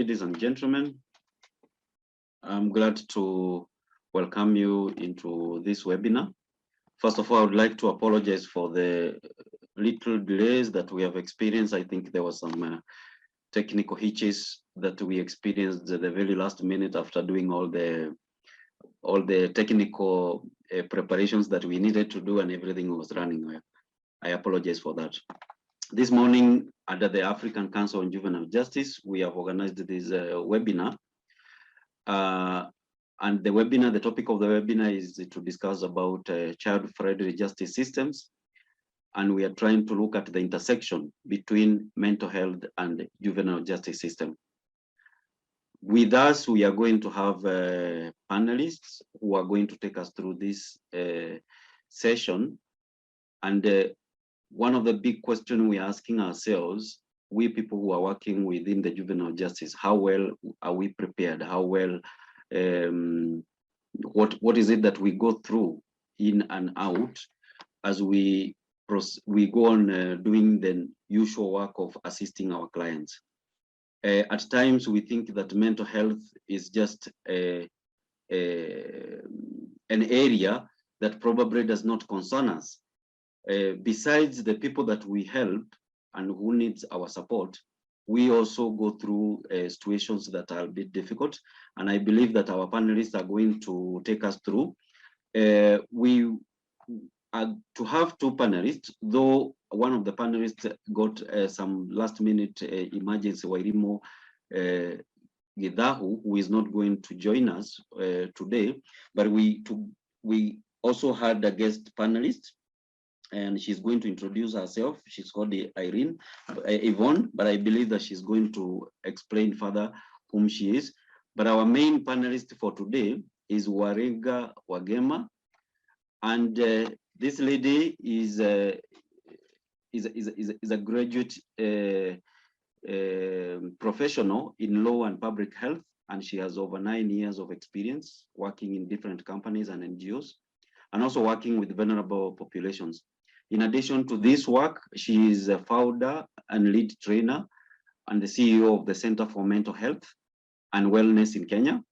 ladies and gentlemen. I'm glad to welcome you into this webinar. First of all, I would like to apologize for the little delays that we have experienced. I think there was some technical hitches that we experienced at the very last minute after doing all the technical preparations that we needed to do, and everything was running well. I apologize for that. This morning, under the African Council on Juvenile Justice, we have organized this webinar. And the topic of the webinar is to discuss about child-friendly justice systems. And we are trying to look at the intersection between mental health and juvenile justice system. With us, we are going to have panelists who are going to take us through this session. And one of the big questions we're asking ourselves, we people who are working within the juvenile justice, how well are we prepared? How well, what is it that we go through in and out as we go on doing the usual work of assisting our clients? At times, we think that mental health is just an area that probably does not concern us. Besides the people that we help and who needs our support, we also go through situations that are a bit difficult. And I believe that our panelists are going to take us through. We are to have two panelists, though one of the panelists got some last minute emergency, Wairimo Gidahu, who is not going to join us today, but we also had a guest panelist, and she's going to introduce herself. She's called Yvonne, but I believe that she's going to explain further whom she is. But our main panelist for today is Warenga Wagema, and this lady is a graduate professional in law and public health, and she has over 9 years of experience working in different companies and NGOs, and also working with vulnerable populations. In addition to this work, she is a founder and lead trainer and the CEO of the Center for Mental Health and Wellness in Kenya,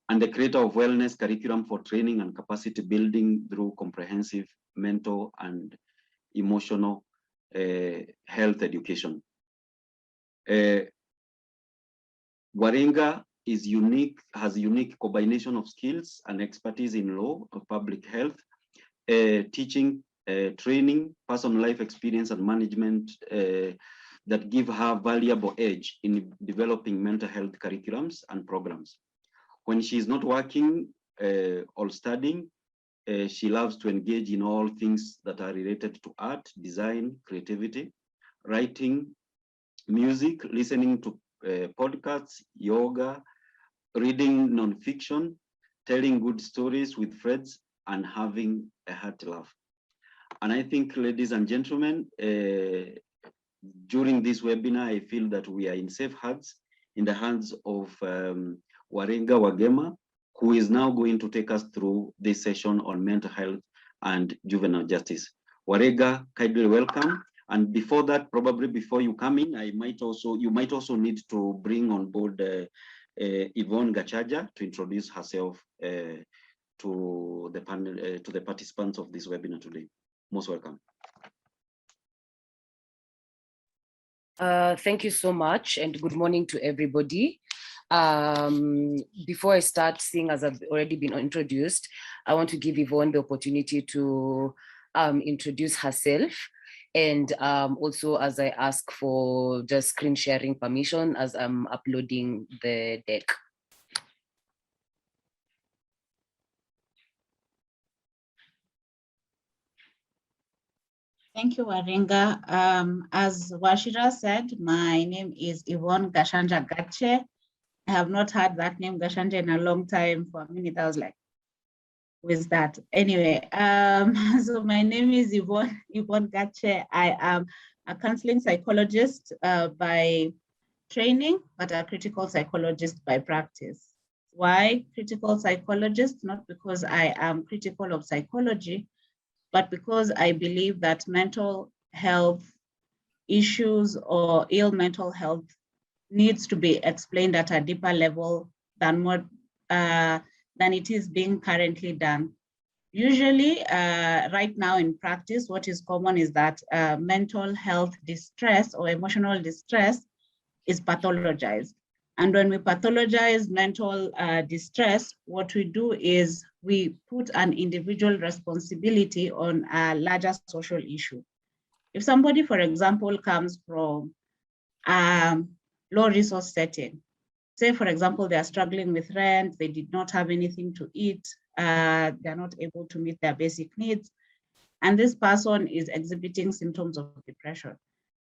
and the creator of wellness curriculum for training and capacity building through comprehensive mental and emotional health education. Warenga is unique, has a unique combination of skills and expertise in law, public health, teaching, training, personal life experience, and management that give her valuable edge in developing mental health curriculums and programs. When she is not working or studying, she loves to engage in all things that are related to art, design, creativity, writing, music, listening to podcasts, yoga, reading nonfiction, telling good stories with friends, and having a hearty laugh. And I think, ladies and gentlemen, during this webinar, I feel that we are in safe hands, in the hands of Warenga Wagema, who is now going to take us through this session on mental health and juvenile justice. Warenga, kindly welcome. And before that, probably before you come in, you might also need to bring on board Yvonne Gachaja to introduce herself to the panel, to the participants of this webinar today. Most welcome. Thank you so much, and good morning to everybody. Before I start, seeing as I've already been introduced, I want to give Yvonne the opportunity to introduce herself, and also as I ask for just screen sharing permission as I'm uploading the deck. Thank you, Warenga. As Washira said, my name is Yvonne Gashanja Gache. I have not heard that name Gashanja in a long time. For a minute, I was like, who is that? Anyway, so my name is Yvonne Gache. I am a counseling psychologist by training, but a critical psychologist by practice. Why critical psychologist? Not because I am critical of psychology, but because I believe that mental health issues or ill mental health needs to be explained at a deeper level than it is being currently done. Usually, right now in practice, what is common is that mental health distress or emotional distress is pathologized. And when we pathologize mental distress, what we do is we put an individual responsibility on a larger social issue. If somebody, for example, comes from low resource setting, say, for example, they are struggling with rent, they did not have anything to eat, they're not able to meet their basic needs, and this person is exhibiting symptoms of depression.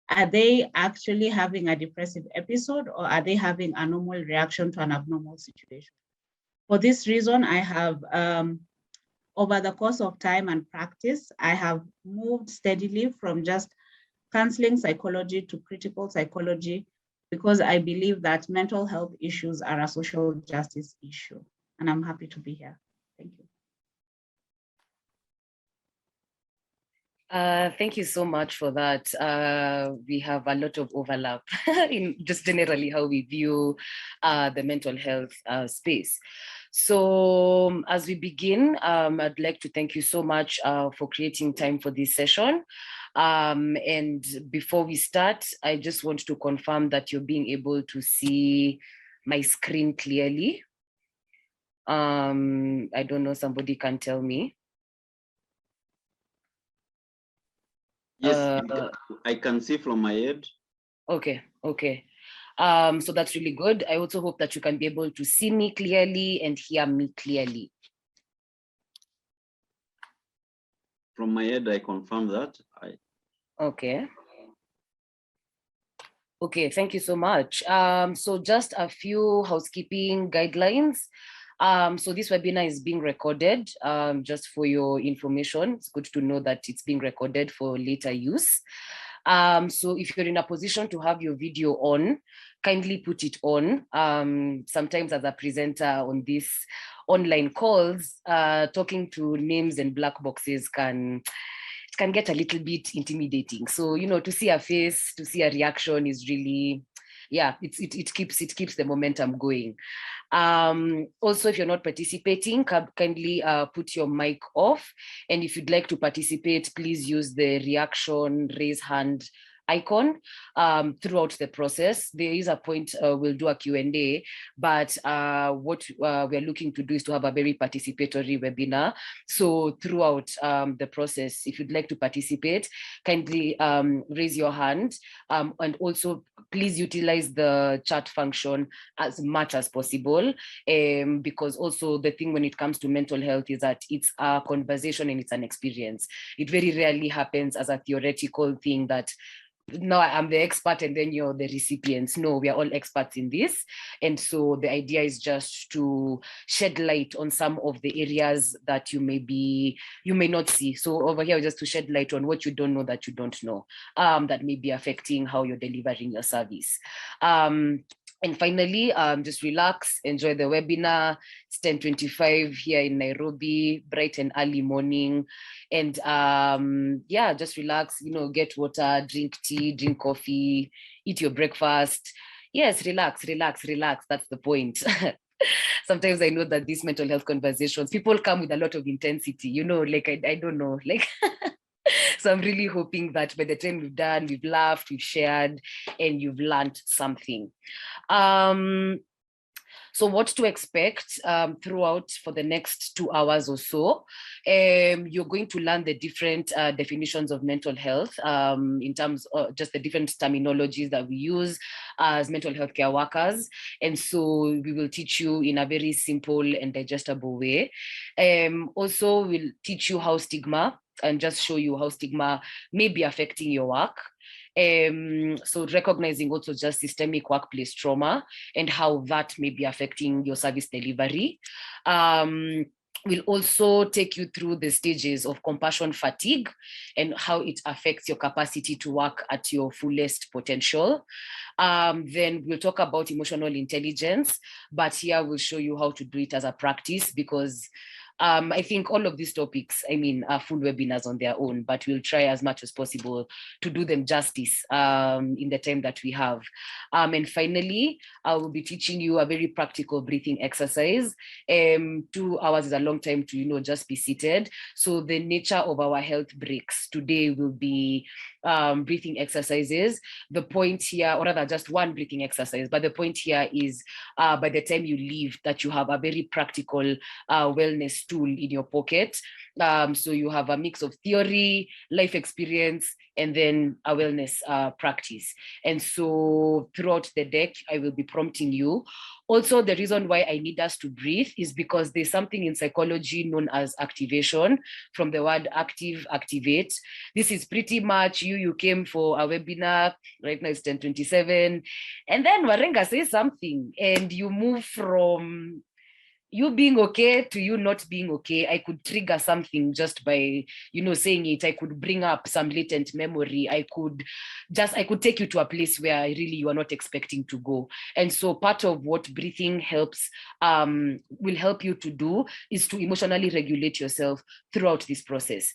Are they actually having a depressive episode, or are they having a normal reaction to an abnormal situation? For this reason, I have, over the course of time and practice, I have moved steadily from just counseling psychology to critical psychology, because I believe that mental health issues are a social justice issue. And I'm happy to be here. Thank you. Thank you so much for that. We have a lot of overlap in just generally how we view the mental health space. So as we begin, I'd like to thank you so much for creating time for this session. And before we start, I just want to confirm that you're being able to see my screen clearly. I don't know, somebody can tell me. Yes, I can see from my head. Okay. So that's really good. I also hope that you can be able to see me clearly and hear me clearly. From my head, I confirm that. Okay, thank you so much. So just a few housekeeping guidelines. So this webinar is being recorded, just for your information. It's good to know that it's being recorded for later use. So if you're in a position to have your video on, kindly put it on. Sometimes as a presenter on these online calls, talking to names and black boxes can get a little bit intimidating. So, to see a face, to see a reaction is really, yeah, it keeps the momentum going. Also, if you're not participating, kindly put your mic off. And if you'd like to participate, please use the reaction raise hand icon throughout the process. There is a point we'll do a Q&A, but what we're looking to do is to have a very participatory webinar. So throughout the process, if you'd like to participate, kindly raise your hand, and also please utilize the chat function as much as possible, because also the thing when it comes to mental health is that it's a conversation and it's an experience. It very rarely happens as a theoretical thing that no, I'm the expert and then you're the recipients. No, we are all experts in this. And so the idea is just to shed light on some of the areas that you may not see. So over here, just to shed light on what you don't know that you don't know, that may be affecting how you're delivering your service. And finally, just relax, enjoy the webinar. It's 10:25 here in Nairobi, bright and early morning. And yeah, just relax, get water, drink tea, drink coffee, eat your breakfast. Yes, relax. That's the point. Sometimes I know that these mental health conversations, people come with a lot of intensity, like I don't know, like so I'm really hoping that by the time we've done, we've laughed, we've shared, and you've learned something. So what to expect throughout for the next 2 hours or so. You're going to learn the different definitions of mental health in terms of just the different terminologies that we use as mental health care workers. And so we will teach you in a very simple and digestible way. Also, we'll teach you how stigma, and just show you how stigma may be affecting your work. So recognizing also just systemic workplace trauma and how that may be affecting your service delivery. We'll also take you through the stages of compassion fatigue and how it affects your capacity to work at your fullest potential. Then we'll talk about emotional intelligence, but here we'll show you how to do it as a practice, because I think all of these topics, I mean, are full webinars on their own, but we'll try as much as possible to do them justice in the time that we have. And finally, I will be teaching you a very practical breathing exercise. 2 hours is a long time to, you know, just be seated. So the nature of our health breaks today will be breathing exercises. The point here, or rather just one breathing exercise, but the point here is by the time you leave that you have a very practical wellness tool in your pocket. So you have a mix of theory, life experience, and then a wellness practice. And so throughout the deck, I will be prompting you. Also, the reason why I need us to breathe is because there's something in psychology known as activation, from the word active, activate. This is pretty much you came for a webinar, right now it's 10:27, and then Warenga says something and you move from you being okay to you not being okay. I could trigger something just by, you know, saying it. I could bring up some latent memory. I could take you to a place where really you are not expecting to go. And so part of what breathing helps, will help you to do is to emotionally regulate yourself throughout this process.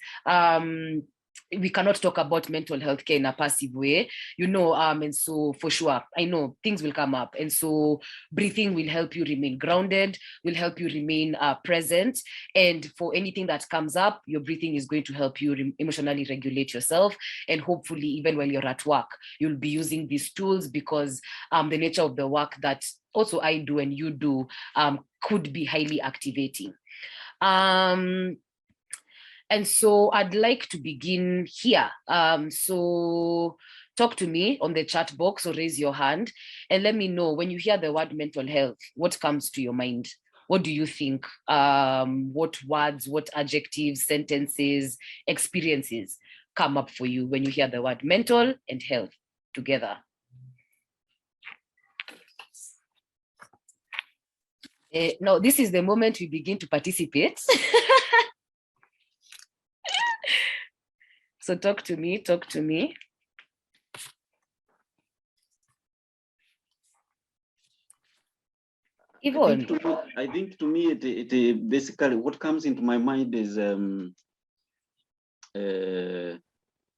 We cannot talk about mental health care in a passive way, you know, and so for sure, I know things will come up. And so breathing will help you remain grounded, will help you remain present. And for anything that comes up, your breathing is going to help you emotionally regulate yourself. And hopefully, even while you're at work, you'll be using these tools because the nature of the work that also I do and you do could be highly activating. And so I'd like to begin here. So talk to me on the chat box or raise your hand and let me know when you hear the word mental health, what comes to your mind? What do you think? What words, what adjectives, sentences, experiences come up for you when you hear the word mental and health together? No, this is the moment we begin to participate. So talk to me. Yvonne. I think to me, it basically what comes into my mind is a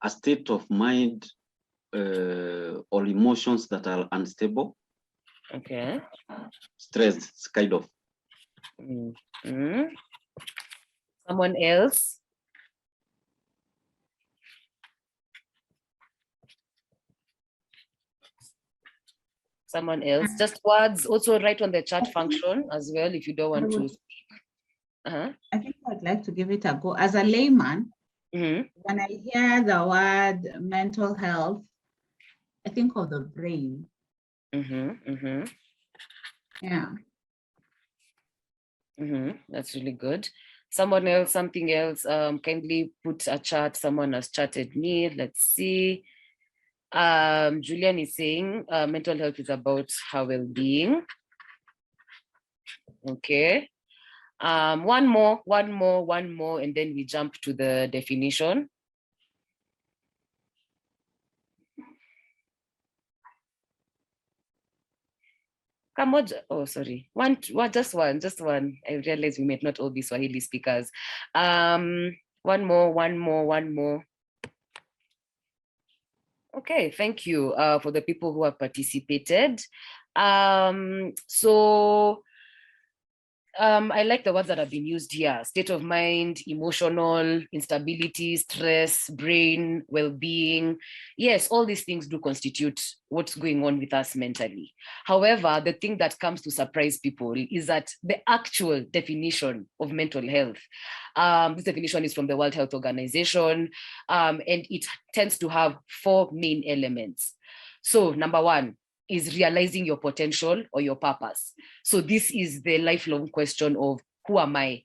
state of mind or emotions that are unstable. Okay. Stressed, kind of. Mm-hmm. Someone else? Someone else, just words. Also write on the chat function as well if you don't want to speak. I think I'd like to give it a go. As a layman, when I hear the word mental health, I think of the brain. Yeah. That's really good. Someone else, something else, kindly put a chat. Someone has chatted me. Let's see. Julian is saying mental health is about her well-being. Okay. One more, and then we jump to the definition. Come on, oh, sorry. Just one. I realized we might not all be Swahili speakers. One more. Okay, thank you for the people who have participated. I like the words that have been used here: state of mind, emotional, instability, stress, brain, well-being. Yes, all these things do constitute what's going on with us mentally. However, the thing that comes to surprise people is that the actual definition of mental health, this definition is from the World Health Organization, and it tends to have 4 main elements. So number 1, is realizing your potential or your purpose. So this is the lifelong question of who am I?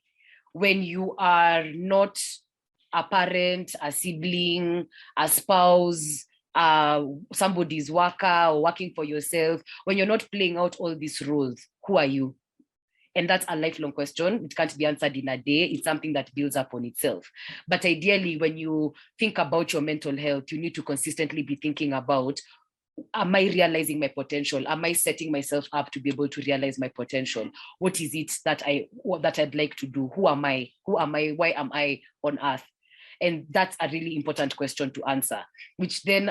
When you are not a parent, a sibling, a spouse, somebody's worker or working for yourself, when you're not playing out all these roles, who are you? And that's a lifelong question. It can't be answered in a day. It's something that builds up on itself. But ideally, when you think about your mental health, you need to consistently be thinking about am I realizing my potential? Am I setting myself up to be able to realize my potential? What is it that I'd like to do? Who am I? Why am I on earth? And that's a really important question to answer, which then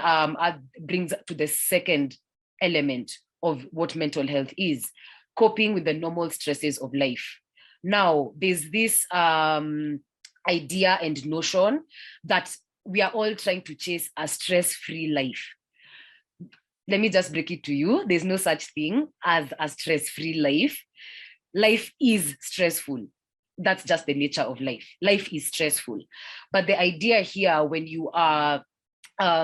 brings to the second element of what mental health is: coping with the normal stresses of life. Now, there's this idea and notion that we are all trying to chase a stress-free life. Let me just break it to you. There's no such thing as a stress-free life. Life is stressful. That's just the nature of life. Life is stressful. But the idea here, when you are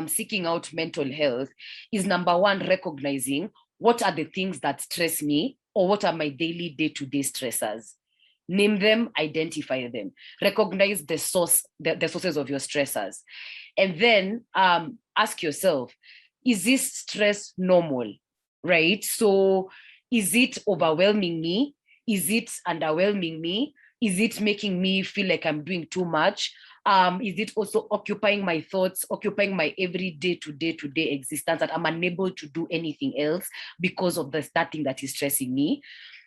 seeking out mental health, is number one, recognizing what are the things that stress me, or what are my daily day-to-day stressors. Name them, identify them, recognize the sources of your stressors. And then ask yourself, is this stress normal, right? So is it overwhelming me? Is it underwhelming me? Is it making me feel like I'm doing too much? Is it also occupying my thoughts, occupying my everyday to day existence, that I'm unable to do anything else because of that thing that is stressing me?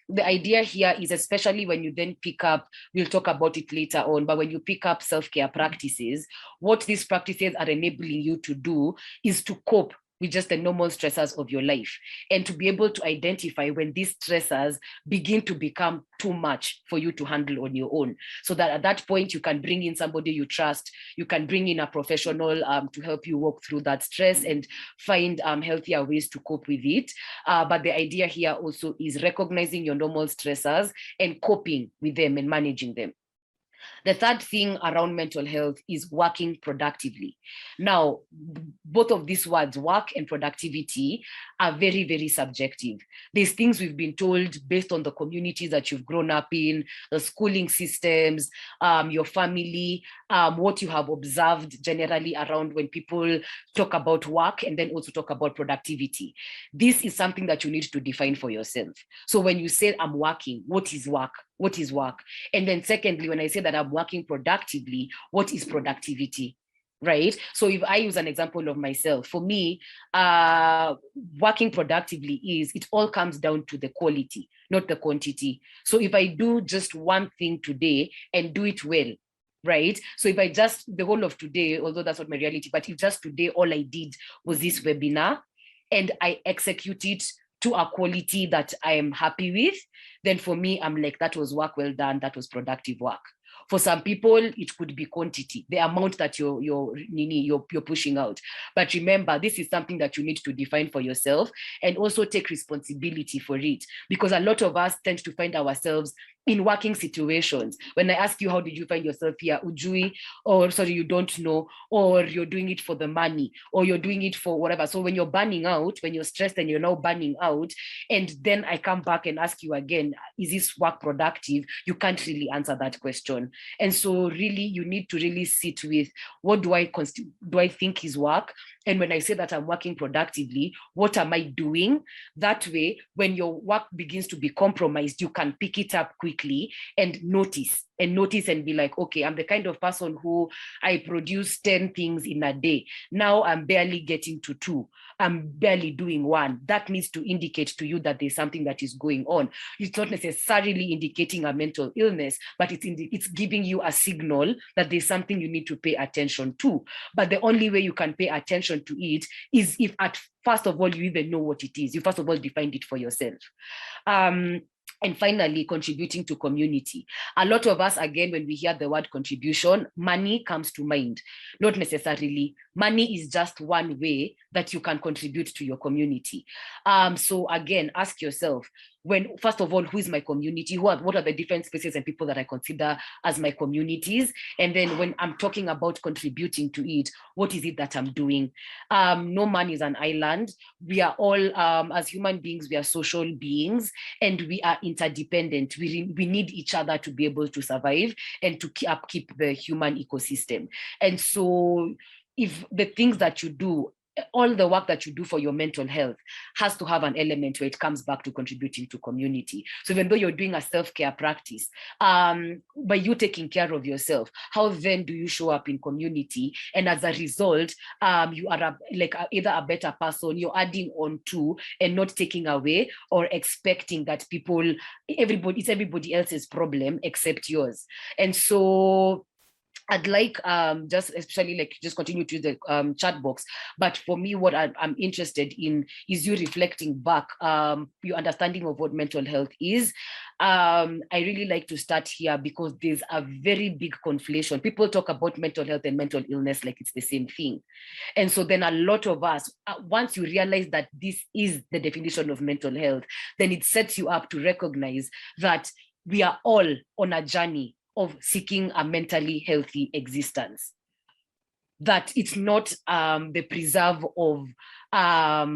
The idea here is, especially when you then pick up, we'll talk about it later on, but when you pick up self-care practices, what these practices are enabling you to do is to cope with just the normal stressors of your life, and to be able to identify when these stressors begin to become too much for you to handle on your own. So that at that point, you can bring in somebody you trust, you can bring in a professional to help you walk through that stress and find healthier ways to cope with it. But the idea here also is recognizing your normal stressors and coping with them and managing them. The third thing around mental health is working productively. Now, both of these words, work and productivity, are very, very subjective. There's things we've been told based on the communities that you've grown up in, the schooling systems, your family, what you have observed generally around when people talk about work and then also talk about productivity. This is something that you need to define for yourself. So when you say I'm working, what is work? What is work? And then secondly, when I say that I'm working productively, what is productivity? Right? So if I use an example of myself, for me, working productively it all comes down to the quality, not the quantity. So if I do just one thing today and do it well, right? So if I just, the whole of today, although that's not my reality, but if just today all I did was this webinar and I execute it to a quality that I am happy with, then for me, I'm like, that was work well done, that was productive work. For some people, it could be quantity, the amount that you're pushing out. But remember, this is something that you need to define for yourself and also take responsibility for it. Because a lot of us tend to find ourselves in working situations. When I ask you, how did you find yourself here? Ujui, or sorry, you don't know, or you're doing it for the money, or you're doing it for whatever. So when you're burning out, when you're stressed and you're now burning out, and then I come back and ask you again, is this work productive? You can't really answer that question. And so really, you need to really sit with, what do I think is work? And when I say that I'm working productively, what am I doing? That way, when your work begins to be compromised, you can pick it up quickly and notice and be like, okay, I'm the kind of person who I produce 10 things in a day. Now I'm barely getting to 2. I'm barely doing 1. That needs to indicate to you that there's something that is going on. It's not necessarily indicating a mental illness, but it's giving you a signal that there's something you need to pay attention to. But the only way you can pay attention to it is if first of all, you even know what it is. You first of all defined it for yourself. And finally, contributing to community. A lot of us, again, when we hear the word contribution, money comes to mind. Not necessarily. Money is just one way that you can contribute to your community. So again, ask yourself, first of all, who is my community? What are the different spaces and people that I consider as my communities? And then when I'm talking about contributing to it, what is it that I'm doing? No man is an island. We are all, as human beings, we are social beings, and we are interdependent. We need each other to be able to survive and to keep the human ecosystem. And so if the things that you do all the work that you do for your mental health has to have an element where it comes back to contributing to community. So even though you're doing a self-care practice, by you taking care of yourself, how then do you show up in community? And as a result, you are either a better person, you're adding on to and not taking away or expecting that it's everybody else's problem except yours. And so I'd like just especially just continue to use the chat box. But for me, what I'm interested in is you reflecting back your understanding of what mental health is. I really like to start here because there's a very big conflation. People talk about mental health and mental illness like it's the same thing. And so then a lot of us, once you realize that this is the definition of mental health, then it sets you up to recognize that we are all on a journey of seeking a mentally healthy existence. That it's not the preserve of a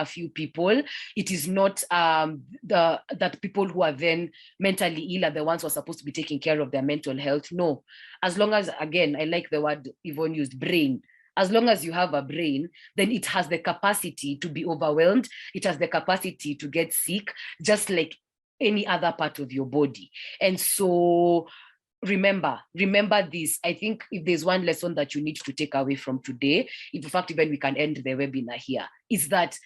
few people. It is not that people who are then mentally ill are the ones who are supposed to be taking care of their mental health. No, as long as, again, I like the word Yvonne used, brain. As long as you have a brain, then it has the capacity to be overwhelmed. It has the capacity to get sick, just like any other part of your body. And so remember this. I think if there's one lesson that you need to take away from today, in fact, even we can end the webinar here, is that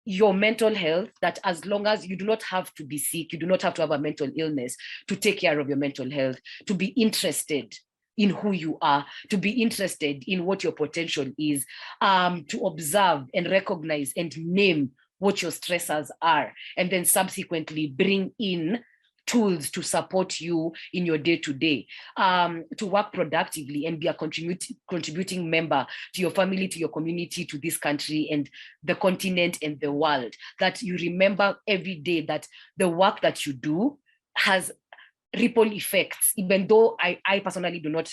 your mental health, that as long as you do not have to be sick, you do not have to have a mental illness to take care of your mental health, to be interested in who you are, to be interested in what your potential is, to observe and recognize and name what your stressors are, and then subsequently bring in tools to support you in your day-to-day, to work productively and be a contributing member to your family, to your community, to this country and the continent and the world. That you remember every day that the work that you do has ripple effects, even though I personally do not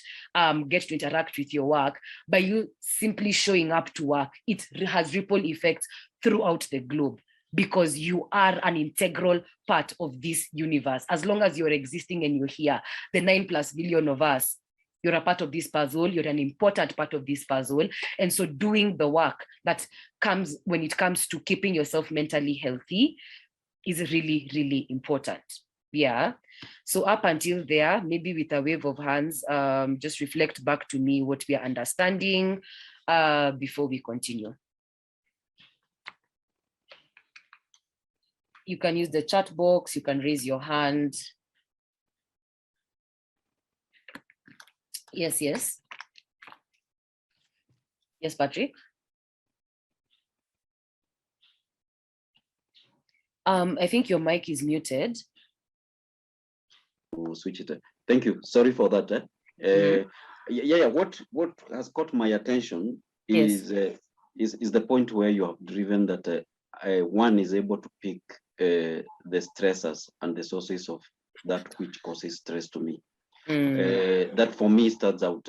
get to interact with your work. By you simply showing up to work, it has ripple effects throughout the globe, because you are an integral part of this universe. As long as you're existing and you're here, the 9+ billion of us, you're a part of this puzzle, you're an important part of this puzzle. And so doing the work that comes when it comes to keeping yourself mentally healthy is really, really important. Yeah. So up until there, maybe with a wave of hands, just reflect back to me what we are understanding before we continue. You can use the chat box, you can raise your hand. Yes. Yes, Patrick. I think your mic is muted. We'll switch it. Thank you. Sorry for that. What has caught my attention is the point where you have driven that one is able to pick the stressors and the sources of that which causes stress to me. That for me stands out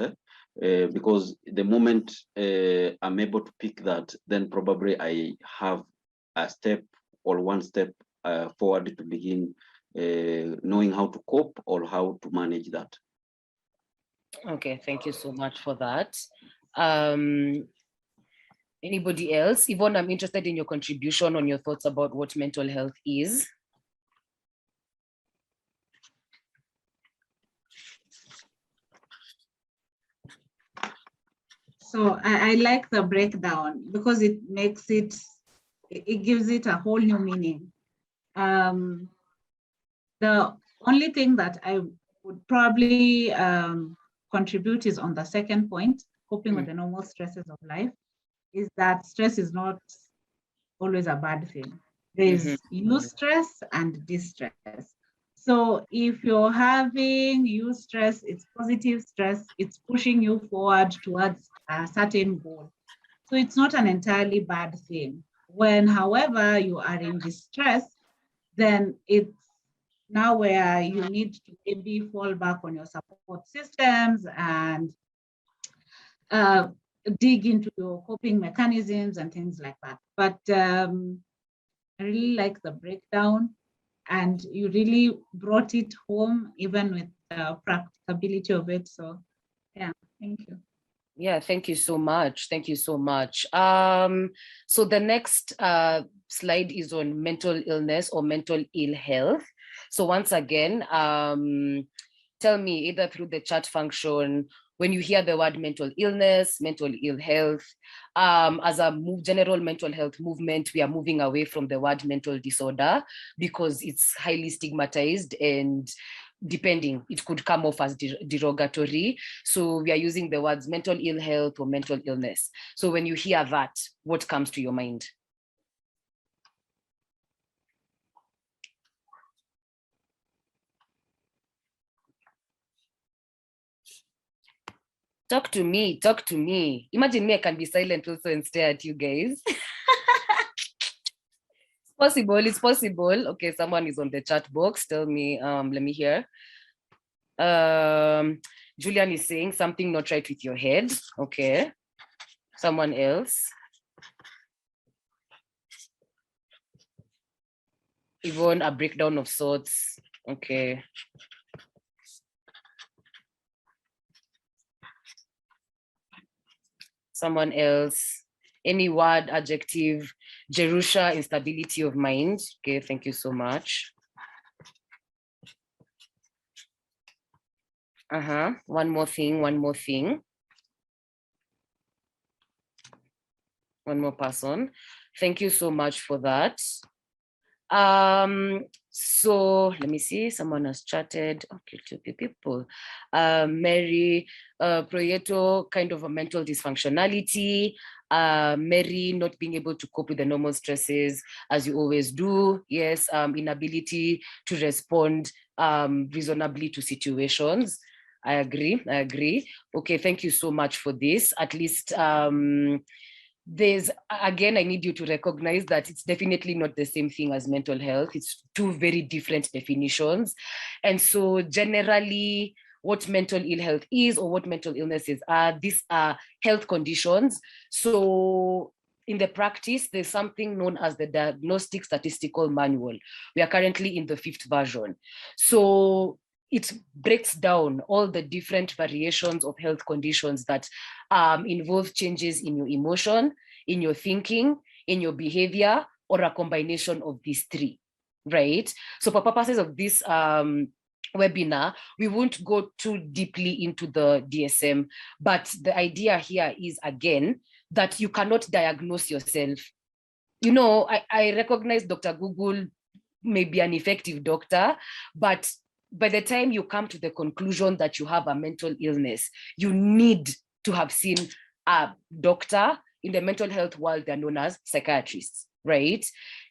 because the moment I'm able to pick that, then probably I have a step or one step forward to begin knowing how to cope or how to manage that. Okay, thank you so much for that. Anybody else? Yvonne, I'm interested in your contribution on your thoughts about what mental health is. So I like the breakdown because it makes it gives it a whole new meaning. The only thing that I would probably contribute is on the second point, coping with the normal stresses of life, is that stress is not always a bad thing. There's eustress and distress. So if you're having eustress, it's positive stress, it's pushing you forward towards a certain goal. So it's not an entirely bad thing. When, however, you are in distress, then it's now where you need to maybe fall back on your support systems and dig into your coping mechanisms and things like that. But I really like the breakdown, and you really brought it home, even with the practicability of it. So yeah, thank you. Yeah, thank you so much. Thank you so much. So the next slide is on mental illness or mental ill health. So once again, tell me either through the chat function, when you hear the word mental illness, mental ill health, as a general mental health movement, we are moving away from the word mental disorder because it's highly stigmatized, and depending, it could come off as derogatory. So we are using the words mental ill health or mental illness. So when you hear that, what comes to your mind? Talk to me, talk to me. Imagine me, I can be silent also and stare at you guys. Possible, it's possible. Okay, someone is on the chat box. Tell me, let me hear. Julian is saying something not right with your head. Okay. Someone else. Even a breakdown of sorts. Okay. Someone else. Any word, adjective. Jerusha, instability of mind. Okay, thank you so much. One more thing, one more thing. One more person. Thank you so much for that. So let me see, someone has chatted. Okay, 2 people. Mary, Proieto, kind of a mental dysfunctionality. Mary, not being able to cope with the normal stresses as you always do. Yes, inability to respond reasonably to situations. I agree, I agree. Okay, thank you so much for this. At least there's, again, I need you to recognize that it's definitely not the same thing as mental health. It's two very different definitions. And so generally, what mental ill health is or what mental illnesses are, these are health conditions. So in the practice, there's something known as the Diagnostic Statistical Manual. We are currently in the 5th version. So it breaks down all the different variations of health conditions that involve changes in your emotion, in your thinking, in your behavior, or a combination of these three, right? So for purposes of this webinar, we won't go too deeply into the DSM, but the idea here is, again, that you cannot diagnose yourself. You know, I recognize Dr. Google may be an effective doctor, but by the time you come to the conclusion that you have a mental illness, you need to have seen a doctor. In the mental health world, they're known as psychiatrists, right?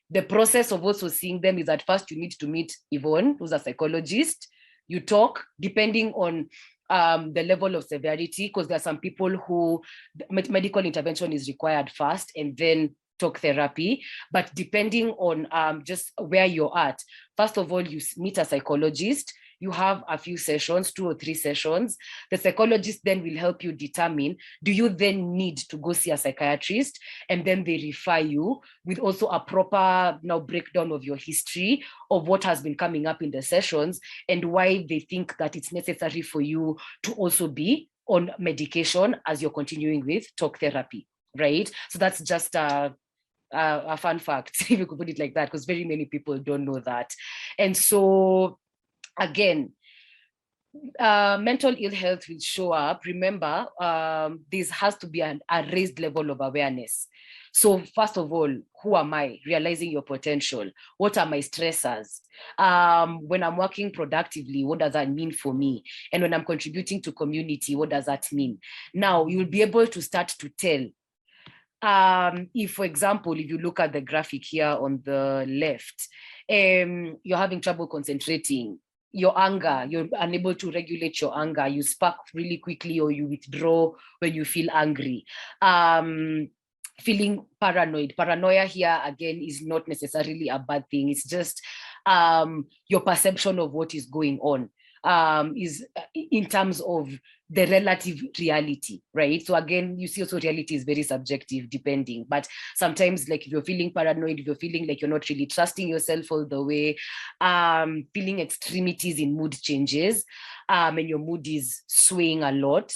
The process of also seeing them is at first you need to meet Yvonne, who's a psychologist. You talk, depending on the level of severity, because there are some people who medical intervention is required first and then talk therapy. But depending on just where you're at, first of all, you meet a psychologist. You have a few sessions, 2 or 3 sessions. The psychologist then will help you determine, do you then need to go see a psychiatrist? And then they refer you with also a proper now breakdown of your history of what has been coming up in the sessions and why they think that it's necessary for you to also be on medication as you're continuing with talk therapy, right? So that's just a fun fact, if you could put it like that, because very many people don't know that. And so again, mental ill health will show up. Remember, this has to be a raised level of awareness. So first of all, who am I? Realizing your potential. What are my stressors? When I'm working productively, what does that mean for me? And when I'm contributing to community, what does that mean? Now, you'll be able to start to tell. If, for example, if you look at the graphic here on the left, you're having trouble concentrating, your anger, you're unable to regulate your anger, you spark really quickly or you withdraw when you feel angry. Feeling paranoid. Paranoia here, again, is not necessarily a bad thing. It's just your perception of what is going on. is in terms of the relative reality, right? So again, you see also reality is very subjective depending, but sometimes like if you're feeling paranoid, if you're feeling like you're not really trusting yourself all the way, feeling extremities in mood changes, and your mood is swaying a lot,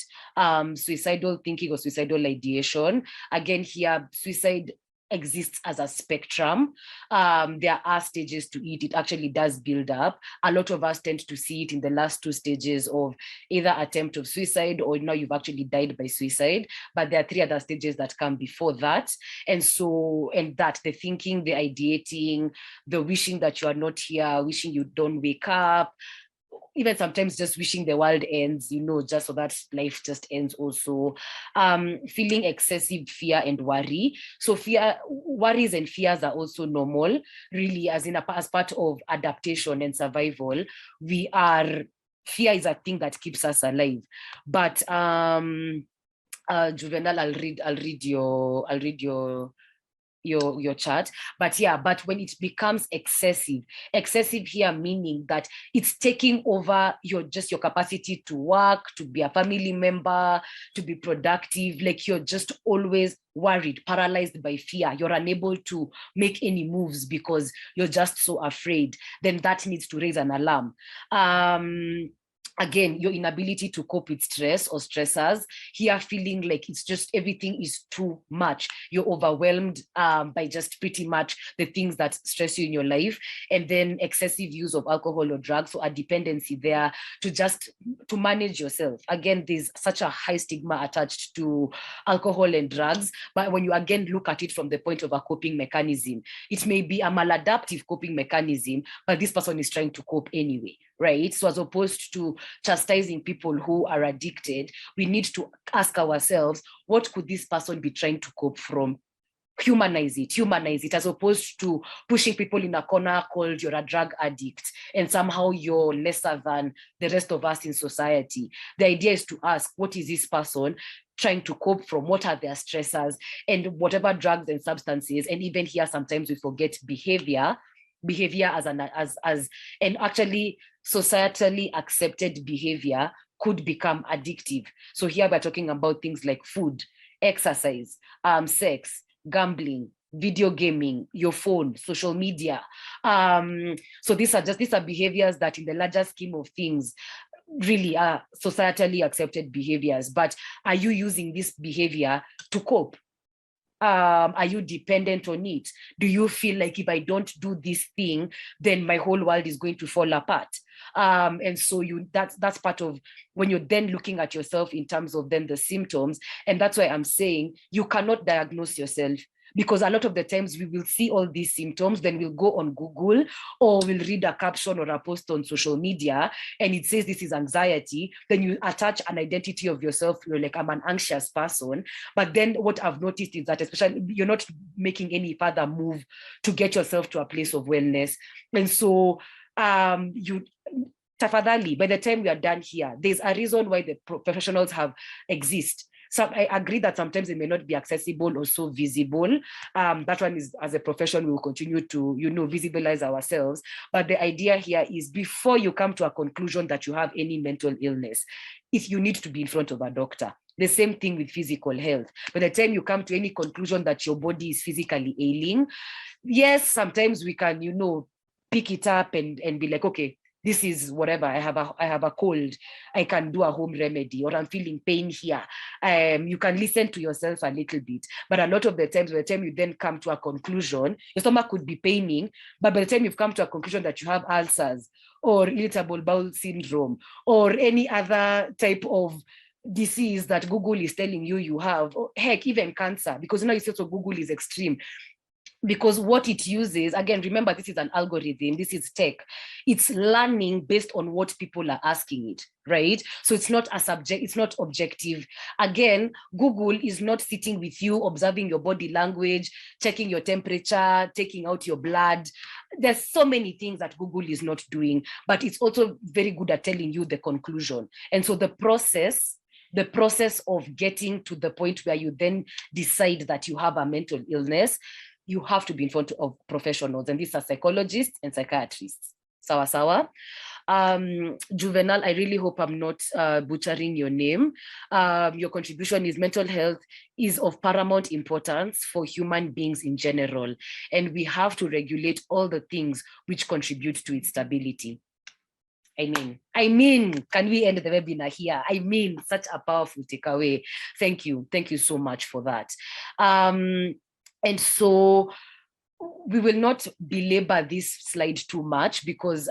suicidal thinking or suicidal ideation. Again, here, suicide exists as a spectrum. There are stages to it. It actually does build up. A lot of us tend to see it in the last two stages of either attempt of suicide or now you've actually died by suicide. But there are three other stages that come before that. And that the thinking, the ideating, the wishing that you are not here, wishing you don't wake up, even sometimes just wishing the world ends, just so that life just ends also. Feeling excessive fear and worry. So worries and fears are also normal, really, as part of adaptation and survival. Fear is a thing that keeps us alive. But Juvenile, I'll read your chart. But when it becomes excessive here meaning that it's taking over your capacity to work, to be a family member, to be productive, like you're just always worried, paralyzed by fear, you're unable to make any moves because you're just so afraid, then that needs to raise an alarm. Again, your inability to cope with stress or stressors, here feeling like it's just everything is too much. You're overwhelmed by just pretty much the things that stress you in your life. And then excessive use of alcohol or drugs, so a dependency there to manage yourself. Again, there's such a high stigma attached to alcohol and drugs, but when you again look at it from the point of a coping mechanism, it may be a maladaptive coping mechanism, but this person is trying to cope anyway, right? So as opposed to chastising people who are addicted, we need to ask ourselves, what could this person be trying to cope from? Humanize it, as opposed to pushing people in a corner called you're a drug addict and somehow you're lesser than the rest of us in society. The idea is to ask, what is this person trying to cope from? What are their stressors? And whatever drugs and substances, and even here sometimes we forget behavior as and actually societally accepted behavior could become addictive. So here we're talking about things like food, exercise, sex, gambling, video gaming, your phone, social media. So these are behaviors that in the larger scheme of things really are societally accepted behaviors. But are you using this behavior to cope? Are you dependent on it? Do you feel like if I don't do this thing, then my whole world is going to fall apart? And so that's part of when you're then looking at yourself in terms of then the symptoms. And that's why I'm saying you cannot diagnose yourself, because a lot of the times we will see all these symptoms, then we'll go on Google or we'll read a caption or a post on social media and it says this is anxiety. Then you attach an identity of yourself. You're like, I'm an anxious person. But then what I've noticed is that especially you're not making any further move to get yourself to a place of wellness. And so tafadhali, by the time we are done here, there's a reason why the professionals exist. So I agree that sometimes it may not be accessible or so visible. That one is, as a profession, we will continue to, visibilize ourselves. But the idea here is before you come to a conclusion that you have any mental illness, if you need to be in front of a doctor. The same thing with physical health. By the time you come to any conclusion that your body is physically ailing, yes, sometimes we can, pick it up and be like, okay, this is whatever, I have a cold, I can do a home remedy, or I'm feeling pain here. You can listen to yourself a little bit, but a lot of the times, by the time you then come to a conclusion, your stomach could be paining, but by the time you've come to a conclusion that you have ulcers or irritable bowel syndrome or any other type of disease that Google is telling you have, or heck, even cancer, because you see, so Google is extreme. Because what it uses, again, remember, this is an algorithm, this is tech. It's learning based on what people are asking it, right? So it's not it's not objective. Again, Google is not sitting with you, observing your body language, checking your temperature, taking out your blood. There's so many things that Google is not doing, but it's also very good at telling you the conclusion. And so the process of getting to the point where you then decide that you have a mental illness, you have to be in front of professionals, and these are psychologists and psychiatrists. Sawa. Juvenile, I really hope I'm not butchering your name. Your contribution is mental health is of paramount importance for human beings in general, and we have to regulate all the things which contribute to its stability. I mean, can we end the webinar here? I mean, such a powerful takeaway. Thank you so much for that. And so we will not belabor this slide too much, because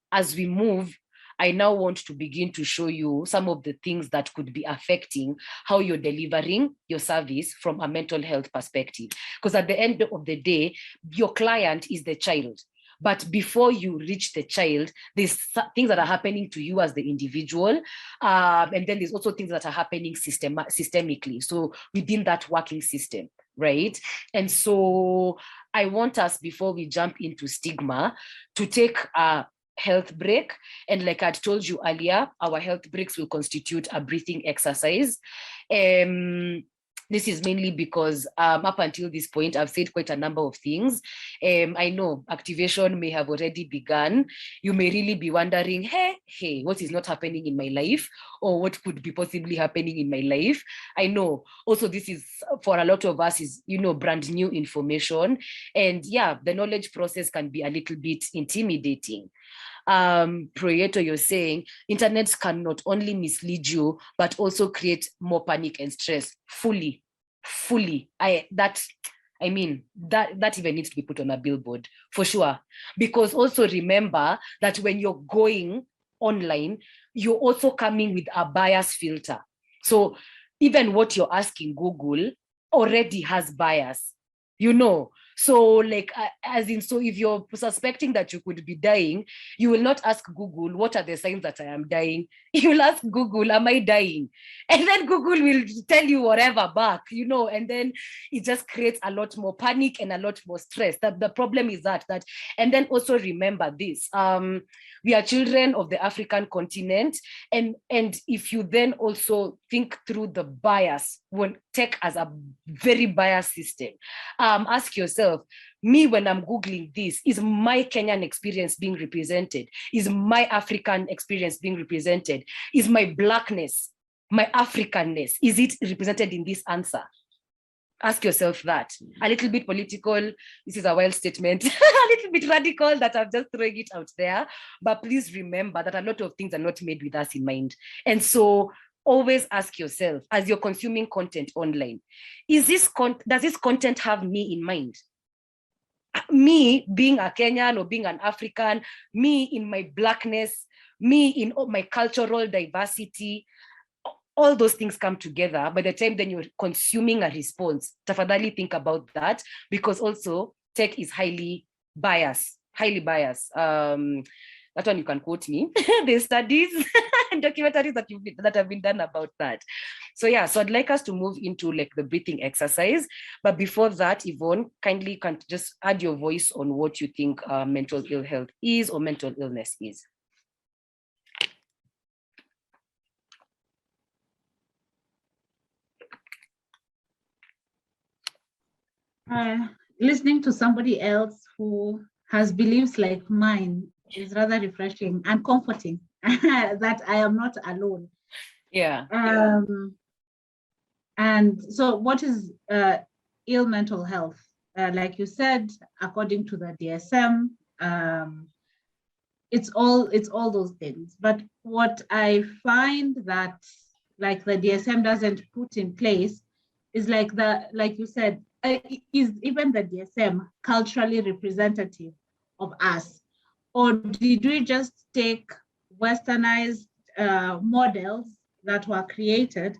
as we move, I now want to begin to show you some of the things that could be affecting how you're delivering your service from a mental health perspective. Because at the end of the day, your client is the child. But before you reach the child, there's things that are happening to you as the individual. And then there's also things that are happening systemically. So within that working system, right? And so I want us, before we jump into stigma, to take a health break. And like I told you earlier, our health breaks will constitute a breathing exercise. This is mainly because up until this point, I've said quite a number of things. I know activation may have already begun. You may really be wondering, hey, what is not happening in my life? Or what could be possibly happening in my life? I know also this is, for a lot of us, is, brand new information. And yeah, the knowledge process can be a little bit intimidating. Proieto, you're saying internet can not only mislead you, but also create more panic and stress. Fully. That even needs to be put on a billboard for sure. Because also remember that when you're going online, you're also coming with a bias filter. So even what you're asking Google already has bias, So like, so if you're suspecting that you could be dying, you will not ask Google, what are the signs that I am dying? You will ask Google, am I dying? And then Google will tell you whatever back, and then it just creates a lot more panic and a lot more stress. The problem is that, and then also remember this, we are children of the African continent. And if you then also think through the bias, when tech as a very biased system, ask yourself, me, when I'm Googling this, is my Kenyan experience being represented? Is my African experience being represented? Is my Blackness, my Africanness, is it represented in this answer? Ask yourself that. A little bit political, this is a wild statement, a little bit radical that I'm just throwing it out there, but please remember that a lot of things are not made with us in mind. And so always ask yourself, as you're consuming content online, does this content have me in mind? Me being a Kenyan or being an African, me in my Blackness, me in my cultural diversity, all those things come together. By the time then you're consuming a response, tafadhali think about that, because also tech is highly biased. That one you can quote me. There's studies and documentaries that have been done about that. So yeah, so I'd like us to move into like the breathing exercise. But before that, Yvonne, kindly can just add your voice on what you think mental ill health is or mental illness is. Listening to somebody else who has beliefs like mine is rather refreshing and comforting that I am not alone. Yeah. And so what is ill mental health? Like you said, according to the DSM, it's all those things. But what I find that like the DSM doesn't put in place is like you said, is even the DSM culturally representative of us? Or did we just take westernized models that were created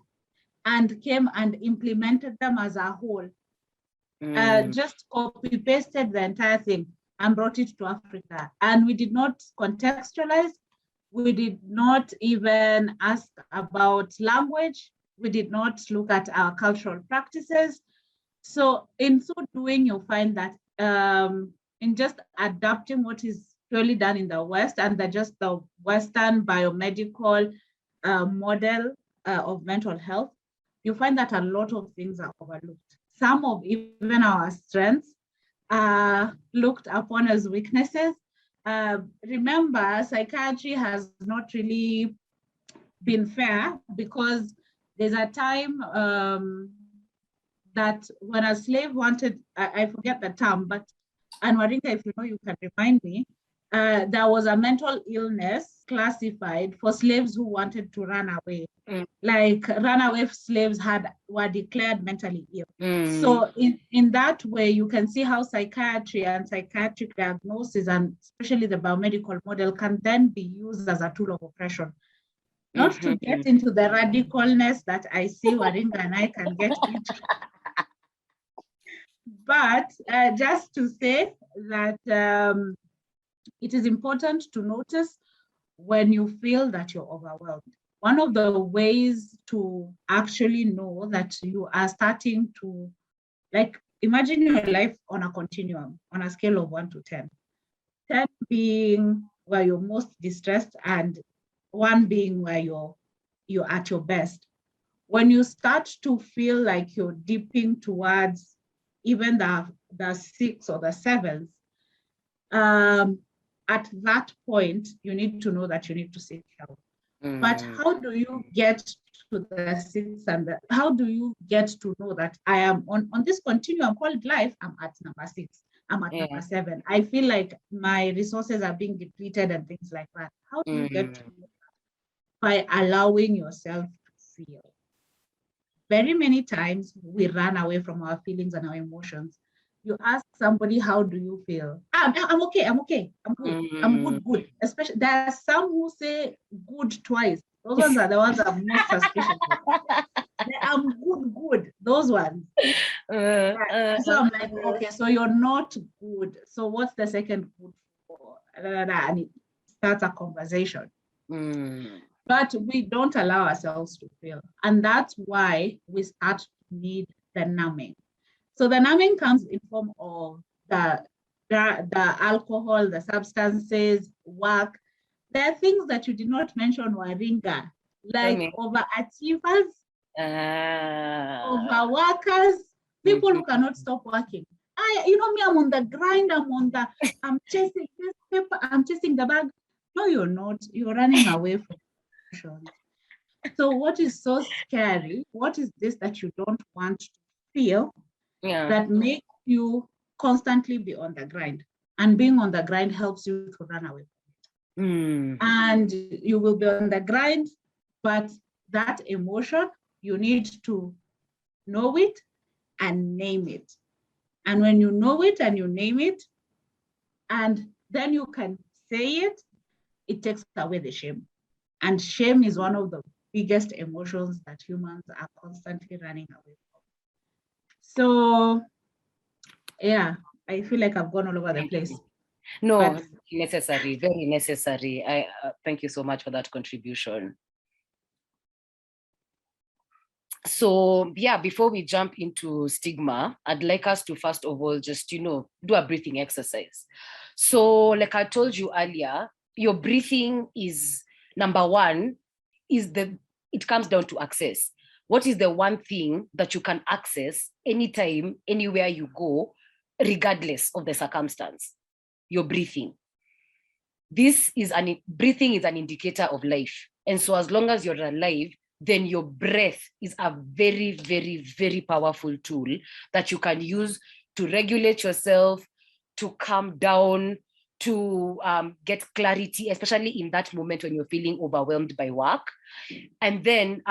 and came and implemented them as a whole? Just copy pasted the entire thing and brought it to Africa. And we did not contextualize. We did not even ask about language. We did not look at our cultural practices. So in so doing, you'll find that in just adapting what is purely done in the West and just the Western biomedical model of mental health, you find that a lot of things are overlooked. Some of even our strengths are looked upon as weaknesses. remember, psychiatry has not really been fair, because there's a time that when a slave wanted, I forget the term, but Anwarinka, if you know, you can remind me, there was a mental illness classified for slaves who wanted to run away. Like runaway slaves were declared mentally ill. So in that way, you can see how psychiatry and psychiatric diagnosis, and especially the biomedical model, can then be used as a tool of oppression. Not to get into the radicalness that I see Waringa and I can get into, but just to say that it is important to notice when you feel that you're overwhelmed. One of the ways to actually know that you are starting to, like, imagine your life on a continuum, on a scale of 1 to 10. 10 being where you're most distressed, and 1 being where you're at your best. When you start to feel like you're dipping towards even the 6 or the 7s, at that point, you need to know that you need to seek help. But how do you get to the 6 and how do you get to know that I am on this continuum called life? I'm at number 6. I'm at number 7. I feel like my resources are being depleted and things like that. How do you get to know that? By allowing yourself to feel. Very many times we run away from our feelings and our emotions. You ask somebody, how do you feel? I'm okay, I'm good, I'm good. Especially, there are some who say good twice. Those ones are the ones I'm most suspicious of. I'm good, those ones. So I'm like, okay, so you're not good. So what's the second good for? And it starts a conversation. But we don't allow ourselves to feel. And that's why we start to need the numbing. So the numbing comes in form of the alcohol, the substances, work. There are things that you did not mention, Waringa, like overachievers, overworkers, people who cannot stop working. Me, I'm on the grind, I'm chasing this paper, I'm chasing the bag. No, you're not. You're running away from emotions. So what is so scary? What is this that you don't want to feel that makes you constantly be on the grind? And being on the grind helps you to run away from it. And you will be on the grind, but that emotion, you need to know it and name it. And when you know it and you name it, and then you can say it, it takes away the shame. And shame is one of the biggest emotions that humans are constantly running away from. So, yeah, I feel like I've gone all over the place. No, but necessary, very necessary. I thank you so much for that contribution. So, yeah, before we jump into stigma, I'd like us to first of all just, do a breathing exercise. So, like I told you earlier, your breathing is number 1, it comes down to access. What is the one thing that you can access anytime, anywhere you go, regardless of the circumstance? Your breathing. Breathing is an indicator of life. And so as long as you're alive, then your breath is a very, very, very powerful tool that you can use to regulate yourself, to calm down, to get clarity, especially in that moment when you're feeling overwhelmed by work. And then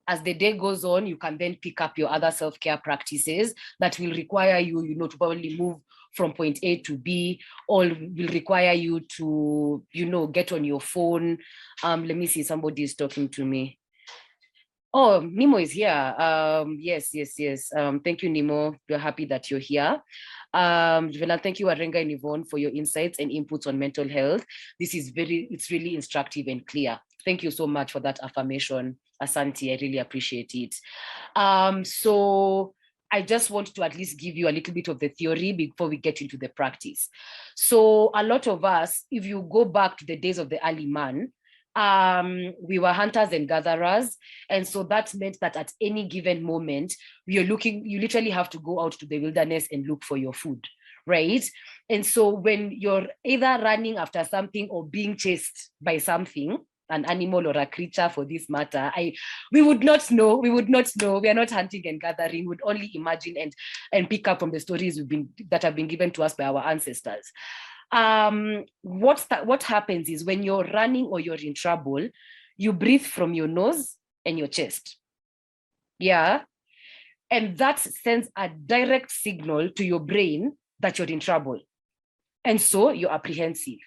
as the day goes on, you can then pick up your other self-care practices that will require you, to probably move from point A to B, or will require you to, get on your phone. Let me see, somebody is talking to me. Oh, Nemo is here. Yes. Thank you, Nemo. We're happy that you're here. Juvenile, thank you, Waringa and Yvonne, for your insights and inputs on mental health. It's really instructive and clear. Thank you so much for that affirmation, Asante. I really appreciate it. So I just want to at least give you a little bit of the theory before we get into the practice. So a lot of us, if you go back to the days of the early man, we were hunters and gatherers. And so that meant that at any given moment, you literally have to go out to the wilderness and look for your food, right? And so when you're either running after something or being chased by something, an animal or a creature for this matter, we would not know. We are not hunting and gathering. We would only imagine and pick up from the stories that have been given to us by our ancestors. What happens is when you're running or you're in trouble, you breathe from your nose and your chest. Yeah. And that sends a direct signal to your brain that you're in trouble. And so you're apprehensive.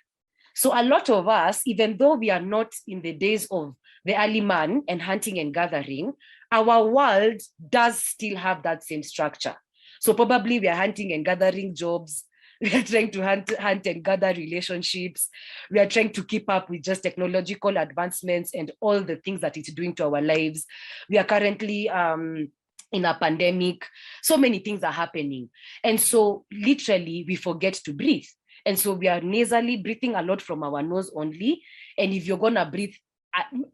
So a lot of us, even though we are not in the days of the early man and hunting and gathering, our world does still have that same structure. So probably we are hunting and gathering jobs. We are trying to hunt and gather relationships. We are trying to keep up with just technological advancements and all the things that it's doing to our lives. We are currently in a pandemic. So many things are happening. And so literally we forget to breathe. And so we are nasally breathing a lot from our nose only. And if you're gonna breathe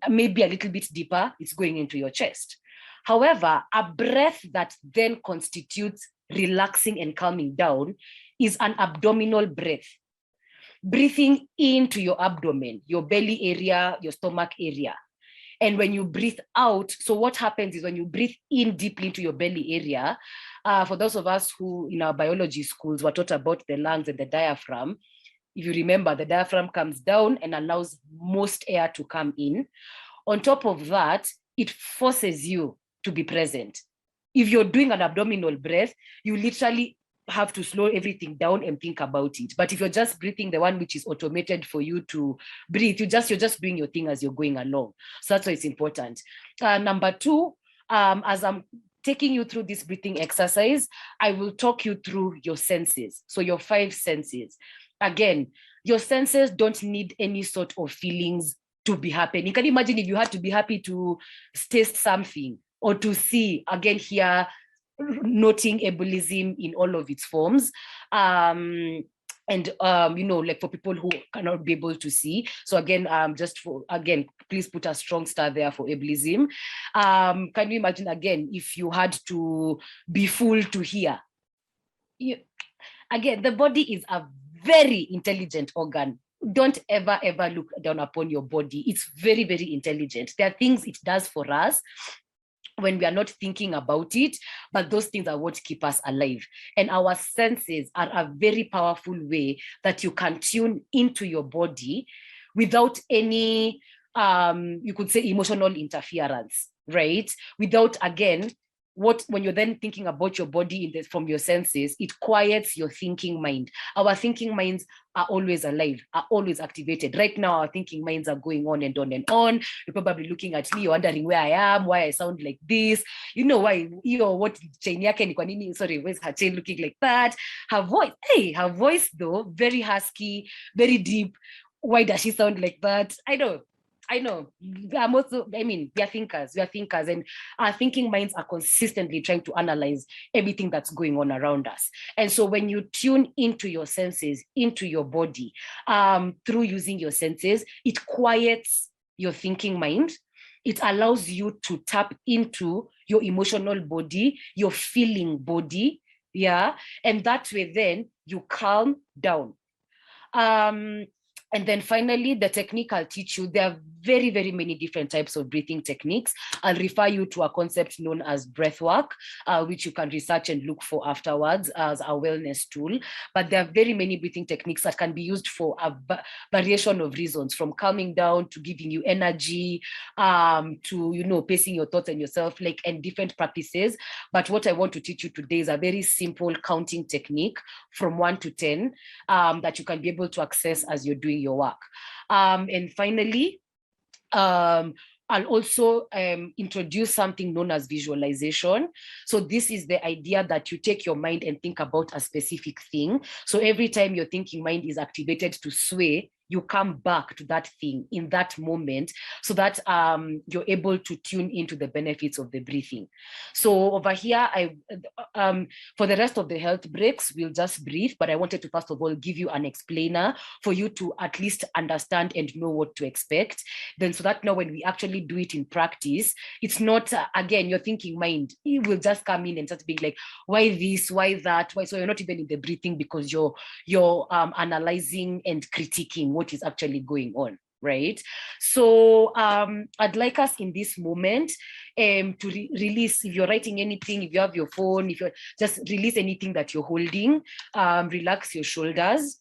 maybe a little bit deeper, it's going into your chest. However, a breath that then constitutes relaxing and calming down is an abdominal breath. Breathing into your abdomen, your belly area, your stomach area. And when you breathe out, so what happens is when you breathe in deeply into your belly area, for those of us who in our biology schools were taught about the lungs and the diaphragm, if you remember, the diaphragm comes down and allows most air to come in. On top of that, it forces you to be present. If you're doing an abdominal breath, you literally have to slow everything down and think about it. But if you're just breathing the one which is automated for you to breathe, you're just doing your thing as you're going along. So that's why it's important. Number two, as I'm taking you through this breathing exercise, I will talk you through your senses. So your 5 senses. Again, your senses don't need any sort of feelings to be happening. You can imagine if you had to be happy to taste something or to see, again here, noting ableism in all of its forms. Like for people who cannot be able to see. So again, please put a strong star there for ableism. Can you imagine again, if you had to be fooled to hear? Again, the body is a very intelligent organ. Don't ever look down upon your body. It's very, very intelligent. There are things it does for us when we are not thinking about it, but those things are what keep us alive. And our senses are a very powerful way that you can tune into your body without any, you could say, emotional interference, right? Without, again, when you're then thinking about your body from your senses, it quiets your thinking mind. Our thinking minds are always alive, are always activated. Right now, our thinking minds are going on and on and on. You're probably looking at me, you're wondering where I am, why I sound like this. You know why, what chain yake, sorry, where's her chain looking like that? Her voice though, very husky, very deep. Why does she sound like that? I know. We are thinkers, and our thinking minds are consistently trying to analyze everything that's going on around us. And so when you tune into your senses, into your body, through using your senses, it quiets your thinking mind. It allows you to tap into your emotional body, your feeling body, yeah? And that way then you calm down. And then finally, the technique I'll teach you, there are very, very many different types of breathing techniques. I'll refer you to a concept known as breath work, which you can research and look for afterwards as a wellness tool. But there are very many breathing techniques that can be used for a variation of reasons, from calming down to giving you energy, to, pacing your thoughts and yourself, and different practices. But what I want to teach you today is a very simple counting technique from 1 to 10 that you can be able to access as you're doing your work. And finally, I'll also introduce something known as visualization. So this is the idea that you take your mind and think about a specific thing. So every time your thinking mind is activated to sway, you come back to that thing in that moment so that you're able to tune into the benefits of the breathing. So over here, for the rest of the health breaks, we'll just breathe, but I wanted to first of all give you an explainer for you to at least understand and know what to expect. Then so that now when we actually do it in practice, it's not, again, your thinking mind, it will just come in and start being like, why this, why that, why? So you're not even in the breathing because you're analyzing and critiquing what is actually going on, right? So I'd like us in this moment to release, if you're writing anything, if you have your phone, if you're just release anything that you're holding, relax your shoulders.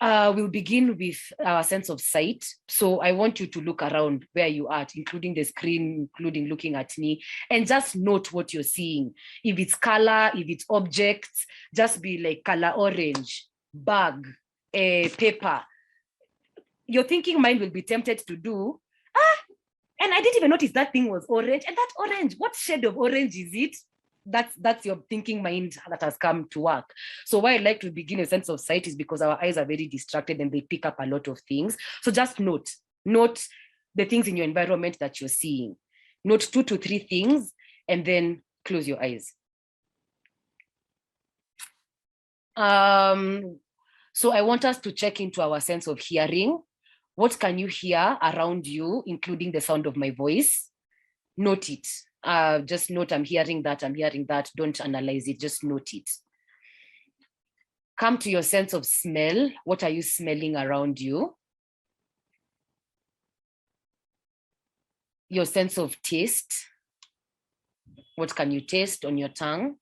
We'll begin with our sense of sight. So I want you to look around where you are, including the screen, including looking at me, and just note what you're seeing. If it's color, if it's objects, just be like color orange, bag, paper. Your thinking mind will be tempted to do, and I didn't even notice that thing was orange. And that orange, what shade of orange is it? That's your thinking mind that has come to work. So why I like to begin a sense of sight is because our eyes are very distracted and they pick up a lot of things. So just note the things in your environment that you're seeing. Note 2 to 3 things and then close your eyes. So I want us to check into our sense of hearing. What can you hear around you, including the sound of my voice? Note it. Just note, I'm hearing that. Don't analyze it, just note it. Come to your sense of smell. What are you smelling around you? Your sense of taste. What can you taste on your tongue?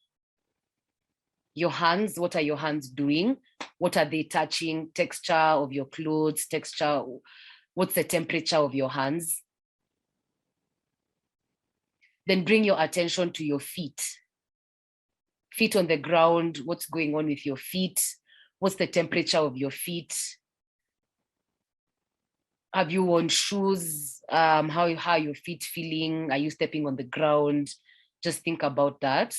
Your hands, what are your hands doing? What are they touching? Texture of your clothes, texture, what's the temperature of your hands? Then bring your attention to your feet. Feet on the ground, what's going on with your feet? What's the temperature of your feet? Have you worn shoes? How are your feet feeling? Are you stepping on the ground? Just think about that.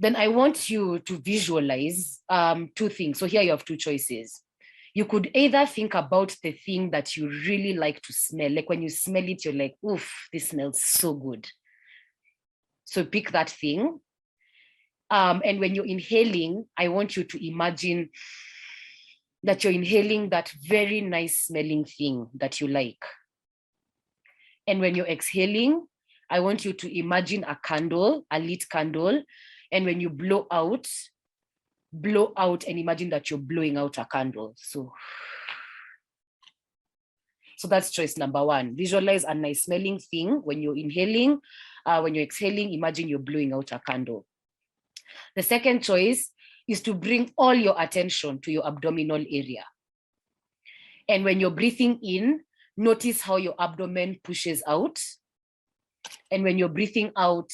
Then I want you to visualize 2 things. So here you have 2 choices. You could either think about the thing that you really like to smell. Like when you smell it, you're like, oof, this smells so good. So pick that thing. And when you're inhaling, I want you to imagine that you're inhaling that very nice smelling thing that you like. And when you're exhaling, I want you to imagine a candle, a lit candle. And when you blow out and imagine that you're blowing out a candle. So that's choice number 1. Visualize a nice smelling thing when you're inhaling. When you're exhaling, imagine you're blowing out a candle. The second choice is to bring all your attention to your abdominal area. And when you're breathing in, notice how your abdomen pushes out. And when you're breathing out,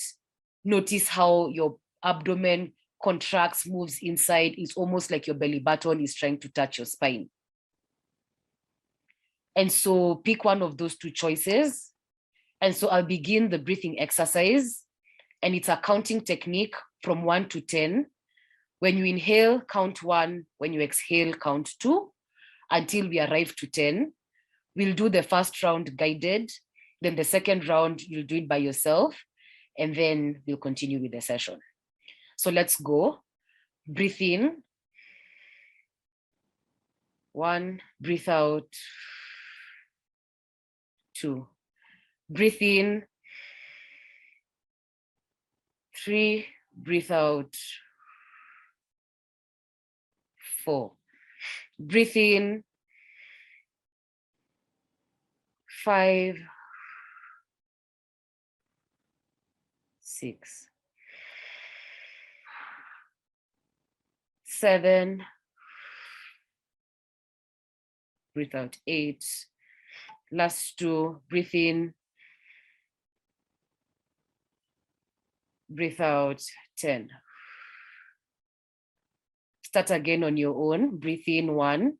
notice how your abdomen contracts, moves inside. It's almost like your belly button is trying to touch your spine. And so pick one of those 2 choices. And so I'll begin the breathing exercise. And it's a counting technique from 1 to 10. When you inhale, count 1. When you exhale, count 2, until we arrive to 10. We'll do the first round guided. Then the second round, you'll do it by yourself. And then we'll continue with the session. So let's go. Breathe in. 1, breathe out. 2, breathe in. 3, breathe out. 4, breathe in. 5, 6, 7, breathe out. 8, last 2, breathe in. Breathe out. 10. Start again on your own. Breathe in. 1,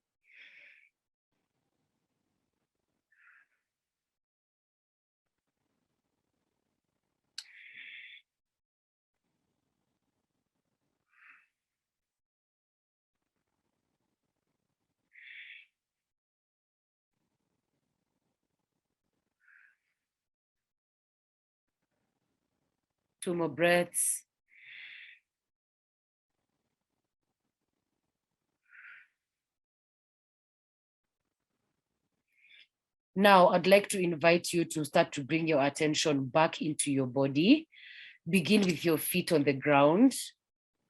2 more breaths. Now, I'd like to invite you to start to bring your attention back into your body. Begin with your feet on the ground.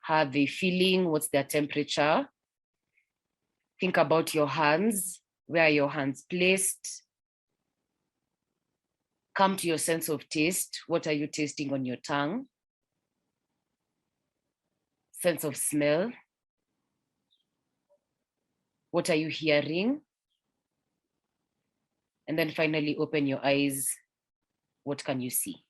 How are they feeling? What's their temperature? Think about your hands. Where are your hands placed? Come to your sense of taste. What are you tasting on your tongue? Sense of smell. What are you hearing? And then finally, open your eyes. What can you see?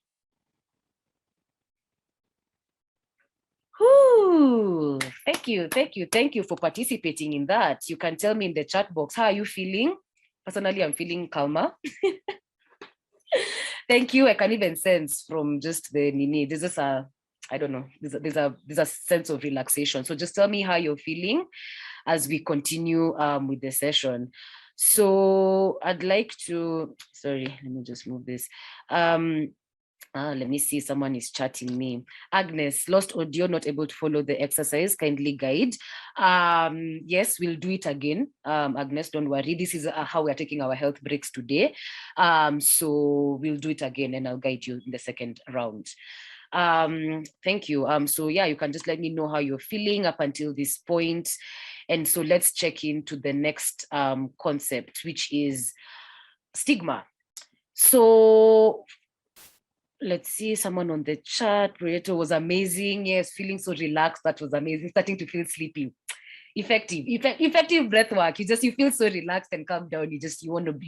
Ooh, thank you for participating in that. You can tell me in the chat box, how are you feeling? Personally, I'm feeling calmer. Thank you. I can even sense from just the Nini, there's just a, I don't know, there's a sense of relaxation. So just tell me how you're feeling as we continue with the session. So I'd like to, sorry, let me just move this. Let me see, someone is chatting me. Agnes, lost audio, not able to follow the exercise, kindly guide. Yes, we'll do it again. Agnes, don't worry. This is how we are taking our health breaks today. So we'll do it again and I'll guide you in the second round. Thank you. So yeah, you can just let me know how you're feeling up until this point. And so let's check into the next concept, which is stigma. So let's see, someone on the chat, Prieto was amazing. Yes, feeling so relaxed. That was amazing. Starting to feel sleepy. Effective breath work. You feel so relaxed and calm down. You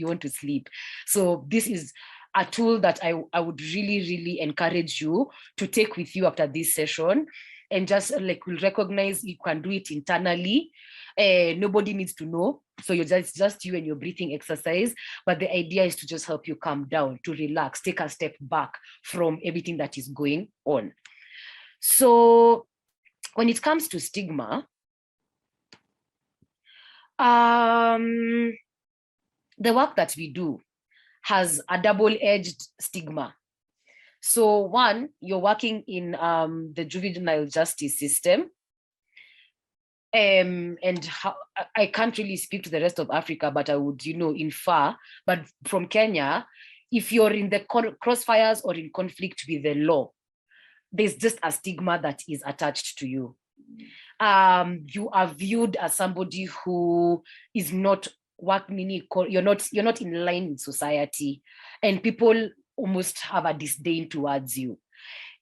want to sleep. So this is a tool that I would really encourage you to take with you after this session, and just like will recognize you can do it internally. Nobody needs to know. So you're just you and your breathing exercise. But the idea is to just help you calm down, to relax, take a step back from everything that is going on. So when it comes to stigma, the work that we do has a double-edged stigma. So one, you're working in the juvenile justice system. And how, I can't really speak to the rest of Africa, but I would, infer, but from Kenya, if you're in the crossfires or in conflict with the law, there's just a stigma that is attached to you. You are viewed as somebody who is not you're not in line with society, and people almost have a disdain towards you.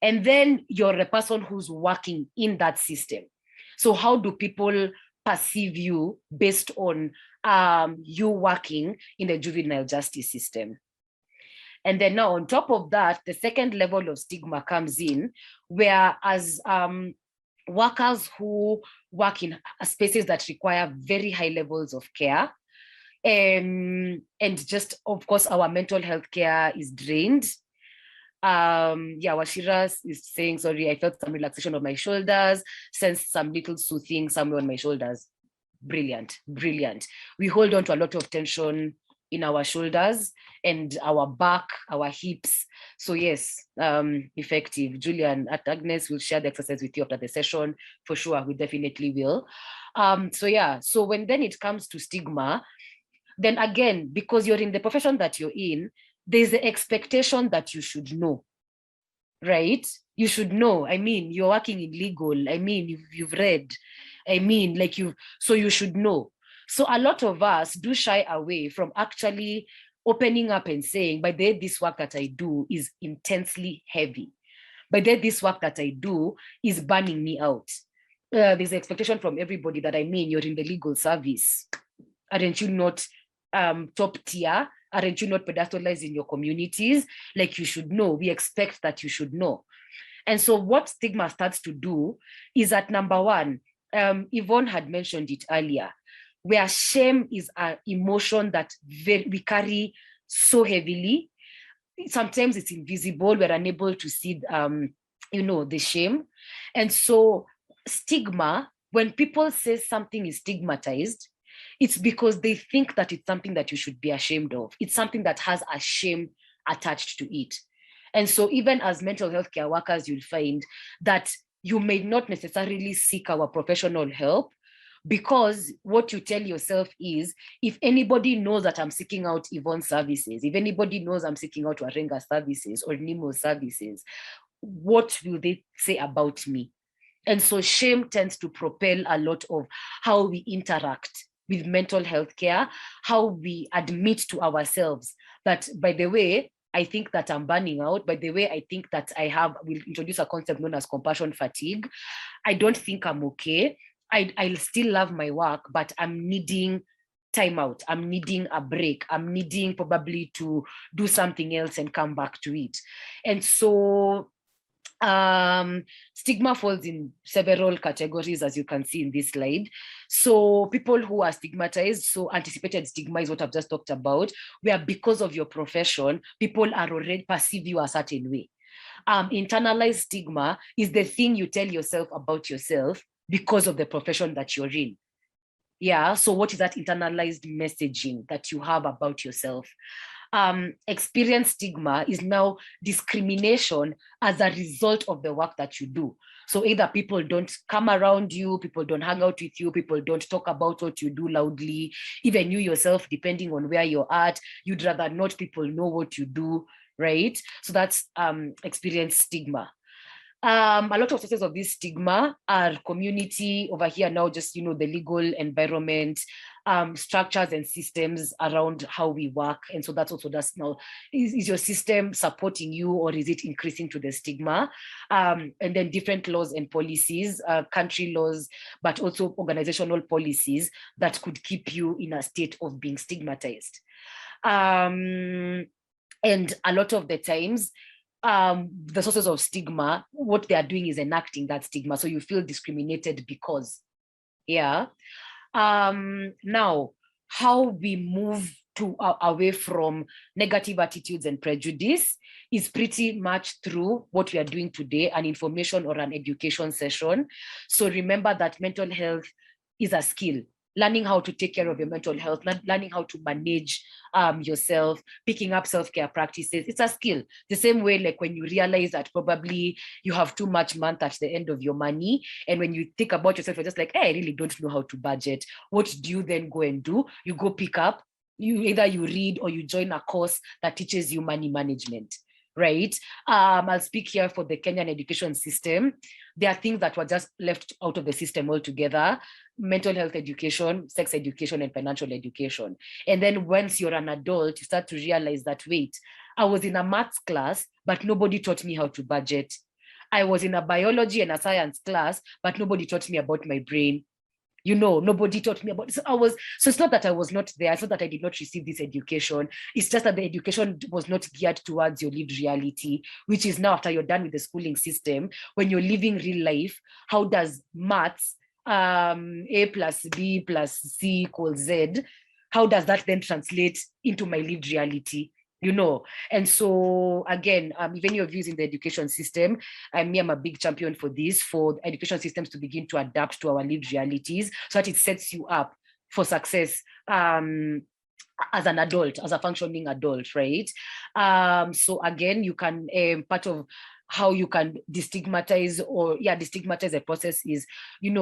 And then you're a person who's working in that system. So how do people perceive you based on you working in the juvenile justice system? And then now on top of that, the second level of stigma comes in, where as workers who work in spaces that require very high levels of care, and just, of course, our mental health care is drained. Washira is saying, sorry, I felt some relaxation on my shoulders, sensed some little soothing somewhere on my shoulders. Brilliant. We hold on to a lot of tension in our shoulders and our back, our hips. So yes, effective. Julian at Agnes will share the exercise with you after the session. For sure, we definitely will. So when then it comes to stigma, then again, because you're in the profession that you're in, there's the expectation that you should know, right? You should know. I mean, you're working in legal. I mean, you've read. I mean, so you should know. So a lot of us do shy away from actually opening up and saying, by the way, this work that I do is intensely heavy. By the way, this work that I do is burning me out. There's an expectation from everybody that, I mean, you're in the legal service. Aren't you not top tier? Aren't you not pedestalized in your communities? Like, you should know. We expect that you should know. And so what stigma starts to do is that, number one, Yvonne had mentioned it earlier, where shame is an emotion that we carry so heavily. Sometimes it's invisible. We're unable to see, the shame. And so stigma, when people say something is stigmatized, it's because they think that it's something that you should be ashamed of. It's something that has a shame attached to it. And so even as mental health care workers, you'll find that you may not necessarily seek our professional help, because what you tell yourself is, if anybody knows that I'm seeking out Yvonne's services, if anybody knows I'm seeking out Warenga's services or Nimo's services, what will they say about me? And so shame tends to propel a lot of how we interact with mental health care, how we admit to ourselves that, by the way, I think that I'm burning out. By the way, I think that we'll introduce a concept known as compassion fatigue. I don't think I'm okay. I'll still love my work, but I'm needing time out. I'm needing a break. I'm needing probably to do something else and come back to it. And so stigma falls in several categories, as you can see in this slide. So people who are stigmatized, so anticipated stigma is what I've just talked about, where because of your profession, people are already perceive you a certain way. Internalized stigma is the thing you tell yourself about yourself because of the profession that you're in. Yeah, so what is that internalized messaging that you have about yourself? Experienced stigma is now discrimination as a result of the work that you do. So either people don't come around you, people don't hang out with you, people don't talk about what you do loudly, even you yourself, depending on where you're at, you'd rather not people know what you do, right? So that's experienced stigma. A lot of sources of this stigma are community over here now, just, the legal environment, structures and systems around how we work. And so that's now, is your system supporting you, or is it increasing to the stigma? And then different laws and policies, country laws, but also organizational policies that could keep you in a state of being stigmatized. And a lot of the times, the sources of stigma, what they are doing is enacting that stigma. So you feel discriminated because, yeah. Now, how we move away from negative attitudes and prejudice is pretty much through what we are doing today, an information or an education session. So remember that mental health is a skill. Learning how to take care of your mental health, learning how to manage yourself, picking up self-care practices, it's a skill. The same way, like when you realize that probably you have too much month at the end of your money, and when you think about yourself, you're just like, hey, I really don't know how to budget. What do you then go and do? You go pick up, either you read or you join a course that teaches you money management. Right? I'll speak here for the Kenyan education system. There are things that were just left out of the system altogether: mental health education, sex education, and financial education. And then once you're an adult, you start to realize that, wait, I was in a maths class, but nobody taught me how to budget. I was in a biology and a science class, but nobody taught me about my brain. Nobody taught me about it. So it's not that I was not there. It's not that I did not receive this education. It's just that the education was not geared towards your lived reality, which is now, after you're done with the schooling system, when you're living real life, how does maths, A plus B plus C equals Z, how does that then translate into my lived reality? And so again, if any of you in the education system, I'm a big champion for this, for education systems to begin to adapt to our lived realities, so that it sets you up for success as an adult, as a functioning adult, right? So again, you can, part of how you can destigmatize the process is,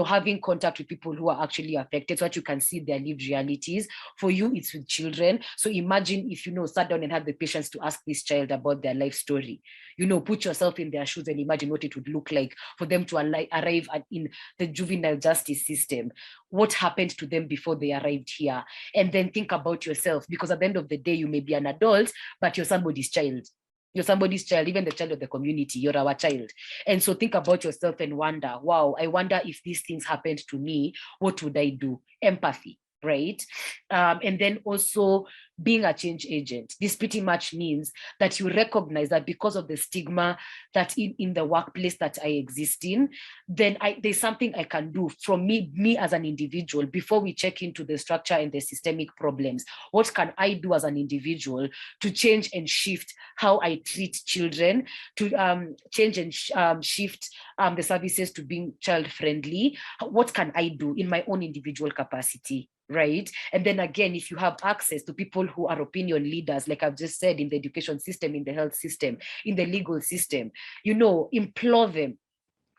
having contact with people who are actually affected so that you can see their lived realities. For you, it's with children. So imagine if, sat down and had the patience to ask this child about their life story. Put yourself in their shoes and imagine what it would look like for them to arrive in the juvenile justice system. What happened to them before they arrived here? And then think about yourself, because at the end of the day, you may be an adult, but you're somebody's child. You're somebody's child, even the child of the community, you're our child. And so think about yourself and wonder, wow, I wonder if these things happened to me, what would I do? Empathy, right? And then also being a change agent. This pretty much means that you recognize that because of the stigma that in the workplace that I exist in, then there's something I can do from me as an individual before we check into the structure and the systemic problems. What can I do as an individual to change and shift how I treat children, to change and shift the services to being child-friendly? What can I do in my own individual capacity? Right? And then again, if you have access to people who are opinion leaders, like I've just said, in the education system, in the health system, in the legal system, implore them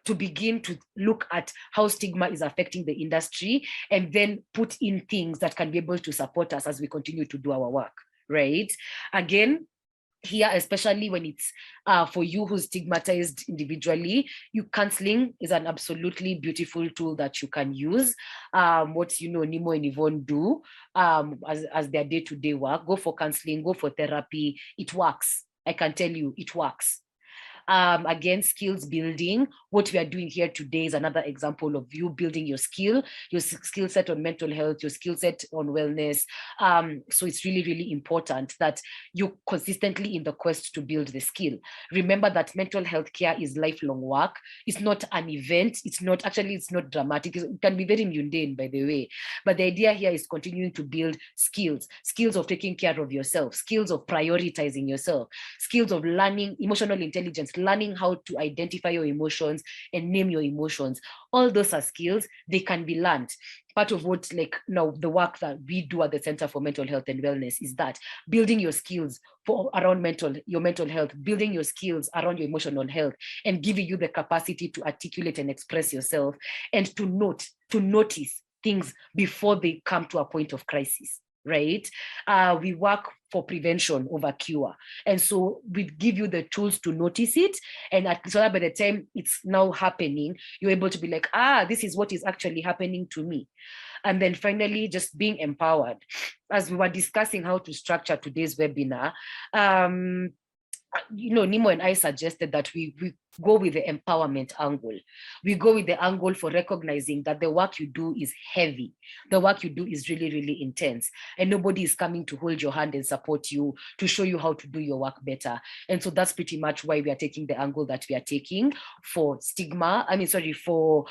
to begin to look at how stigma is affecting the industry, and then put in things that can be able to support us as we continue to do our work, right? Again, here, especially when it's for you who's stigmatized individually, counseling is an absolutely beautiful tool that you can use. What Nimo and Yvonne do as their day-to-day work, go for counseling, go for therapy. It works. I can tell you, it works. Again, skills building. What we are doing here today is another example of you building your skill set on mental health, your skill set on wellness. So it's really, really important that you consistently in the quest to build the skill. Remember that mental health care is lifelong work. It's not an event. It's not dramatic. It can be very mundane, by the way. But the idea here is continuing to build skills of taking care of yourself, skills of prioritizing yourself, skills of learning emotional intelligence, learning how to identify your emotions and name your emotions. All those are skills, they can be learned. Part of what the work that we do at the Center for Mental Health and Wellness is that building your skills around your mental health, building your skills around your emotional health, and giving you the capacity to articulate and express yourself, and to notice things before they come to a point of crisis. Right? We work for prevention over cure. And so we give you the tools to notice it. And so that by the time it's now happening, you're able to be like, this is what is actually happening to me. And then finally, just being empowered. As we were discussing how to structure today's webinar, Nimo and I suggested that we go with the empowerment angle. We go with the angle for recognizing that the work you do is heavy. The work you do is really, really intense. And nobody is coming to hold your hand and support you, to show you how to do your work better. And so that's pretty much why we are taking the angle that we are taking for for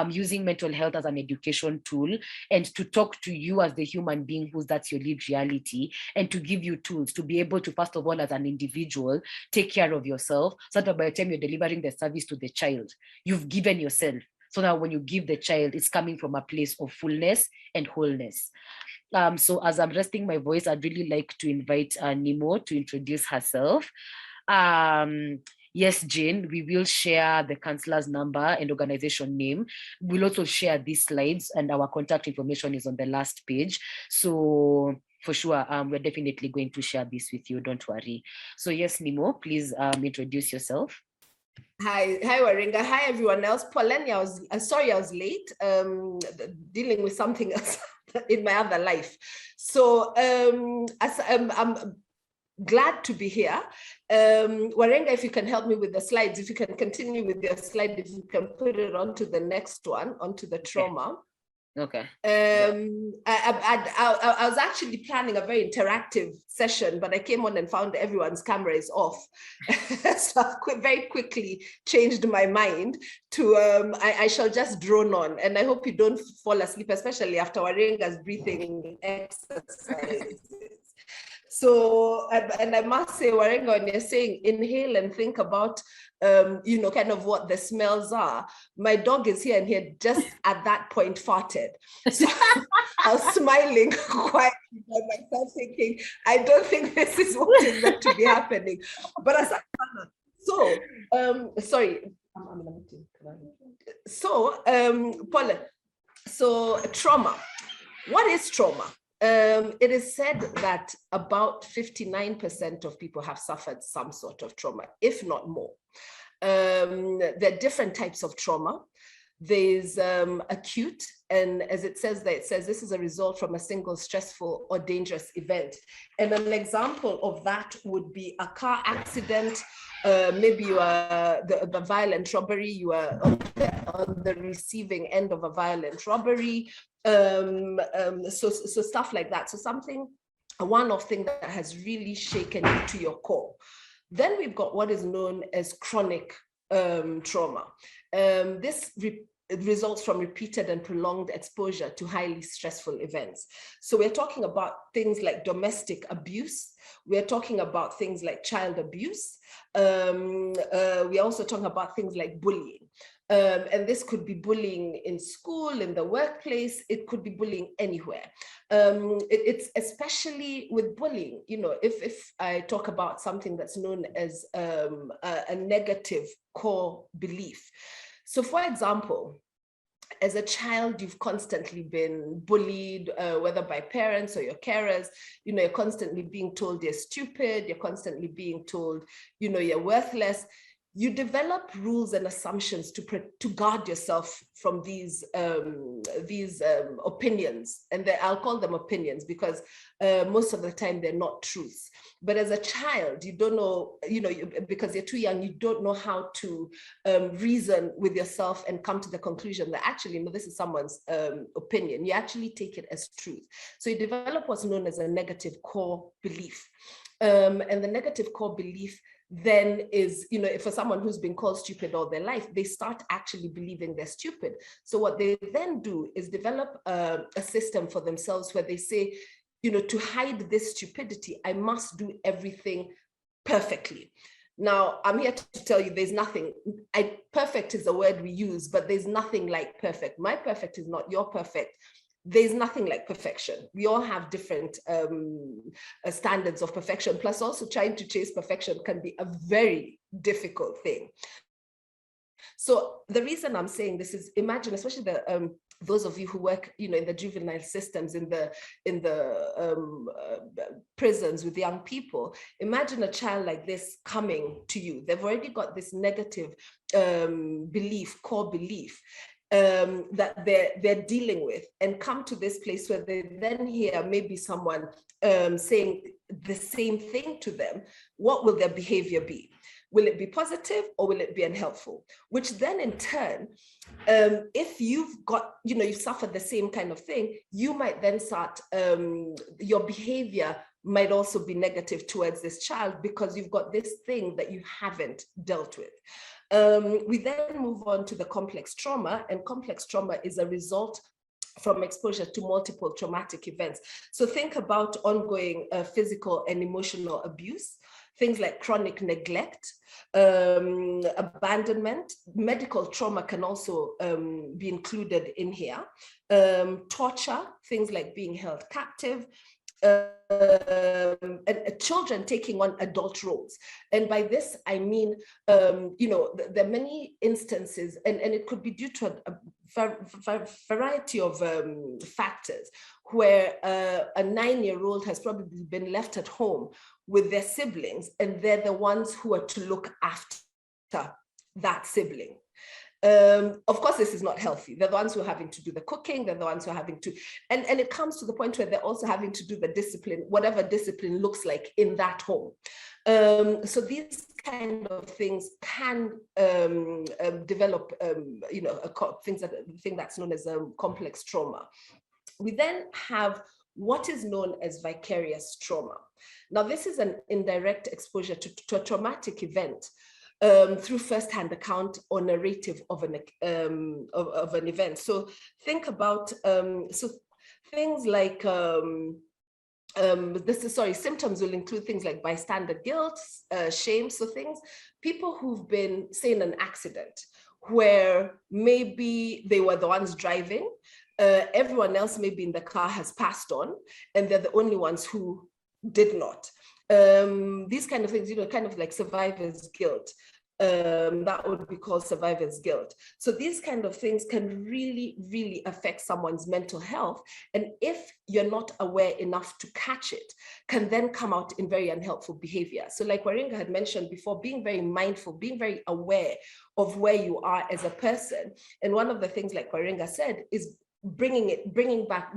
using mental health as an education tool, and to talk to you as the human being that's your lived reality, and to give you tools to be able to, first of all, as an individual, take care of yourself, so that by the time you're delivering the service to the child, you've given yourself. So that when you give the child, it's coming from a place of fullness and wholeness. So as I'm resting my voice, I'd really like to invite Nimo to introduce herself. Yes, Jane, we will share the counselor's number and organization name. We'll also share these slides, and our contact information is on the last page. So for sure, we're definitely going to share this with you, don't worry. So yes, Nimo, please introduce yourself. Hi, Waringa. Hi, everyone else. Pauline, sorry I was late, dealing with something else in my other life. So I'm glad to be here. Waringa, if you can help me with the slides, if you can continue with your slide, if you can put it onto the next one, onto the trauma. Okay. I was actually planning a very interactive session, but I came on and found everyone's camera is off. So I've very quickly changed my mind to I shall just drone on, and I hope you don't fall asleep, especially after Waringa's breathing exercises. So, and I must say, Waringa, when you're saying inhale and think about, kind of what the smells are, my dog is here and he had just at that point farted. So I was smiling quietly by myself thinking, I don't think this is what is meant to be happening. But as sorry. So, Paula, so trauma. What is trauma? It is said that about 59% of people have suffered some sort of trauma, if not more. There are different types of trauma. There's acute, and as it says this is a result from a single stressful or dangerous event. And an example of that would be a car accident. Maybe you are the violent robbery, you are on the receiving end of a violent robbery. So stuff like that. So a one-off thing that has really shaken you to your core. Then we've got what is known as chronic trauma. This results from repeated and prolonged exposure to highly stressful events. So we're talking about things like domestic abuse. We're talking about things like child abuse. We're also talking about things like bullying. And this could be bullying in school, in the workplace, it could be bullying anywhere. It's especially with bullying, you know, if I talk about something that's known as a negative core belief. So for example, as a child, you've constantly been bullied, whether by parents or your carers. You know, you're constantly being told you're stupid, you're constantly being told, you know, you're worthless. You develop rules and assumptions to guard yourself from these opinions. And I'll call them opinions because most of the time they're not truths. But as a child, you don't know, you know, because you're too young, you don't know how to reason with yourself and come to the conclusion that actually, no, this is someone's opinion. You actually take it as truth. So you develop what's known as a negative core belief. And the negative core belief then is, you know, for someone who's been called stupid all their life, they start actually believing they're stupid. So what they then do is develop a system for themselves where they say, you know, to hide this stupidity, I must do everything perfectly. Now, I'm here to tell you there's nothing, perfect is a word we use, but there's nothing like perfect. My perfect is not your perfect. There's nothing like perfection. We all have different standards of perfection. Plus also trying to chase perfection can be a very difficult thing. So the reason I'm saying this is, imagine, especially the those of you who work, you know, in the juvenile systems, in the prisons with young people, imagine a child like this coming to you. They've already got this negative belief, core belief, that they're dealing with, and come to this place where they then hear maybe someone saying the same thing to them. What will their behavior be? Will it be positive or will it be unhelpful? Which then in turn, if you've got, you know, you've suffered the same kind of thing, you might then start, your behavior might also be negative towards this child because you've got this thing that you haven't dealt with. We then move on to the complex trauma, and complex trauma is a result from exposure to multiple traumatic events. So think about ongoing physical and emotional abuse, things like chronic neglect, abandonment. Medical trauma can also be included in here. Torture, things like being held captive, children taking on adult roles. And by this, I mean, you know, there are many instances, and it could be due to a variety of factors, where a 9-year-old has probably been left at home with their siblings, and they're the ones who are to look after that sibling. Of course, this is not healthy. They're the ones who are having to do the cooking. They're the ones who are having to, and it comes to the point where they're also having to do the discipline, whatever discipline looks like in that home. So these kind of things can develop, you know, thing that's known as complex trauma. We then have what is known as vicarious trauma. Now, this is an indirect exposure to a traumatic event through first-hand account or narrative of an event. So think about things like symptoms will include things like bystander guilt, shame. So people who've been, say, in an accident where maybe they were the ones driving, everyone else maybe in the car has passed on, and they're the only ones who did not. These kind of things, you know, kind of like survivor's guilt. That would be called survivor's guilt. So these kind of things can really, really affect someone's mental health. And if you're not aware enough to catch it, can then come out in very unhelpful behavior. So like Waringa had mentioned before, being very mindful, being very aware of where you are as a person. And one of the things, like Waringa said, is bringing back,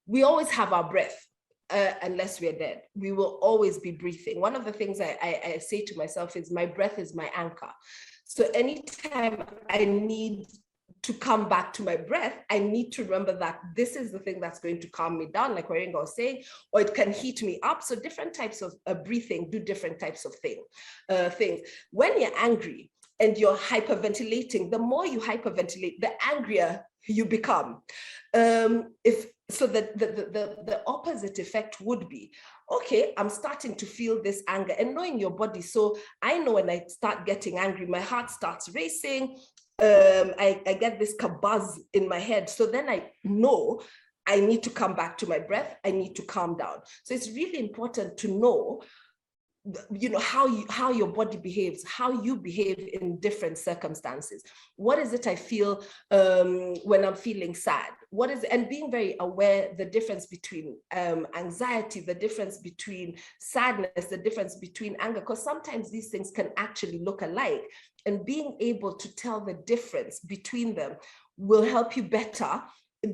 we always have our breath. Unless we're dead, we will always be breathing. One of the things I say to myself is my breath is my anchor. So anytime I need to come back to my breath, I need to remember that this is the thing that's going to calm me down, like Waringa was saying, or it can heat me up. So different types of breathing do different types of things. When you're angry and you're hyperventilating, the more you hyperventilate, the angrier you become. So the opposite effect would be, okay, I'm starting to feel this anger, and knowing your body. So I know when I start getting angry, my heart starts racing. I get this kabuzz in my head. So then I know I need to come back to my breath. I need to calm down. So it's really important to know, you know, how your body behaves, how you behave in different circumstances. What is it I feel when I'm feeling sad? What is, and being very aware the difference between anxiety, the difference between sadness, the difference between anger, because sometimes these things can actually look alike, and being able to tell the difference between them will help you better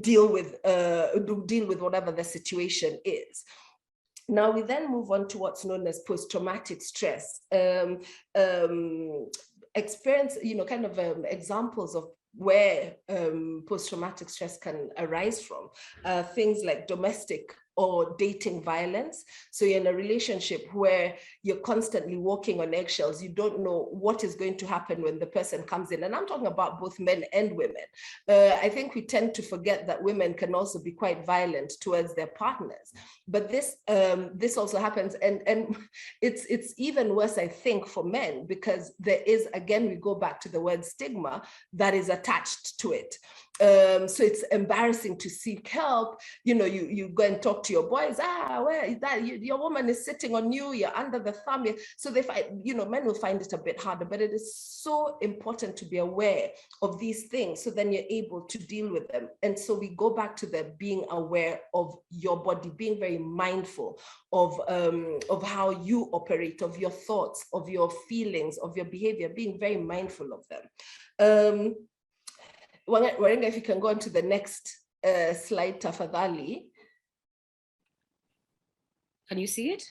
deal with whatever the situation is. Now we then move on to what's known as post-traumatic stress. Experience, you know, kind of examples of where post-traumatic stress can arise from. Things like domestic or dating violence. So you're in a relationship where you're constantly walking on eggshells. You don't know what is going to happen when the person comes in. And I'm talking about both men and women. I think we tend to forget that women can also be quite violent towards their partners. But this also happens, and it's even worse, I think, for men, because there is, again, we go back to the word stigma that is attached to it. So it's embarrassing to seek help. You know, you go and talk to your boys. Where is that? Your woman is sitting on you. You're under the thumb. So they find, you know, men will find it a bit harder. But it is so important to be aware of these things, so then you're able to deal with them. And so we go back to the being aware of your body, being very mindful of how you operate, of your thoughts, of your feelings, of your behavior, being very mindful of them. Warenga, if you can go on to the next slide, tafadhali. Can you see it?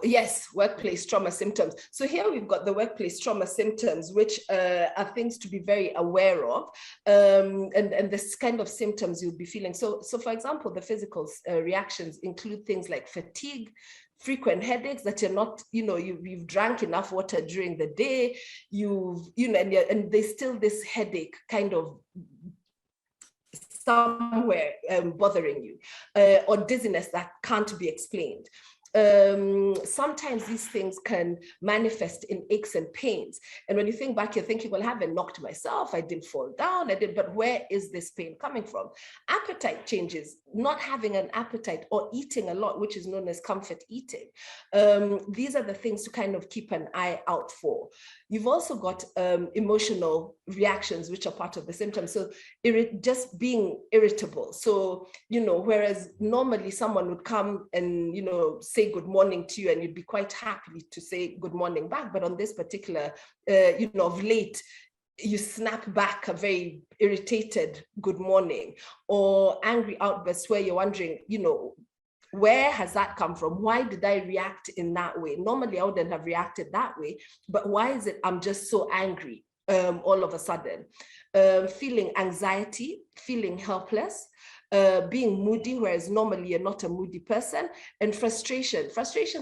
Yes, workplace trauma symptoms. So here we've got the workplace trauma symptoms, which are things to be very aware of, and this kind of symptoms you'll be feeling. So for example, the physical reactions include things like fatigue, frequent headaches that you're not, you know, you've drank enough water during the day, and there's still this headache kind of somewhere bothering you, or dizziness that can't be explained. Sometimes these things can manifest in aches and pains. And when you think back, you're thinking, well, I haven't knocked myself, I didn't fall down, but where is this pain coming from? Appetite changes, not having an appetite or eating a lot, which is known as comfort eating. These are the things to kind of keep an eye out for. You've also got emotional reactions, which are part of the symptoms. So just being irritable. So, you know, whereas normally someone would come and, you know, say good morning to you, and you'd be quite happy to say good morning back. But on this particular, you know, of late, you snap back a very irritated good morning, or angry outbursts where you're wondering, you know, where has that come from? Why did I react in that way? Normally, I wouldn't have reacted that way, but why is it I'm just so angry all of a sudden? Feeling anxiety, feeling helpless, being moody, whereas normally you're not a moody person, and frustration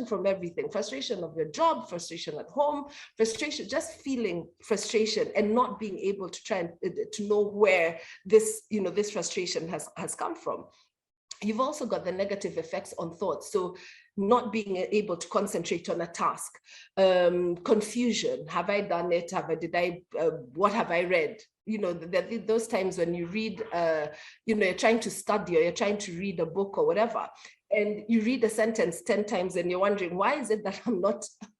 from everything, frustration of your job, frustration at home, frustration, just feeling frustration and not being able to try and to know where this, you know, this frustration has come from. You've also got the negative effects on thoughts. So not being able to concentrate on a task, confusion. Have I done it? What have I read? You know, those times when you read, you know, you're trying to study or you're trying to read a book or whatever, and you read a sentence 10 times and you're wondering, why is it that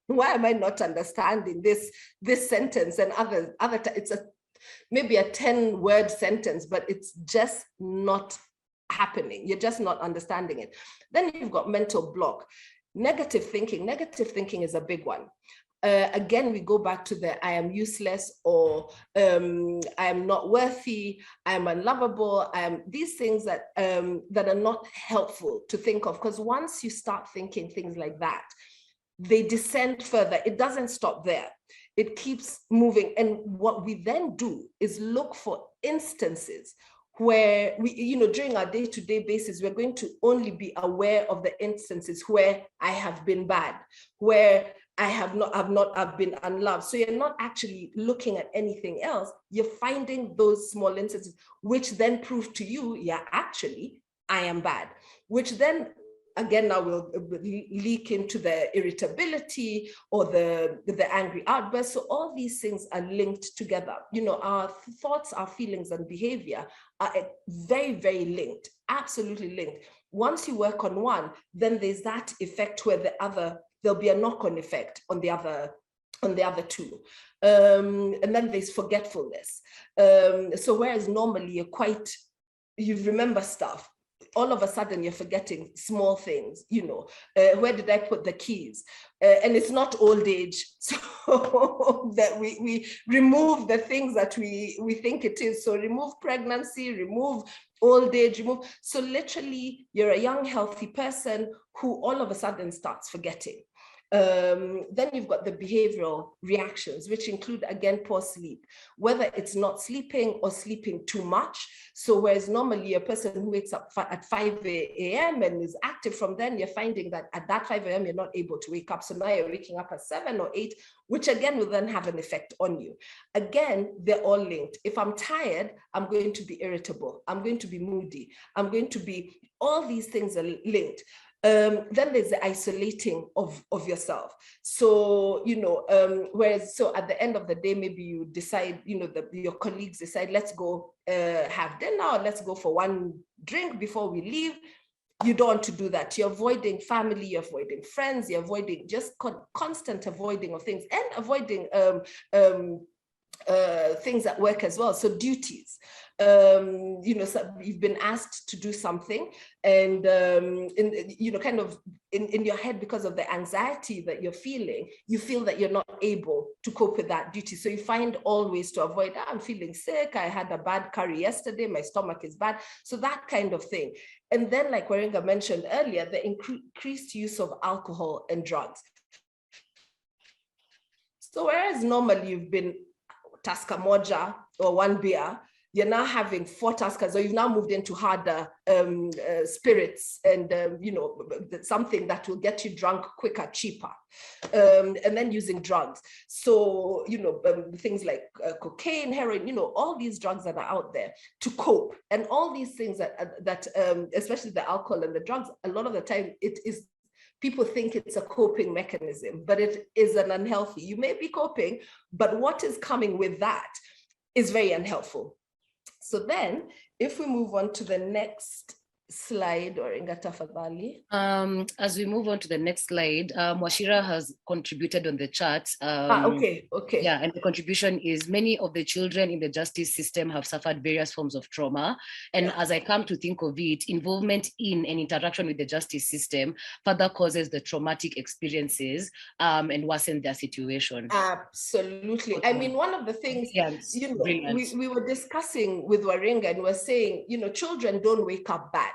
why am I not understanding this sentence and other it's maybe a 10-word sentence, but it's just not happening. You're just not understanding it. Then you've got mental block. Negative thinking. Negative thinking is a big one. Again, we go back to the I am useless, or I am not worthy, I am unlovable. These things that are not helpful to think of, because once you start thinking things like that, they descend further. It doesn't stop there. It keeps moving. And what we then do is look for instances where we, you know, during our day-to-day basis, we're going to only be aware of the instances where I have been bad, where I've been unloved. So you're not actually looking at anything else. You're finding those small instances, which then prove to you, yeah, actually, I am bad, which then again, now we'll leak into the irritability or the angry outburst. So all these things are linked together. You know, our thoughts, our feelings, and behavior are very, very linked, absolutely linked. Once you work on one, then there's that effect where there'll be a knock-on effect on the other two. And then there's forgetfulness. So whereas normally you remember stuff, all of a sudden you're forgetting small things, you know, where did I put the keys? And it's not old age, so that we remove the things that we think it is. So remove pregnancy, remove old age, so literally you're a young, healthy person who all of a sudden starts forgetting. Then you've got the behavioral reactions, which include, again, poor sleep, whether it's not sleeping or sleeping too much. So whereas normally a person who wakes up at 5 a.m. and is active from then, you're finding that at that 5 a.m. you're not able to wake up. So now you're waking up at 7 or 8, which again will then have an effect on you. Again, they're all linked. If I'm tired, I'm going to be irritable. I'm going to be moody. All these things are linked. Then there's the isolating of yourself. So, you know, so at the end of the day, maybe you decide, you know, your colleagues decide, let's go have dinner, or let's go for one drink before we leave. You don't want to do that. You're avoiding family, you're avoiding friends, you're avoiding just constant avoiding of things, and avoiding things at work as well. So duties. You know, so you've been asked to do something, and you know, kind of in your head, because of the anxiety that you're feeling, you feel that you're not able to cope with that duty. So you find all ways to avoid. I'm feeling sick. I had a bad curry yesterday. My stomach is bad. So that kind of thing. And then, like Waringa mentioned earlier, the increased use of alcohol and drugs. So whereas normally you've been taska moja or one beer, you're now having 4 taskas, or you've now moved into harder spirits and, you know, something that will get you drunk quicker, cheaper, and then using drugs. So, you know, things like cocaine, heroin, you know, all these drugs that are out there to cope. And all these things that especially the alcohol and the drugs, a lot of the time people think it's a coping mechanism, but it is an unhealthy. You may be coping, but what is coming with that is very unhelpful. So then, if we move on to the next slide, or Tafadhali. As we move on to the next slide, Washira has contributed on the chart. Okay. Yeah, and the contribution is many of the children in the justice system have suffered various forms of trauma. And as I come to think of it, involvement in and interaction with the justice system further causes the traumatic experiences and worsen their situation. Absolutely. I mean, one of the things, you know, we were discussing with Waringa, and we're saying, you know, children don't wake up bad.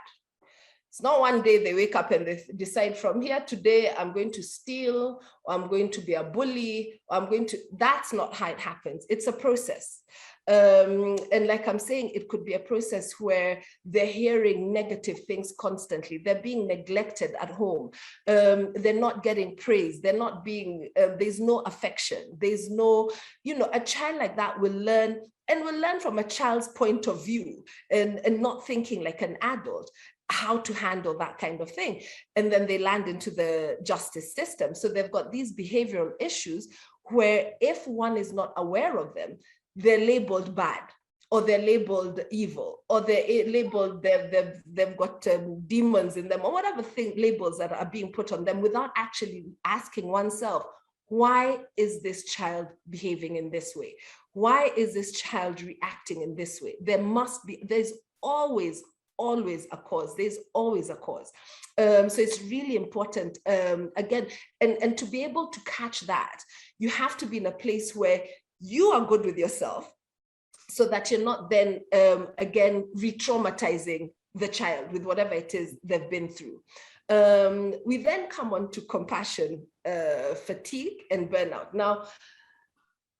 It's not one day they wake up and they decide, from here today, I'm going to steal, or I'm going to be a bully, or that's not how it happens. It's a process. And like I'm saying, it could be a process where they're hearing negative things constantly. They're being neglected at home. They're not getting praise. They're not being, there's no affection. There's no, you know, a child like that will learn, and will learn from a child's point of view, and not thinking like an adult, how to handle that kind of thing. And then they land into the justice system. So they've got these behavioral issues where if one is not aware of them, they're labeled bad, or they're labeled evil, or they're labeled, they've got demons in them, or whatever labels that are being put on them, without actually asking oneself, why is this child behaving in this way? Why is this child reacting in this way? There's always a cause. There's always a cause. So it's really important, again, and to be able to catch that, you have to be in a place where you are good with yourself, so that you're not then, again, re-traumatizing the child with whatever it is they've been through. We then come on to compassion, fatigue, and burnout. Now,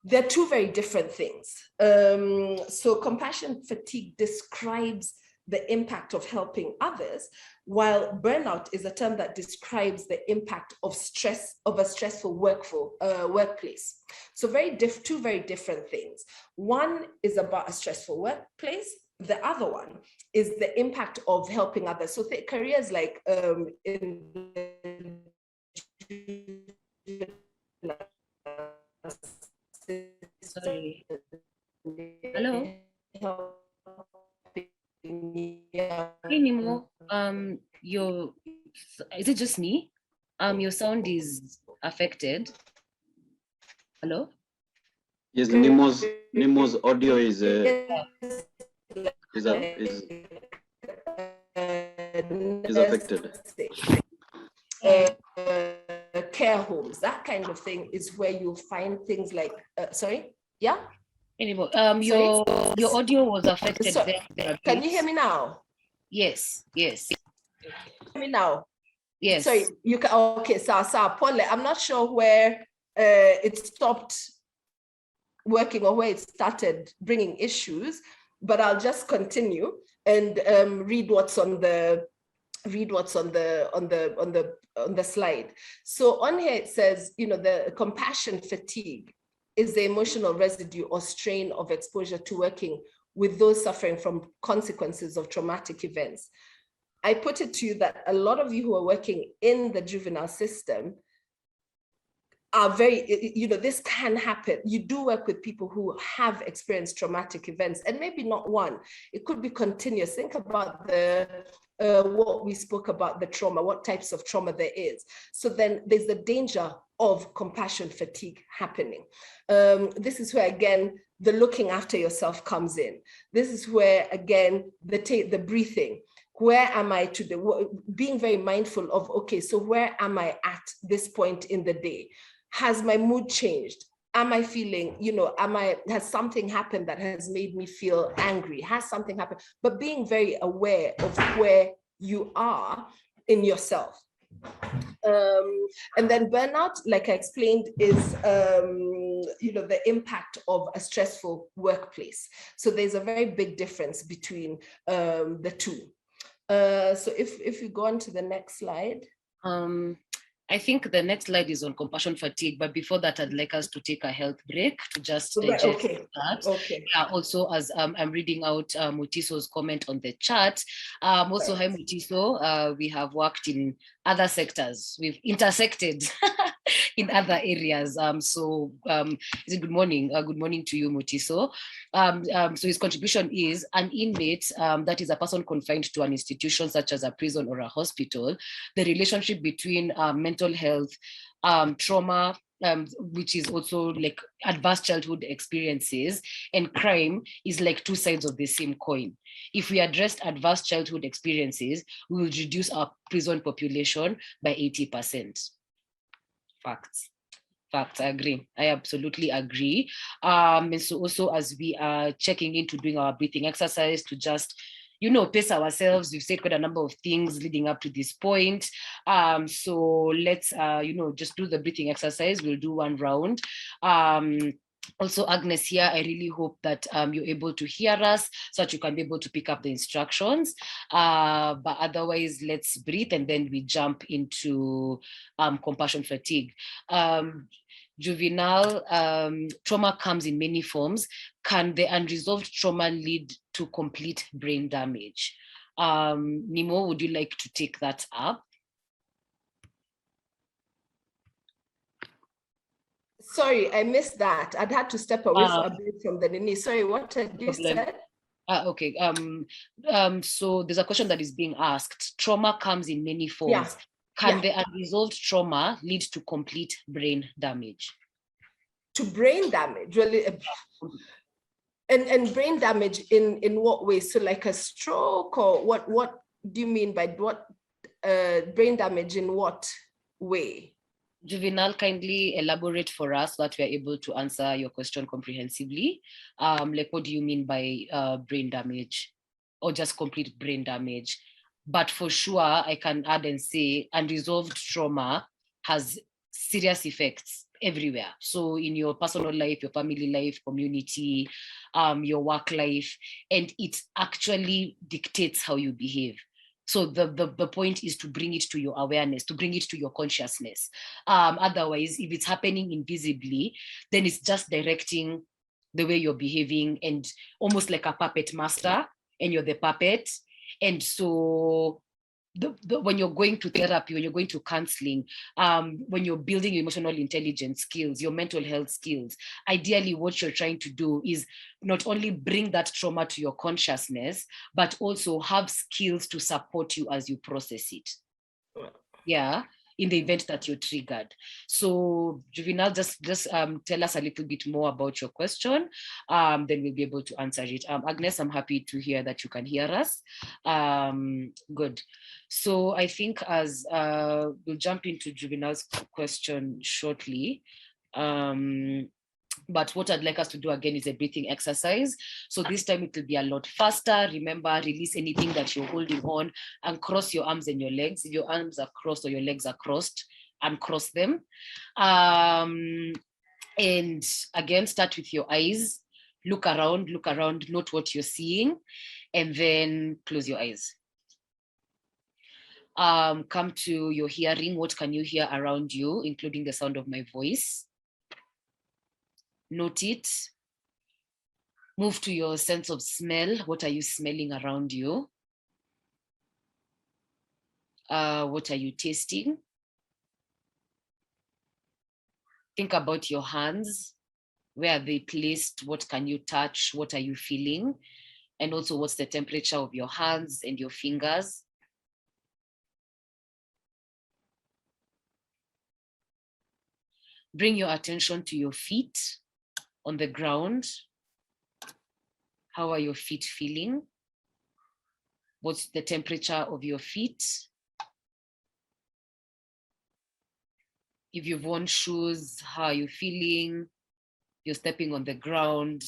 they're two very different things. So compassion fatigue describes the impact of helping others, while burnout is a term that describes the impact of stress, of a stressful workplace. So two very different things. One is about a stressful workplace, the other one is the impact of helping others. So careers like Sorry. Hello? Hey, Nemo, is it just me? Your sound is affected. Hello? Yes, Nemo's audio is affected. Care homes, that kind of thing is where you find things like, sorry, yeah? Anyway, your audio was affected. So, there can you hear me now? Yes. Hear me now? Yes. Sorry, you can, okay, so Paul, I'm not sure where it stopped working or where it started bringing issues, but I'll just continue and read what's on the slide. So on here it says, the compassion fatigue is the emotional residue or strain of exposure to working with those suffering from consequences of traumatic events. I put it to you that a lot of you who are working in the juvenile system are very, this can happen. You do work with people who have experienced traumatic events, and maybe not one. It could be continuous. Think about what we spoke about, the trauma, what types of trauma there is. So then there's the danger of compassion fatigue happening. This is where, again, the looking after yourself comes in. This is where, again, the breathing. Where am I today? Being very mindful of, okay, so where am I at this point in the day? Has my mood changed? Am I feeling, has something happened that has made me feel angry? Has something happened? But being very aware of where you are in yourself. And then burnout, like I explained, is, the impact of a stressful workplace. So there's a very big difference between the two. So if you go on to the next slide. I think the next slide is on compassion fatigue, but before that, I'd like us to take a health break to just digest that. Okay. Also, as I'm reading out Mutiso's comment on the chat, also, hi Mutiso, we have worked in other sectors. We've intersected in other areas. So good morning. Good morning to you, Mutiso. So his contribution is an inmate, that is a person confined to an institution such as a prison or a hospital. The relationship between mental health, trauma, which is also like adverse childhood experiences, and crime is like two sides of the same coin. If we addressed adverse childhood experiences, we will reduce our prison population by 80%. Facts, I agree. I absolutely agree. And so also, as we are checking into doing our breathing exercise to just, pace ourselves, we've said quite a number of things leading up to this point. So let's, just do the breathing exercise. We'll do one round. Also, Agnes here, I really hope that you're able to hear us so that you can be able to pick up the instructions. But otherwise, let's breathe and then we jump into compassion fatigue. Juvenile trauma comes in many forms. Can the unresolved trauma lead to complete brain damage? Nemo, would you like to take that up? Sorry, I missed that. I'd had to step away a bit from the Nini. Sorry, what had you said? Okay. So there's a question that is being asked. Trauma comes in many forms. Yeah. Can the unresolved trauma lead to complete brain damage? To brain damage, really? And brain damage in what way? So like a stroke, or what do you mean by what brain damage in what way? Juvenile, kindly elaborate for us so that we are able to answer your question comprehensively. Like, what do you mean by brain damage, or just complete brain damage? But for sure, I can add and say unresolved trauma has serious effects everywhere. So in your personal life, your family life, community, your work life, and it actually dictates how you behave. So the point is to bring it to your awareness, to bring it to your consciousness. Otherwise, if it's happening invisibly, then it's just directing the way you're behaving, and almost like a puppet master, and you're the puppet. And so when you're going to therapy, when you're going to counseling, when you're building your emotional intelligence skills, your mental health skills, ideally what you're trying to do is not only bring that trauma to your consciousness, but also have skills to support you as you process it. Yeah, in the event that you're triggered. So Juvenile, just tell us a little bit more about your question, then we'll be able to answer it. Agnes, I'm happy to hear that you can hear us. Good. So I think as we'll jump into Juvenile's question shortly. But what I'd like us to do again is a breathing exercise. So this time it will be a lot faster. Remember, release anything that you're holding on and cross your arms and your legs. If your arms are crossed or your legs are crossed, uncross them. And again, start with your eyes. Look around, note what you're seeing, and then close your eyes. Come to your hearing. What can you hear around you, including the sound of my voice? Note it. Move to your sense of smell. What are you smelling around you? What are you tasting? Think about your hands. Where are they placed? What can you touch? What are you feeling? And also, what's the temperature of your hands and your fingers? Bring your attention to your feet on the ground. How are your feet feeling? What's the temperature of your feet? If you've worn shoes, how are you feeling? You're stepping on the ground.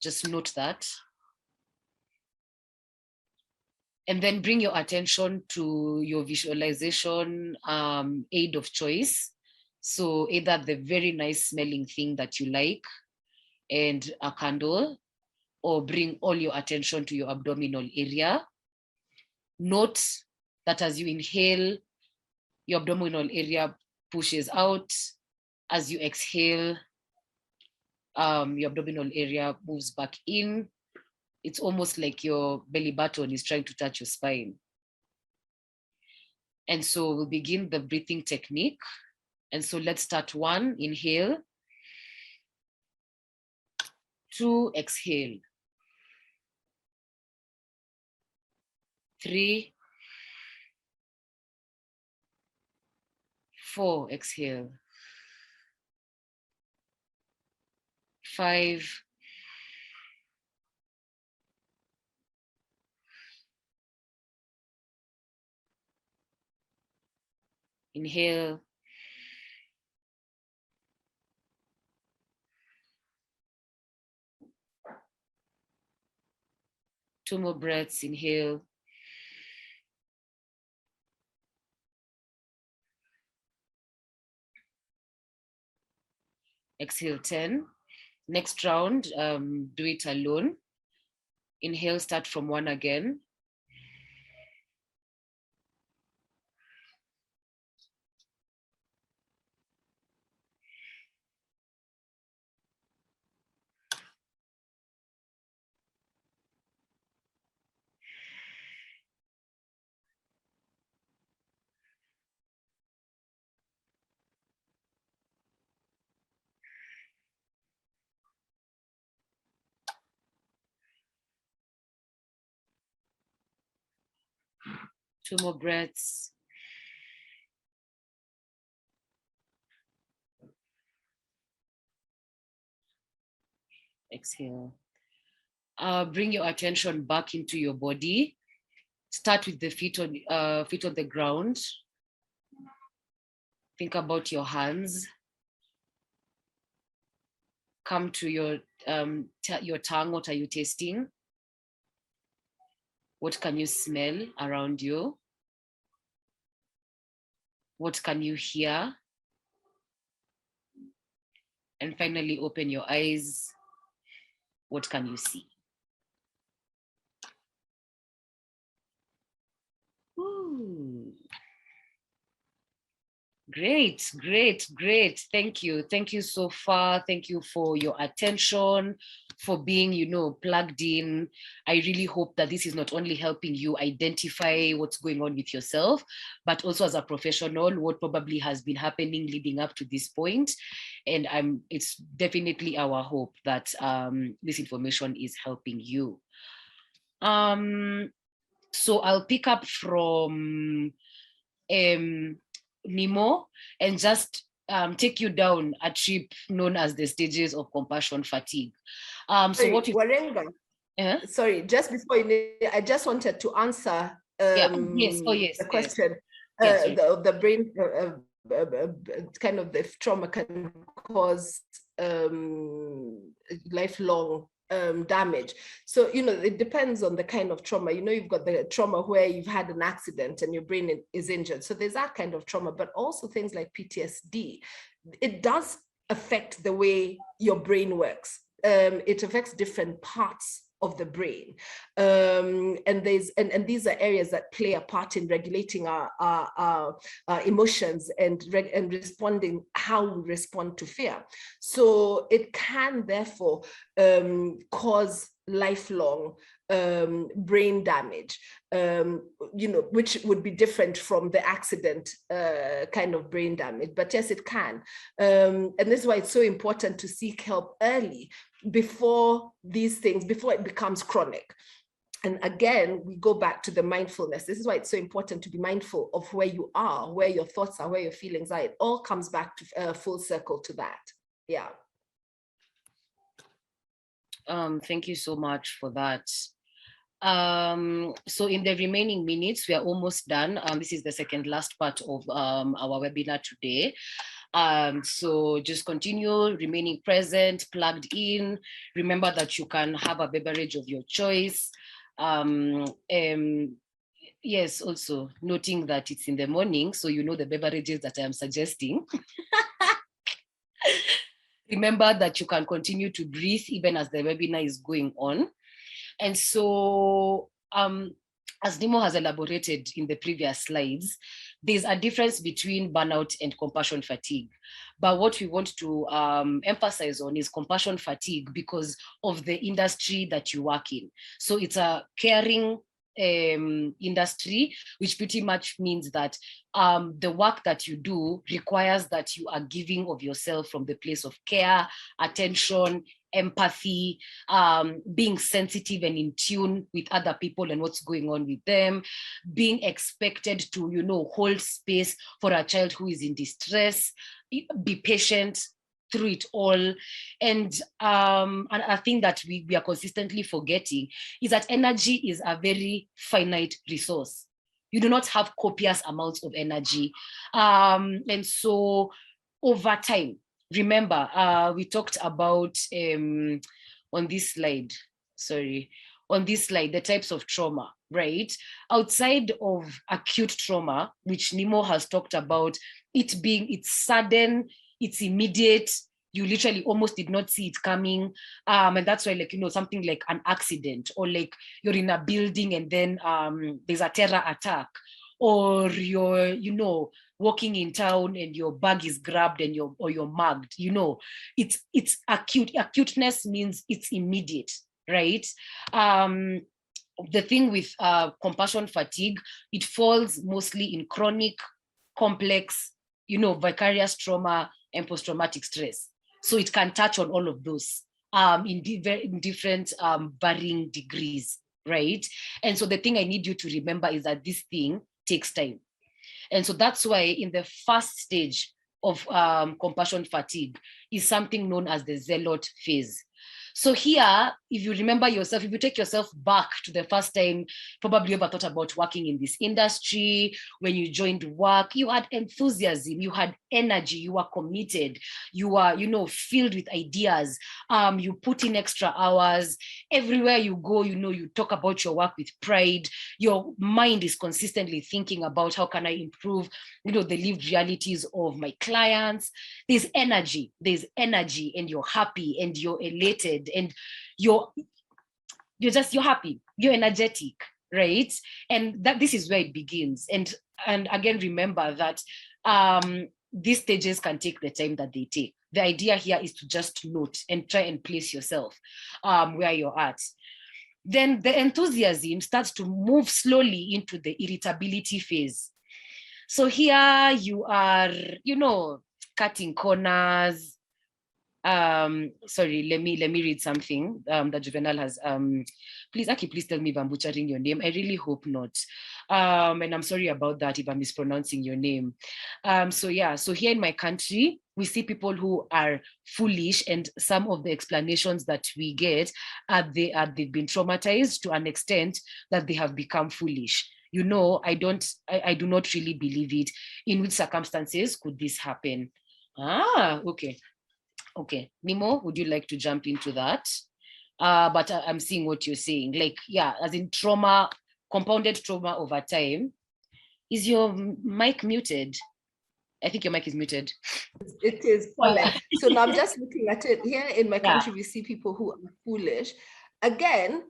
Just note that. And then bring your attention to your visualization aid of choice. So either the very nice smelling thing that you like and a candle, or bring all your attention to your abdominal area. Note that as you inhale, your abdominal area pushes out. As you exhale, your abdominal area moves back in. It's almost like your belly button is trying to touch your spine. And so we'll begin the breathing technique. And so let's start 1, inhale. 2, exhale. 3, 4, exhale. 5, 6, inhale. 2 more breaths, inhale. Exhale 10. Next round, do it alone. Inhale, start from 1 again. Two more breaths. Exhale. Bring your attention back into your body. Start with the feet on the ground. Think about your hands. Come to your tongue. What are you tasting? What can you smell around you? What can you hear? And finally, open your eyes. What can you see? Ooh. Great, great, great. Thank you. Thank you so far. Thank you for your attention, for being, plugged in. I really hope that this is not only helping you identify what's going on with yourself, but also as a professional, what probably has been happening leading up to this point. And it's definitely our hope that this information is helping you. So I'll pick up from Nimo and just take you down a trip known as the stages of compassion fatigue. So what you Warenga, sorry, just before I just wanted to answer yes, the question. The brain kind of the trauma can cause lifelong damage. So, it depends on the kind of trauma. You've got the trauma where you've had an accident and your brain is injured. So there's that kind of trauma, but also things like PTSD. It does affect the way your brain works. It affects different parts of the brain. And these are areas that play a part in regulating our emotions and responding, how we respond to fear. So it can therefore cause lifelong brain damage, which would be different from the accident kind of brain damage. But yes, it can. And this is why it's so important to seek help early before it becomes chronic. And again, we go back to the mindfulness. This is why it's so important to be mindful of where you are, where your thoughts are, where your feelings are. It all comes back to full circle to that. Yeah. Thank you so much for that. So in the remaining minutes, we are almost done. This is the second last part of our webinar today. So just continue remaining present, plugged in. Remember that you can have a beverage of your choice. Yes, also noting that it's in the morning, so the beverages that I am suggesting. Remember that you can continue to breathe even as the webinar is going on. And so, as Nimo has elaborated in the previous slides, there's a difference between burnout and compassion fatigue. But what we want to emphasize on is compassion fatigue because of the industry that you work in. So it's a caring industry, which pretty much means that the work that you do requires that you are giving of yourself from the place of care, attention, empathy, being sensitive and in tune with other people and what's going on with them, being expected to, hold space for a child who is in distress, be patient through it all. And I think that we are consistently forgetting is that energy is a very finite resource. You do not have copious amounts of energy. And so over time, remember, we talked about on this slide, the types of trauma, right? Outside of acute trauma, which Nimo has talked about, it's sudden, it's immediate, you literally almost did not see it coming. And that's why, something like an accident, or like you're in a building and then there's a terror attack, or you're, walking in town and your bag is grabbed and you're mugged, it's acute. Acuteness means it's immediate, right? The thing with compassion fatigue, it falls mostly in chronic, complex, vicarious trauma and post-traumatic stress. So it can touch on all of those in different varying degrees, right? And so the thing I need you to remember is that this thing takes time. And so that's why in the first stage of compassion fatigue is something known as the zealot phase. So here, if you remember yourself, if you take yourself back to the first time, probably you ever thought about working in this industry, when you joined work, you had enthusiasm, you had energy, you were committed, you were, filled with ideas, you put in extra hours, everywhere you go, you talk about your work with pride, your mind is consistently thinking about how can I improve, the lived realities of my clients. There's energy, and you're happy and you're elated and you're happy, you're energetic, right? And that this is where it begins. And again, remember that these stages can take the time that they take. The idea here is to just note and try and place yourself where you're at. Then the enthusiasm starts to move slowly into the irritability phase. So here you are, cutting corners. Sorry, let me read something that Juvenile has. Please, Aki, please tell me if I'm butchering your name. I really hope not. And I'm sorry about that if I'm mispronouncing your name. So here in my country, we see people who are foolish, and some of the explanations that we get are they've been traumatized to an extent that they have become foolish. I do not really believe it. In which circumstances could this happen? Okay. Okay, Nimo, would you like to jump into that? But I'm seeing what you're saying. Like, yeah, as in trauma, compounded trauma over time. Is your mic muted? I think your mic is muted. It is. So now I'm just looking at it. Here in my country, we see people who are foolish. Again,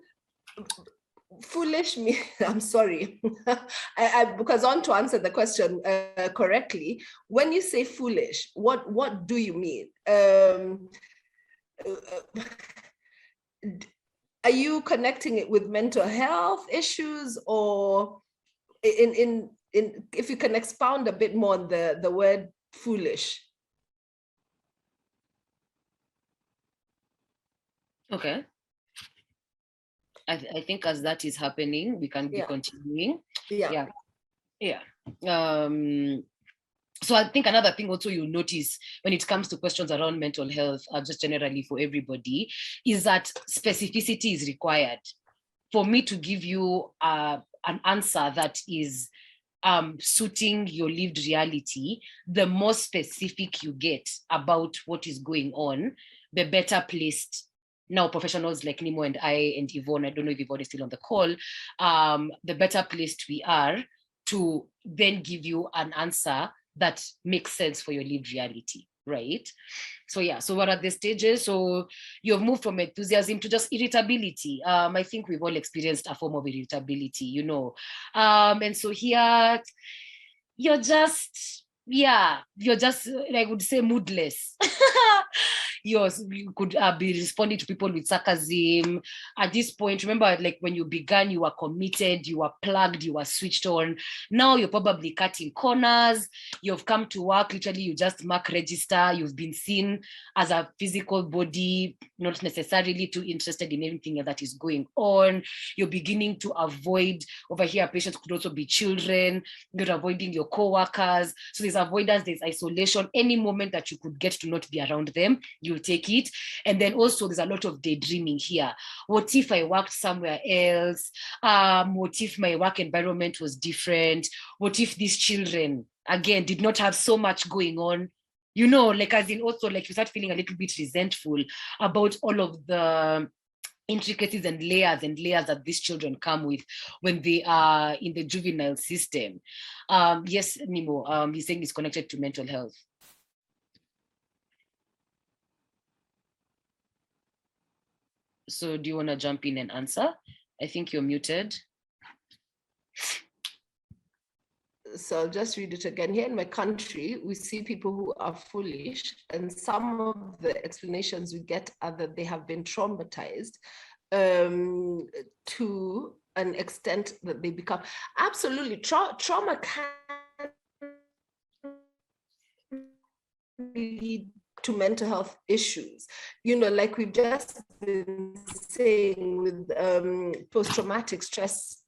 foolish me. I'm sorry, because I want to answer the question correctly. When you say foolish, what do you mean? Are you connecting it with mental health issues, or if you can expound a bit more on the word foolish? Okay. I think as that is happening, we can be continuing. Yeah. So I think another thing also you'll notice when it comes to questions around mental health, just generally for everybody, is that specificity is required. For me to give you an answer that is suiting your lived reality, the more specific you get about what is going on, the better placed. Now, professionals like Nimo and I and Yvonne, I don't know if Yvonne is still on the call, the better placed we are to then give you an answer that makes sense for your lived reality, right? So so what are the stages? So you've moved from enthusiasm to just irritability. I think we've all experienced a form of irritability, and so here, you're just, I would say, moodless. You could be responding to people with sarcasm. At this point, remember, like when you began, you were committed, you were plugged, you were switched on. Now you're probably cutting corners. You've come to work, literally you just mark register. You've been seen as a physical body, not necessarily too interested in anything that is going on. You're beginning to avoid, over here, patients could also be children. You're avoiding your co-workers. So there's avoidance, there's isolation. Any moment that you could get to not be around them, you'll take it. And then also there's a lot of daydreaming here. What if I worked somewhere else? What if my work environment was different? What if these children, again, did not have so much going on? As in also, like, you start feeling a little bit resentful about all of the intricacies and layers that these children come with when they are in the juvenile system. Yes, Nimo, he's saying it's connected to mental health. So do you want to jump in and answer? I think you're muted. So I'll just read it again. Here in my country, we see people who are foolish, and some of the explanations we get are that they have been traumatized to an extent that they become absolutely trauma can lead to mental health issues, like we've just been saying with post-traumatic stress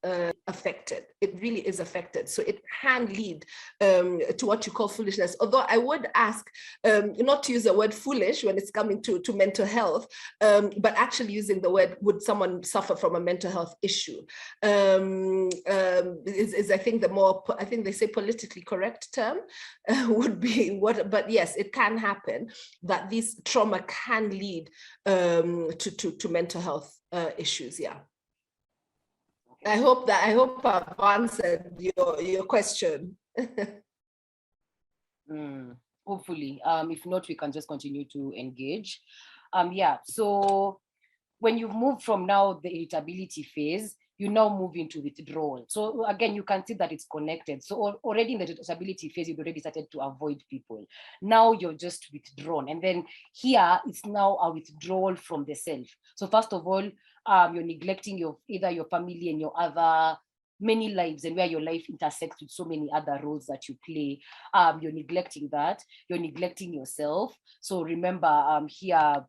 affected. It really is affected. So it can lead to what you call foolishness. Although I would ask not to use the word foolish when it's coming to mental health, but actually using the word, would someone suffer from a mental health issue? Is I think the more, I think they say politically correct term would be what, but yes, it can happen that this trauma can lead to mental health issues. Yeah. I hope I've answered your question. Hopefully, if not, we can just continue to engage. So when you've moved from now the irritability phase, you now move into withdrawal. So again, you can see that it's connected. So already in the disability phase, you've already started to avoid people. Now you're just withdrawn. And then here, it's now a withdrawal from the self. So first of all, you're neglecting either your family and your other many lives, and where your life intersects with so many other roles that you play. You're neglecting that. You're neglecting yourself. So remember, here,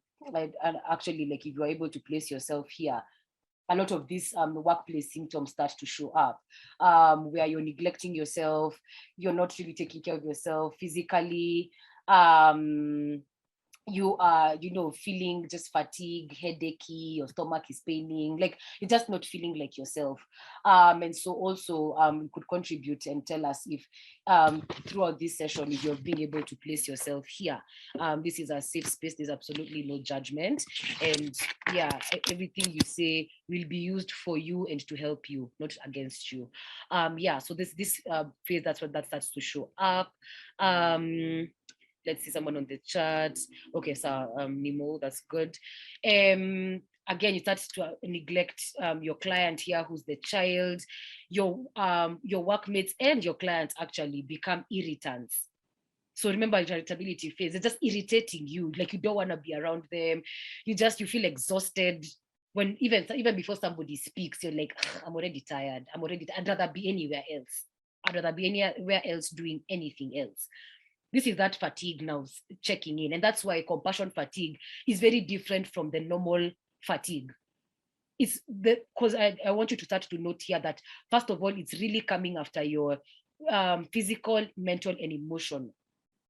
actually, like if you're able to place yourself here, a lot of these workplace symptoms start to show up, where you're neglecting yourself, you're not really taking care of yourself physically, you are, feeling just fatigue, headachy, your stomach is paining, like you're just not feeling like yourself. And so also you could contribute and tell us if throughout this session, if you're being able to place yourself here. This is a safe space, there's absolutely no judgment. And yeah, everything you say will be used for you and to help you, not against you. Yeah, so this phase, that's what that starts to show up. Let's see someone on the chat. Okay, so Nemo, that's good. Again, you start to neglect your client here, who's the child. Your workmates and your clients actually become irritants. So remember, irritability phase, it's just irritating you, like you don't want to be around them. You feel exhausted. When even before somebody speaks, you're like, I'm already tired. I'd rather be anywhere else. I'd rather be anywhere else doing anything else. This is that fatigue now checking in. And that's why compassion fatigue is very different from the normal fatigue. It's because I want you to start to note here that, first of all, it's really coming after your physical, mental, and emotion,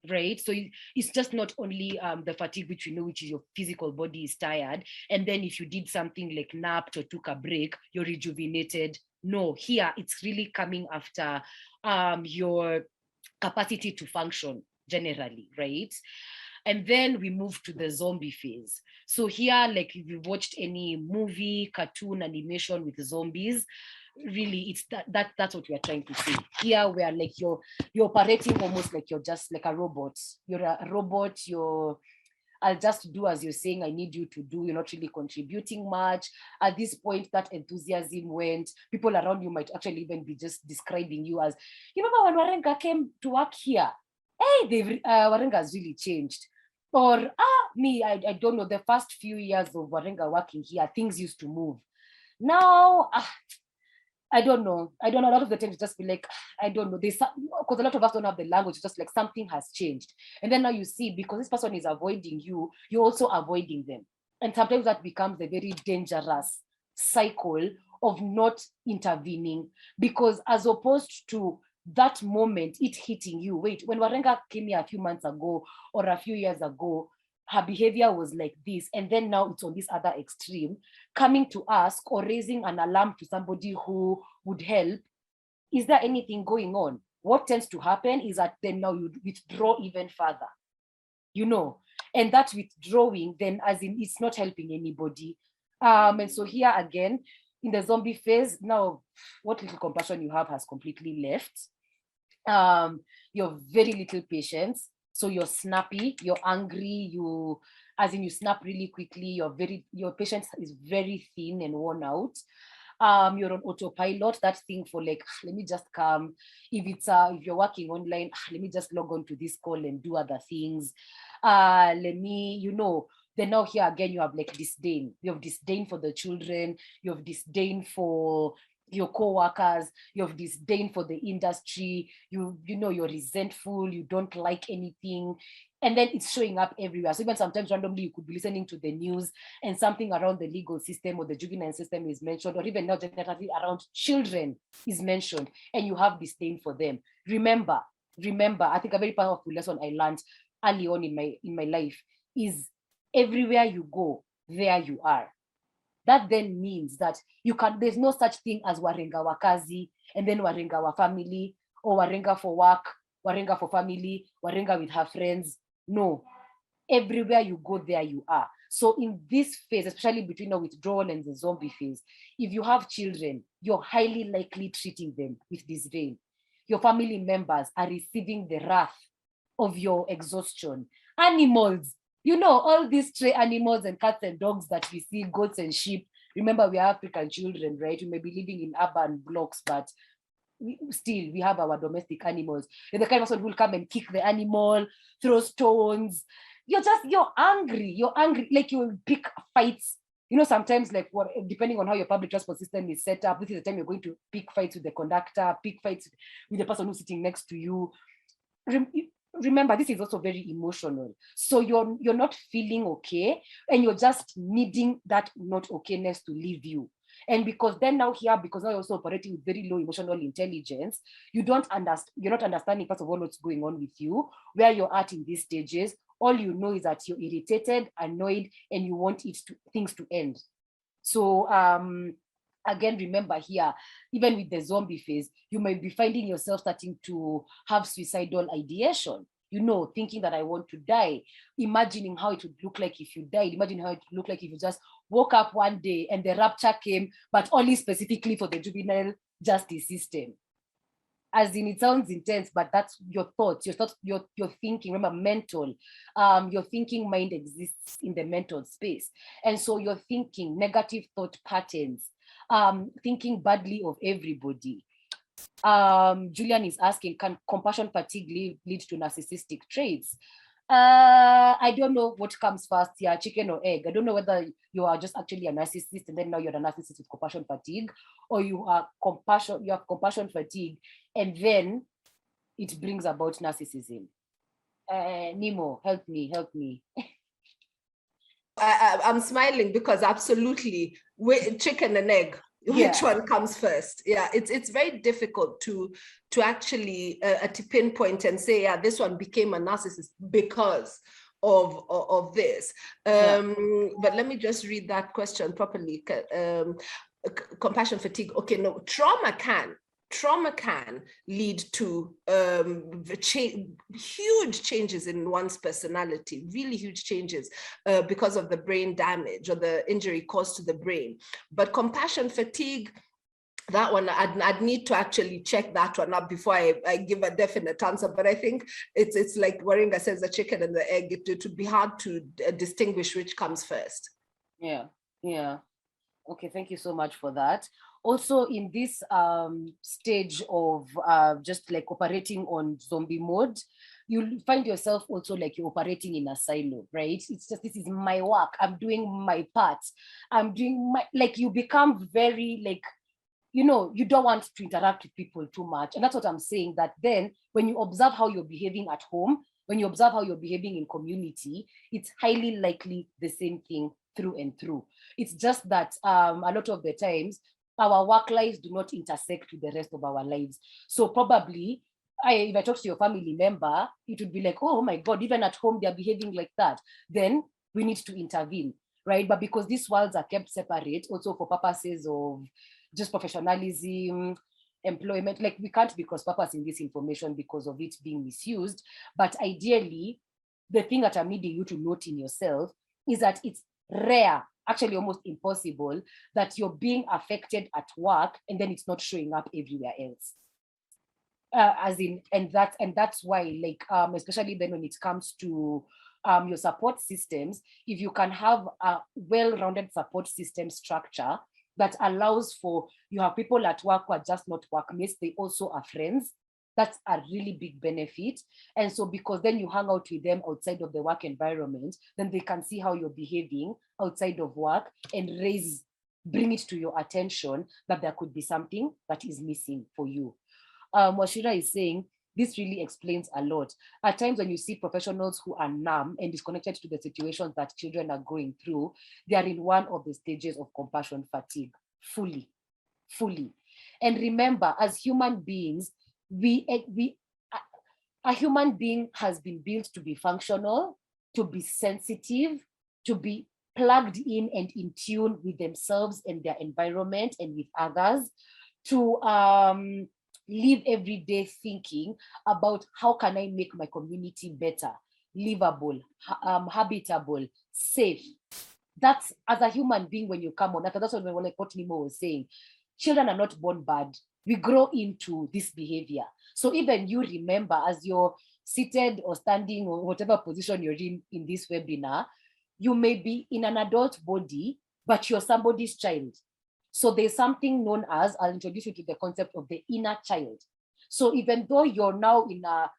right? So it's just not only the fatigue, which we know, which is your physical body is tired. And then if you did something like napped or took a break, you're rejuvenated. No, here it's really coming after your capacity to function generally, right? And then we move to the zombie phase. So here, like if you've watched any movie, cartoon, animation with zombies, really it's that's what we are trying to see here, where like you're operating almost like you're just like a robot. You're a robot, I'll just do as you're saying I need you to do. You're not really contributing much. At this point, that enthusiasm went. People around you might actually even be just describing you as, you remember when Warenga came to work here? Hey, Warenga has really changed. Or, I don't know, the first few years of Warenga working here, things used to move. Now, I don't know. A lot of the time, just be like, I don't know. Because a lot of us don't have the language. It's just like something has changed. And then now you see, because this person is avoiding you, you're also avoiding them. And sometimes that becomes a very dangerous cycle of not intervening, because as opposed to that moment, it hitting you. Wait, when Warenga came here a few months ago or a few years ago, her behavior was like this, and then now it's on this other extreme, coming to ask or raising an alarm to somebody who would help. Is there anything going on? What tends to happen is that then now you withdraw even further, and that withdrawing then, as in, it's not helping anybody. And so here again, in the zombie phase, now what little compassion you have has completely left. You have very little patience. So you're snappy, you're angry, you snap really quickly, your patience is very thin and worn out. You're on autopilot, that thing for like, let me just come. If you're working online, let me just log on to this call and do other things. Then now here again, you have like disdain. You have disdain for the children, you have disdain for your co-workers, you have disdain for the industry, you're resentful, you don't like anything, and then it's showing up everywhere. So even sometimes randomly you could be listening to the news and something around the legal system or the juvenile system is mentioned, or even now generally around children is mentioned, and you have disdain for them. Remember, I think a very powerful lesson I learned early on in my life is, everywhere you go, there you are. That then means that there's no such thing as Warenga wakazi, and then Warenga wa family, or Warenga for work, Warenga for family, Warenga with her friends. No, everywhere you go, there you are. So in this phase, especially between the withdrawal and the zombie phase, if you have children, you're highly likely treating them with disdain. Your family members are receiving the wrath of your exhaustion. Animals, all these stray animals and cats and dogs that we see, goats and sheep, Remember, we are African children, right? We may be living in urban blocks, but we have our domestic animals. You're the kind of person who will come and kick the animal, throw stones. You're angry, like you will pick fights. Sometimes like depending on how your public transport system is set up, this is the time you're going to pick fights with the conductor, pick fights with the person who's sitting next to you. Remember, this is also very emotional. So you're not feeling okay, and you're just needing that not okayness to leave you. And because now you're also operating with very low emotional intelligence, you're not understanding, first of all, what's going on with you, where you're at in these stages. All you know is that you're irritated, annoyed, and you want things to end. So again, remember here, even with the zombie phase, you might be finding yourself starting to have suicidal ideation, thinking that I want to die, imagining how it would look like if you died, imagine how it would look like if you just woke up one day and the rapture came, but only specifically for the juvenile justice system. As in, it sounds intense, but that's your thoughts, your thinking. Remember, mental, your thinking mind exists in the mental space. And so you're thinking negative thought patterns, thinking badly of everybody. Julian is asking, can compassion fatigue lead to narcissistic traits? I don't know what comes first here, chicken or egg. I don't know whether you are just actually a narcissist and then now you're a narcissist with compassion fatigue, or you have compassion fatigue and then it brings about narcissism. Nemo, help me. I'm smiling because absolutely, chicken and egg. Which one comes first? Yeah, it's very difficult to actually to pinpoint and say, yeah, this one became a narcissist because of this. But let me just read that question properly. Compassion fatigue. Okay, no, trauma can lead to huge changes in one's personality, really huge changes because of the brain damage or the injury caused to the brain. But compassion fatigue, that one, I'd need to actually check that one up before I give a definite answer. But I think it's like Waringa says, the chicken and the egg. It would be hard to distinguish which comes first. Yeah. Okay, thank you so much for that. Also, in this stage of just like operating on zombie mode, you find yourself also like you're operating in a silo, right? It's just, this is my work. I'm doing my part. I'm doing like you become very like, you don't want to interact with people too much. And that's what I'm saying, that then when you observe how you're behaving at home, when you observe how you're behaving in community, it's highly likely the same thing through and through. It's just that a lot of the times, our work lives do not intersect with the rest of our lives. So probably, if I talk to your family member, it would be like, oh my God, even at home, they're behaving like that. Then we need to intervene, right? But because these worlds are kept separate, also for purposes of just professionalism, employment, like we can't be cross-purposing this information because of it being misused. But ideally, the thing that I'm needing you to note in yourself is that it's rare, actually almost impossible, that you're being affected at work and then it's not showing up everywhere else. And that's why, like, especially then when it comes to your support systems, if you can have a well-rounded support system structure that allows for, you have people at work who are just not workmates, they also are friends. That's a really big benefit. And so because then you hang out with them outside of the work environment, then they can see how you're behaving outside of work and bring it to your attention that there could be something that is missing for you. Washira is saying, this really explains a lot. At times when you see professionals who are numb and disconnected to the situations that children are going through, they are in one of the stages of compassion fatigue, fully. And remember, as human beings, a human being has been built to be functional, to be sensitive, to be plugged in and in tune with themselves and their environment and with others, to live every day thinking about how can I make my community better, livable, habitable, safe. That's, as a human being, when you come on, that's what Nemo was saying. Children are not born bad. We grow into this behavior. So even you remember, as you're seated or standing or whatever position you're in this webinar, you may be in an adult body, but you're somebody's child. So there's something known as, I'll introduce you to the concept of the inner child. So even though you're now in a,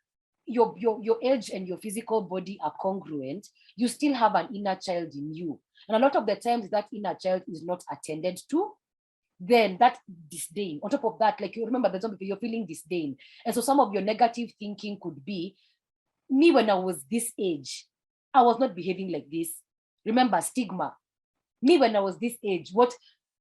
your age and your physical body are congruent, you still have an inner child in you. And a lot of the times that inner child is not attended to, then that disdain, on top of that, like you remember the example, you're feeling disdain. And so some of your negative thinking could be, me when I was this age, I was not behaving like this. Remember, stigma. Me when I was this age, what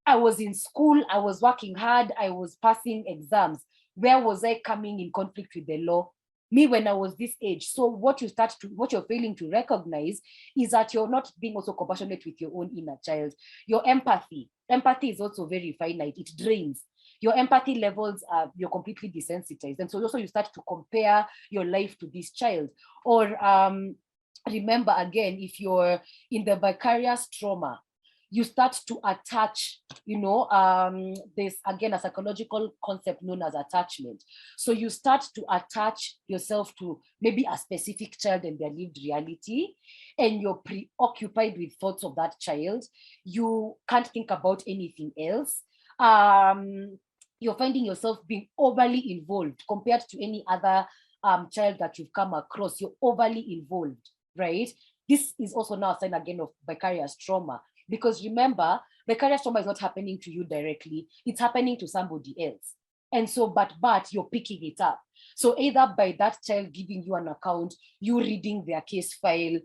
I was in school, I was working hard, I was passing exams. Where was I coming in conflict with the law? Me when I was this age. So what you're failing to recognize is that you're not being also compassionate with your own inner child. Your empathy is also very finite. It drains. Your empathy levels are, you're completely desensitized. And so also you start to compare your life to this child. Or remember again, if you're in the vicarious trauma, you start to attach, there's again a psychological concept known as attachment. So you start to attach yourself to maybe a specific child and their lived reality, and you're preoccupied with thoughts of that child. You can't think about anything else. You're finding yourself being overly involved compared to any other child that you've come across. You're overly involved, right? This is also now a sign again of vicarious trauma. Because remember, vicarious trauma is not happening to you directly, it's happening to somebody else. And so, but you're picking it up. So either by that child giving you an account, you reading their case file.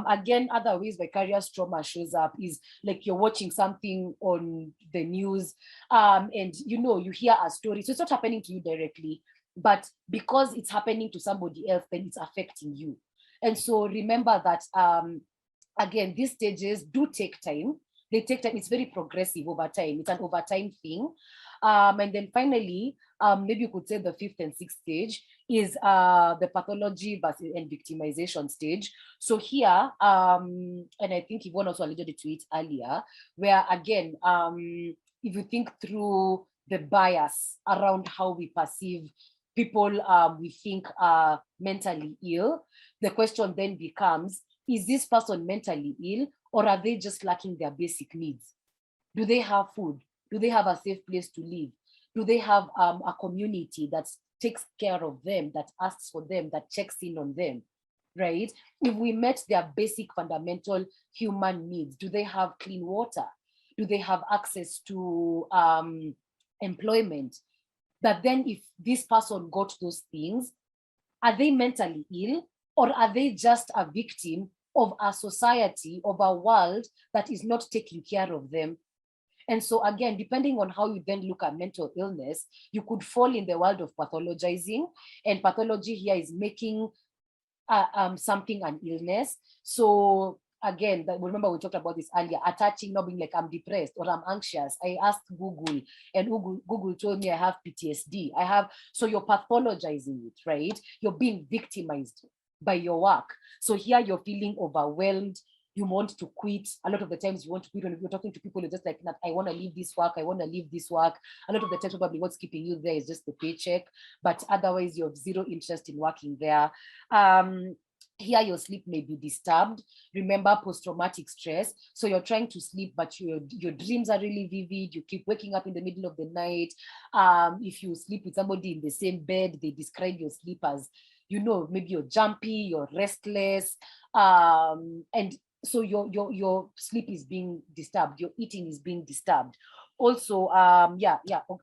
Again, other ways vicarious trauma shows up is like you're watching something on the news, and you hear a story. So it's not happening to you directly, but because it's happening to somebody else, then it's affecting you. And so remember that again, these stages do take time. They take time. It's very progressive over time. It's an overtime thing. And then finally, maybe you could say the fifth and sixth stage is the pathology and victimization stage. So here, and I think Yvonne also alluded to it earlier, where again, if you think through the bias around how we perceive people we think are mentally ill, the question then becomes, is this person mentally ill, or are they just lacking their basic needs? Do they have food? Do they have a safe place to live? Do they have a community that takes care of them, that asks for them, that checks in on them, right? If we met their basic fundamental human needs, do they have clean water? Do they have access to employment? That then if this person got those things, are they mentally ill, or are they just a victim of a society, of a world that is not taking care of them? And so again, depending on how you then look at mental illness, you could fall in the world of pathologizing, and pathology here is making something an illness. So again, remember we talked about this earlier, attaching, not being like, I'm depressed or I'm anxious. I asked Google, and Google told me I have PTSD. So you're pathologizing it, right? You're being victimized by your work. So here you're feeling overwhelmed. You want to quit. A lot of the times you want to quit when you're talking to people, you're just like, I want to leave this work. I want to leave this work. A lot of the times probably what's keeping you there is just the paycheck, but otherwise you have zero interest in working there. Here your sleep may be disturbed. Remember post-traumatic stress. So you're trying to sleep, but your dreams are really vivid. You keep waking up in the middle of the night. If you sleep with somebody in the same bed, they describe your sleep as, maybe you're jumpy, you're restless. And so your sleep is being disturbed, your eating is being disturbed. Also,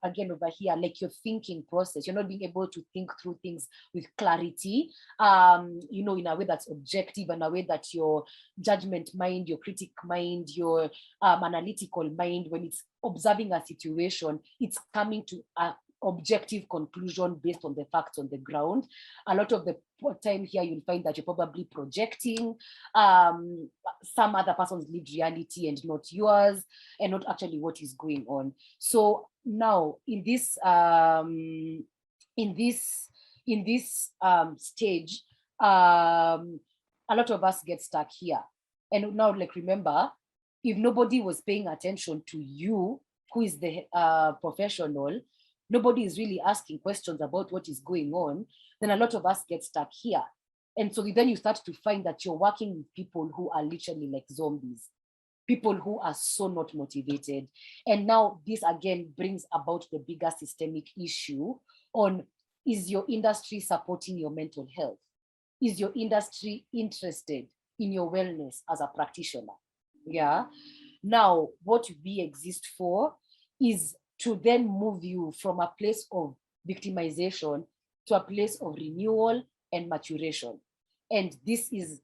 again over here, like your thinking process, you're not being able to think through things with clarity, in a way that's objective, in a way that your judgment mind, your critic mind, your analytical mind, when it's observing a situation, it's coming to a objective conclusion based on the facts on the ground. A lot of the time here, you'll find that you're probably projecting some other person's lived reality and not yours, and not actually what is going on. So now in this stage, a lot of us get stuck here. And now, like, remember, if nobody was paying attention to you, who is the professional, nobody is really asking questions about what is going on, then a lot of us get stuck here. And so then you start to find that you're working with people who are literally like zombies. people who are so not motivated. And now this again brings about the bigger systemic issue on, is your industry supporting your mental health? Is your industry interested in your wellness as a practitioner? Yeah. Now, what we exist for is to then move you from a place of victimization to a place of renewal and maturation. And this is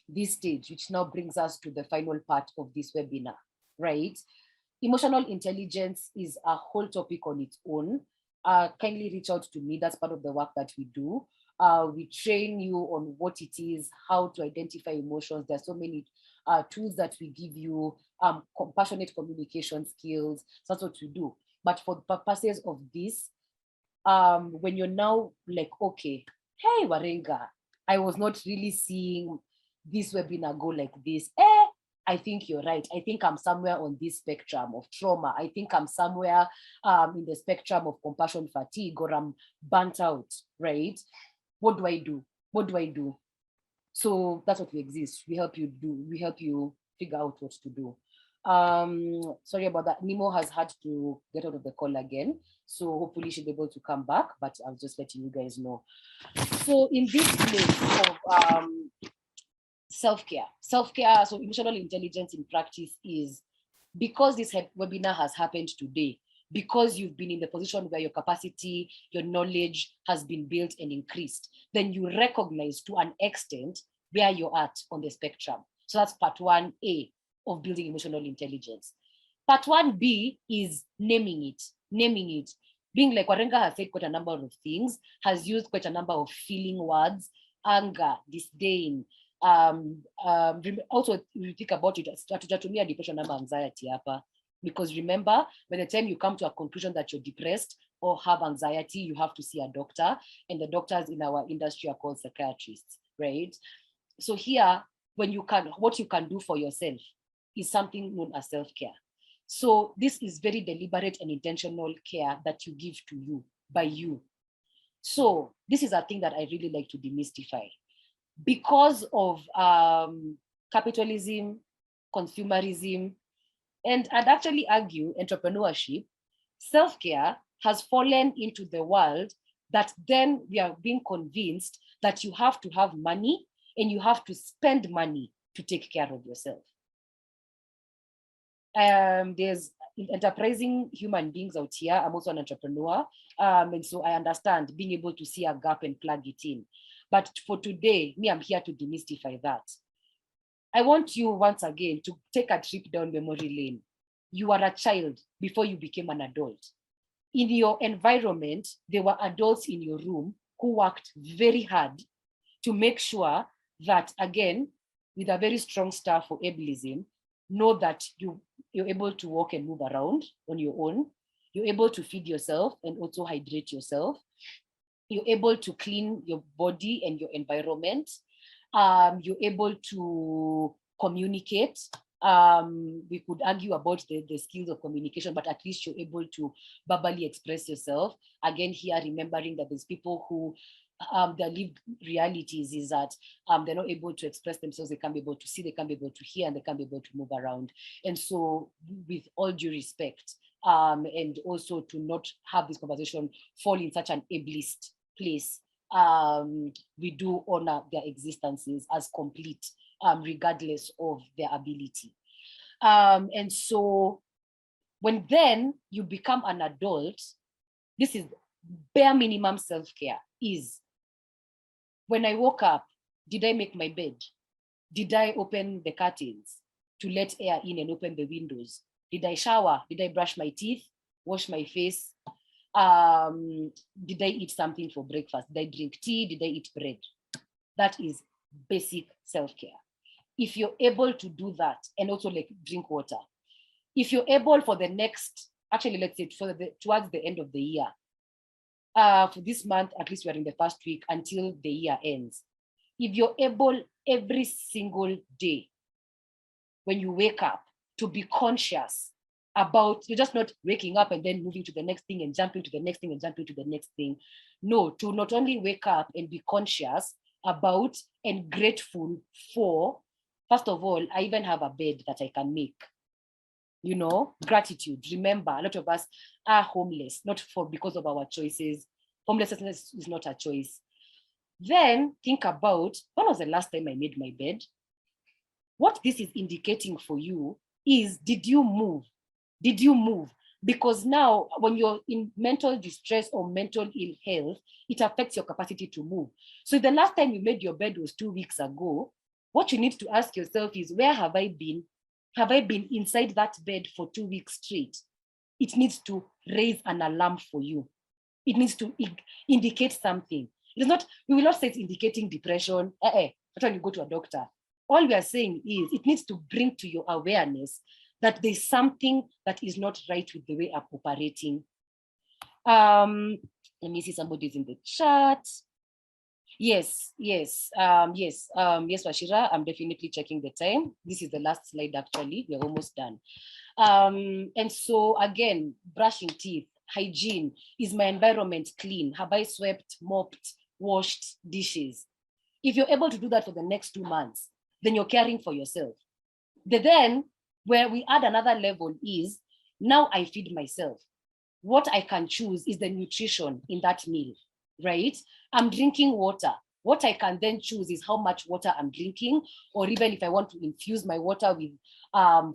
this stage, which now brings us to the final part of this webinar, right? Emotional intelligence is a whole topic on its own. Kindly reach out to me. That's part of the work that we do. We train you on what it is, how to identify emotions. There's so many tools that we give you, compassionate communication skills. So that's what we do. But for the purposes of this, when you're now like, okay, hey, Warenga, I was not really seeing this webinar go like this. I think you're right. I think I'm somewhere on this spectrum of trauma. I think I'm somewhere in the spectrum of compassion fatigue, or I'm burnt out, right? What do I do? What do I do? So that's what we exist. We help you do. We help you figure out what to do. Sorry about that. Nemo has had to get out of the call again. So hopefully she'll be able to come back, but I'll just letting you guys know. So in this place of self-care, so emotional intelligence in practice is, because this webinar has happened today, because you've been in the position where your capacity, your knowledge has been built and increased, then you recognize to an extent where you're at on the spectrum. So that's part 1A of building emotional intelligence. Part 1B is naming it. Being like Warenga has said quite a number of things, has used quite a number of feeling words, anger, disdain. Also, if you think about it, hatujatumia depression and anxiety hapa. Because remember, by the time you come to a conclusion that you're depressed or have anxiety, you have to see a doctor, and the doctors in our industry are called psychiatrists, right? So here, what you can do for yourself is something known as self-care. So this is very deliberate and intentional care that you give to you, by you. So this is a thing that I really like to demystify. Because of capitalism, consumerism, and I'd actually argue entrepreneurship, self-care has fallen into the world that then we are being convinced that you have to have money and you have to spend money to take care of yourself. There's enterprising human beings out here. I'm also an entrepreneur. And so I understand being able to see a gap and plug it in. But for today, I'm here to demystify that. I want you once again to take a trip down memory lane. You are a child before you became an adult. In your environment, there were adults in your room who worked very hard to make sure that, again, with a very strong staff for ableism, know that you're able to walk and move around on your own. You're able to feed yourself and also hydrate yourself. You're able to clean your body and your environment. You're able to communicate. We could argue about the skills of communication, but at least you're able to verbally express yourself. Again, here, remembering that there's people who their lived realities is that they're not able to express themselves, they can't be able to see, they can't be able to hear, and they can't be able to move around. And so with all due respect, and also to not have this conversation fall in such an ableist place, we do honor their existences as complete, regardless of their ability. And so when then you become an adult, this is bare minimum self-care is, when I woke up, did I make my bed? Did I open the curtains to let air in and open the windows? Did I shower? Did I brush my teeth, wash my face? Did I eat something for breakfast? Did I drink tea? Did I eat bread? That is basic self-care. If you're able to do that, and also like drink water, if you're able for the next, actually let's say towards the end of the year, for this month, at least we're in the first week until the year ends. If you're able every single day, when you wake up, to be conscious about, you're just not waking up and then moving to the next thing and jumping to the next thing and jumping to the next thing. No, to not only wake up and be conscious about and grateful for First of all, I even have a bed that I can make. You know, gratitude. Remember, a lot of us are homeless, not because of our choices. Homelessness is not a choice. Then think about, when was the last time I made my bed? What this is indicating for you is, did you move? Did you move? Because now when you're in mental distress or mental ill health, it affects your capacity to move. So if the last time you made your bed was 2 weeks ago, what you need to ask yourself is, where have I been? Have I been inside that bed for 2 weeks straight? It needs to raise an alarm for you. It needs to indicate something. It is not, we will not say it's indicating depression. That's when you go to a doctor. All we are saying is, it needs to bring to your awareness that there's something that is not right with the way I'm operating. Let me see, somebody's in the chat. Yes, Washira, I'm definitely checking the time. This is the last slide, actually. We're almost done. And so again, brushing teeth, hygiene. Is my environment clean? Have I swept, mopped, washed dishes? If you're able to do that for the next 2 months, then you're caring for yourself. Then where we add another level is, now I feed myself. What I can choose is the nutrition in that meal, right? I'm drinking water. What I can then choose is how much water I'm drinking, or even if I want to infuse my water with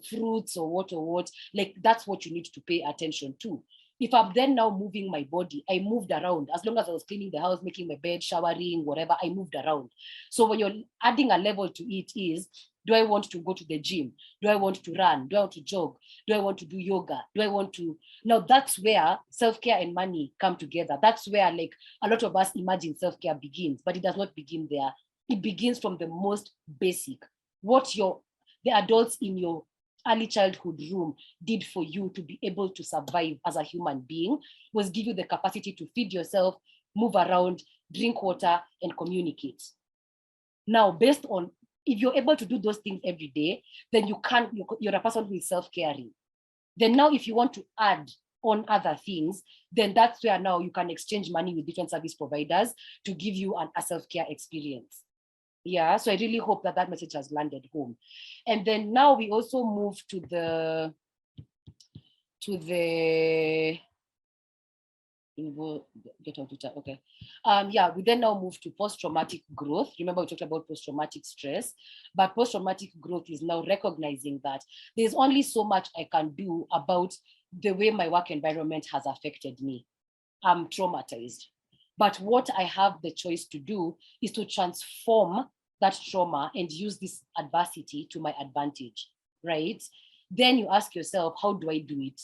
fruits or what, like that's what you need to pay attention to. If I'm then now moving my body, I moved around. As long as I was cleaning the house, making my bed, showering, whatever, I moved around. So when you're adding a level to it is, do I want to go to the gym? Do I want to run? Do I want to jog? Do I want to do yoga? Do I want to? Now that's where self-care and money come together. That's where, like, a lot of us imagine self-care begins, but it does not begin there. It begins from the most basic. What the adults in your early childhood room did for you to be able to survive as a human being was give you the capacity to feed yourself, move around, drink water, and communicate. Now, based on, if you're able to do those things every day, then you're a person who is self-caring. Then now, if you want to add on other things, then that's where now you can exchange money with different service providers to give you a self-care experience. Yeah, so I really hope that that message has landed home. And then now we also move to the get out of chat. Okay. We then now move to post-traumatic growth. Remember, we talked about post-traumatic stress, but post-traumatic growth is now recognizing that there's only so much I can do about the way my work environment has affected me. I'm traumatized. But what I have the choice to do is to transform that trauma and use this adversity to my advantage, right? Then you ask yourself, how do I do it?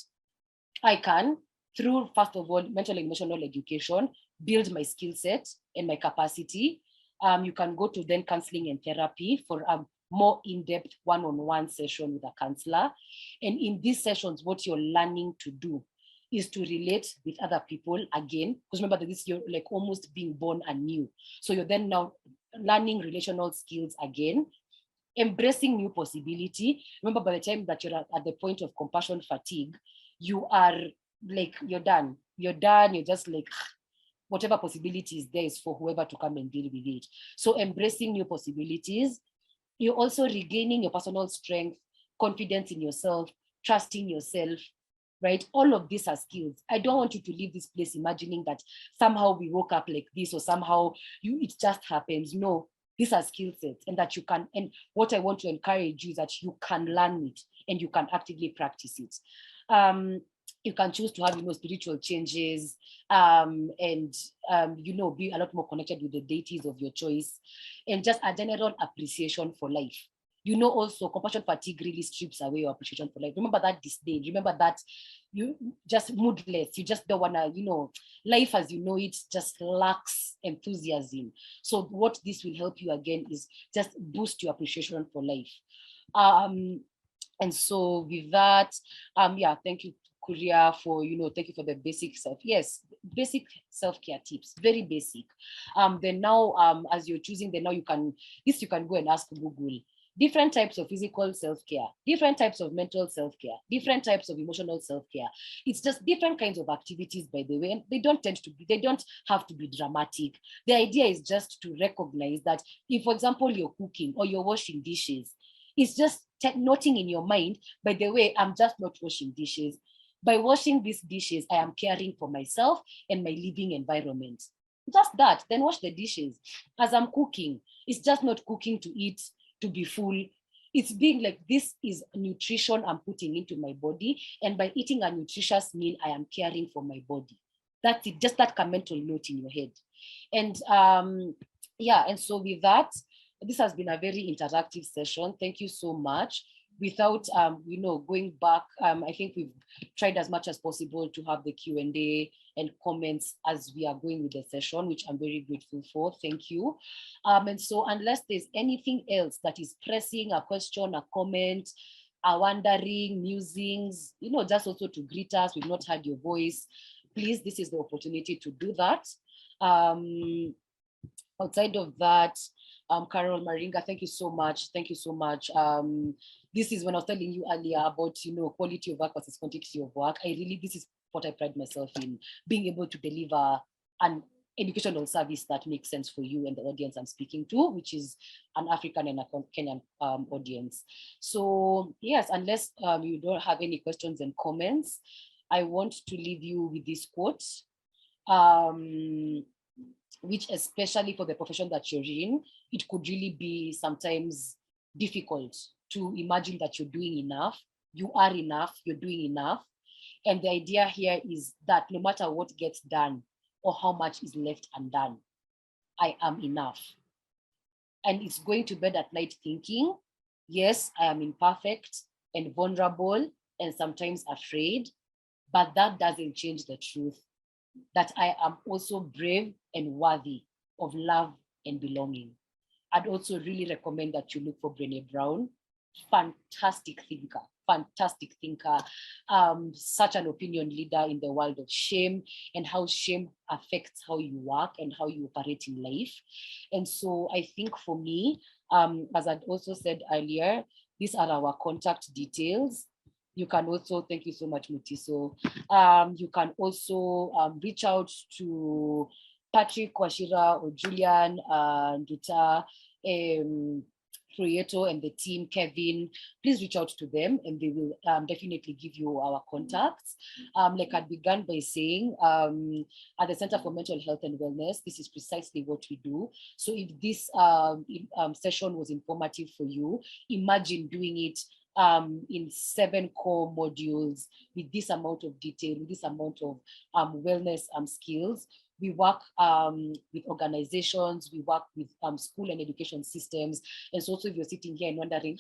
I can, through, first of all, mental and emotional education, build my skill set and my capacity. You can go to then counseling and therapy for a more in-depth one-on-one session with a counselor. And in these sessions, what you're learning to do is to relate with other people again, because remember that this, you're like almost being born anew. So you're then now learning relational skills again, embracing new possibility. Remember, by the time that you're at the point of compassion fatigue, you are like, you're done. You're just like, whatever possibilities there is for whoever to come and deal with it. So embracing new possibilities. You're also regaining your personal strength, confidence in yourself, trusting yourself, right? All of these are skills. I don't want you to leave this place imagining that somehow we woke up like this or somehow it just happens. No, these are skill sets, and that you can, and what I want to encourage you is that you can learn it and you can actively practice it. You can choose to have, spiritual changes and, be a lot more connected with the deities of your choice, and just a general appreciation for life. Also, compassion fatigue really strips away your appreciation for life. Remember that disdain. Remember that you just moodless. You just don't want to, life as you know it just lacks enthusiasm. So what this will help you again is just boost your appreciation for life. And so with that, thank you, Kuria, for, thank you for the basic basic self-care tips, very basic. Then now, as you're choosing, then now you can go and ask Google. Different types of physical self-care, different types of mental self-care, different types of emotional self-care. It's just different kinds of activities, by the way, and they don't have to be dramatic. The idea is just to recognize that if, for example, you're cooking or you're washing dishes, It's just noting in your mind, by the way, I'm just not washing dishes. By washing these dishes, I am caring for myself and my living environment. Just that, then wash the dishes. As I'm cooking, it's just not cooking to eat, to be full. It's being like, this is nutrition I'm putting into my body. And by eating a nutritious meal, I am caring for my body. That's it, just that mental note in your head. And yeah, and so with that, this has been a very interactive session. Thank you so much. Without going back, I think we've tried as much as possible to have the Q&A and comments as we are going with the session, which I'm very grateful for. Thank you. And so unless there's anything else that is pressing, a question, a comment, a wondering, musings, just also to greet us, we've not heard your voice, please, this is the opportunity to do that. Outside of that, Carol Maringa, thank you so much. Thank you so much. This is when I was telling you earlier about, quality of work versus quantity of work. This is what I pride myself in, being able to deliver an educational service that makes sense for you and the audience I'm speaking to, which is an African and a Kenyan audience. So yes, unless you don't have any questions and comments, I want to leave you with this quote, which especially for the profession that you're in, it could really be sometimes difficult to imagine that you're doing enough. You are enough, you're doing enough. And the idea here is that no matter what gets done or how much is left undone, I am enough. And it's going to bed at night thinking, yes, I am imperfect and vulnerable and sometimes afraid, but that doesn't change the truth that I am also brave and worthy of love and belonging. I'd also really recommend that you look for Brené Brown, fantastic thinker, such an opinion leader in the world of shame and how shame affects how you work and how you operate in life. And so I think for me, as I'd also said earlier, these are our contact details. You can also, thank you so much, Mutiso. You can also reach out to Patrick, Kwashira, or Julian, Duta, Proyeto, and the team, Kevin. Please reach out to them and they will definitely give you our contacts. Like I began by saying, at the Center for Mental Health and Wellness, this is precisely what we do. So if this session was informative for you, imagine doing it in 7 core modules with this amount of detail, with this amount of wellness skills. We work with organizations, we work with school and education systems. And so also if you're sitting here and wondering,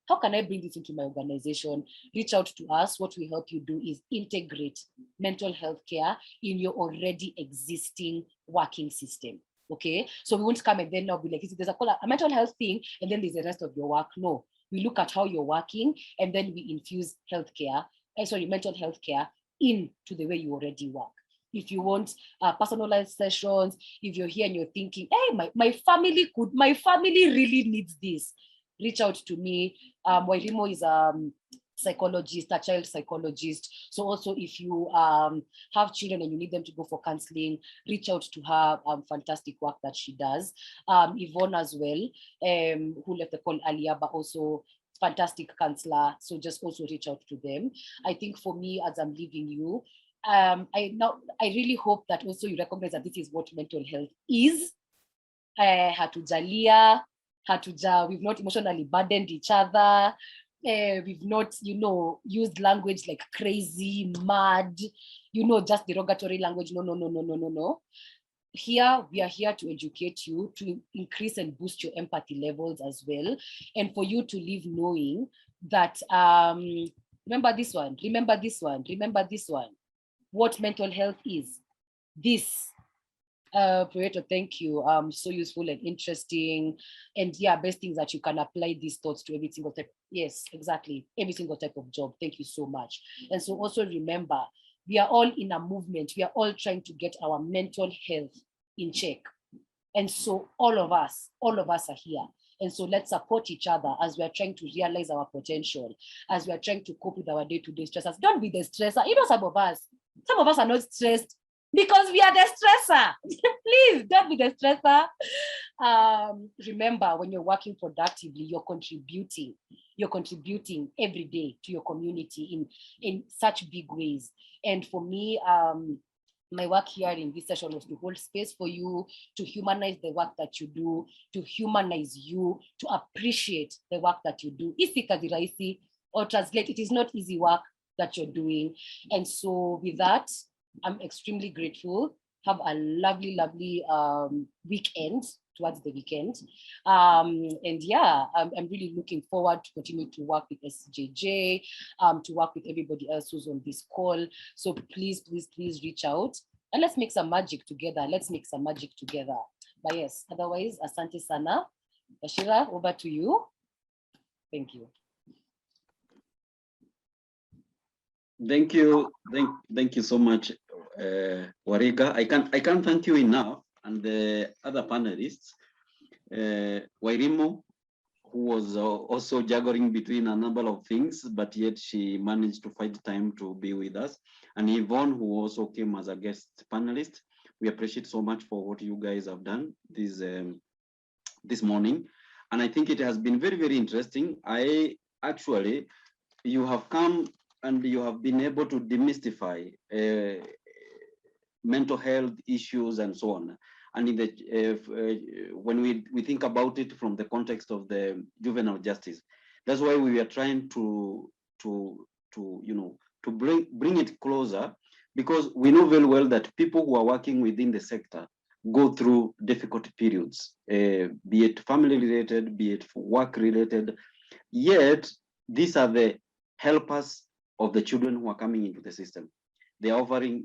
how can I bring this into my organization? Reach out to us. What we help you do is integrate mental health care in your already existing working system. Okay, so we won't come and then now be like, there's a mental health thing and then there's the rest of your work. No, we look at how you're working and then we infuse mental health care into the way you already work. If you want personalized sessions, if you're here and you're thinking, hey, my family really needs this, reach out to me. Wairimo is psychologist, a child psychologist. So also if you have children and you need them to go for counseling, reach out to her, fantastic work that she does. Yvonne as well, who left the call earlier, but also fantastic counselor. So just also reach out to them. I think for me, as I'm leaving you, I really hope that also you recognize that this is what mental health is. Hatujalia, we've not emotionally burdened each other. We've not, used language like crazy, mad, just derogatory language. No. Here, we are here to educate you, to increase and boost your empathy levels as well. And for you to live knowing that, remember this one, what mental health is. This, Proyeto, thank you. So useful and interesting. And yeah, best things that you can apply these thoughts to every single type. Yes, exactly. Every single type of job. Thank you so much. And so also remember, we are all in a movement. We are all trying to get our mental health in check. And so all of us are here. And so let's support each other as we are trying to realize our potential, as we are trying to cope with our day-to-day stressors. Don't be the stressor. Some of us are not stressed because we are the stressor. Please don't be the stressor. Remember, when you're working productively, you're contributing every day to your community in such big ways. And for me, my work here in this session was to hold space for you, to humanize the work that you do, to humanize you, to appreciate the work that you do. Isi kazi rahisi, or translate, it is not easy work that you're doing. And so with that, I'm extremely grateful. Have a lovely, lovely weekend, towards the weekend. And yeah, I'm really looking forward to continue to work with SJJ, to work with everybody else who's on this call. So please, please, please reach out and let's make some magic together. Let's make some magic together. But yes, otherwise, asante sana. Bashira, over to you. Thank you. Thank you. Thank you so much, Wariga. I can't thank you enough. And the other panelists, Wairimo, who was also juggling between a number of things, but yet she managed to find time to be with us. And Yvonne, who also came as a guest panelist. We appreciate so much for what you guys have done this morning. And I think it has been very, very interesting. You have come and you have been able to demystify mental health issues and so on. And in the, when we think about it from the context of the juvenile justice, that's why we are trying to bring it closer, because we know very well that people who are working within the sector go through difficult periods, be it family related, be it work related. Yet these are the helpers of the children who are coming into the system. They're offering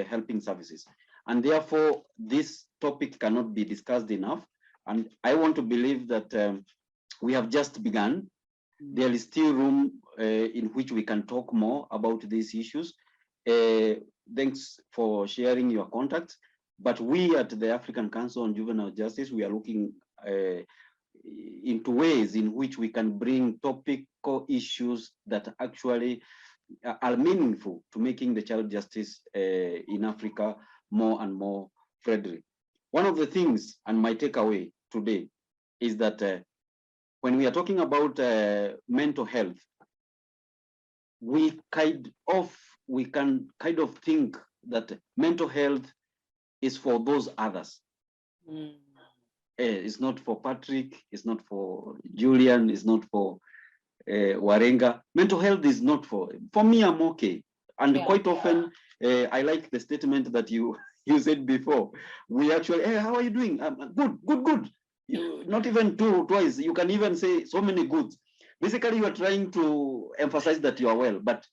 helping services. And therefore, this topic cannot be discussed enough. And I want to believe that we have just begun. There is still room in which we can talk more about these issues. Thanks for sharing your contacts. But we at the African Council on Juvenile Justice, we are looking into ways in which we can bring topical issues that actually are meaningful to making the child justice in Africa more and more friendly. One of the things, and my takeaway today, is that when we are talking about mental health, we can kind of think that mental health is for those others. It's not for Patrick, it's not for Julian, it's not for Warenga. Mental health is not for me. I'm okay. And quite often, I like the statement that you said before. We actually, hey, how are you doing? Good. You, not even twice. You can even say so many goods. Basically, you are trying to emphasize that you are well, but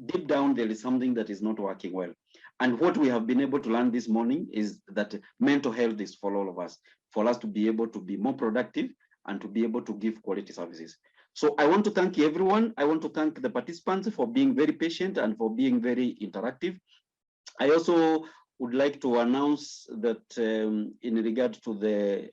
deep down, there is something that is not working well. And what we have been able to learn this morning is that mental health is for all of us, for us to be able to be more productive and to be able to give quality services. So I want to thank everyone. I want to thank the participants for being very patient and for being very interactive. I also would like to announce that in regard to the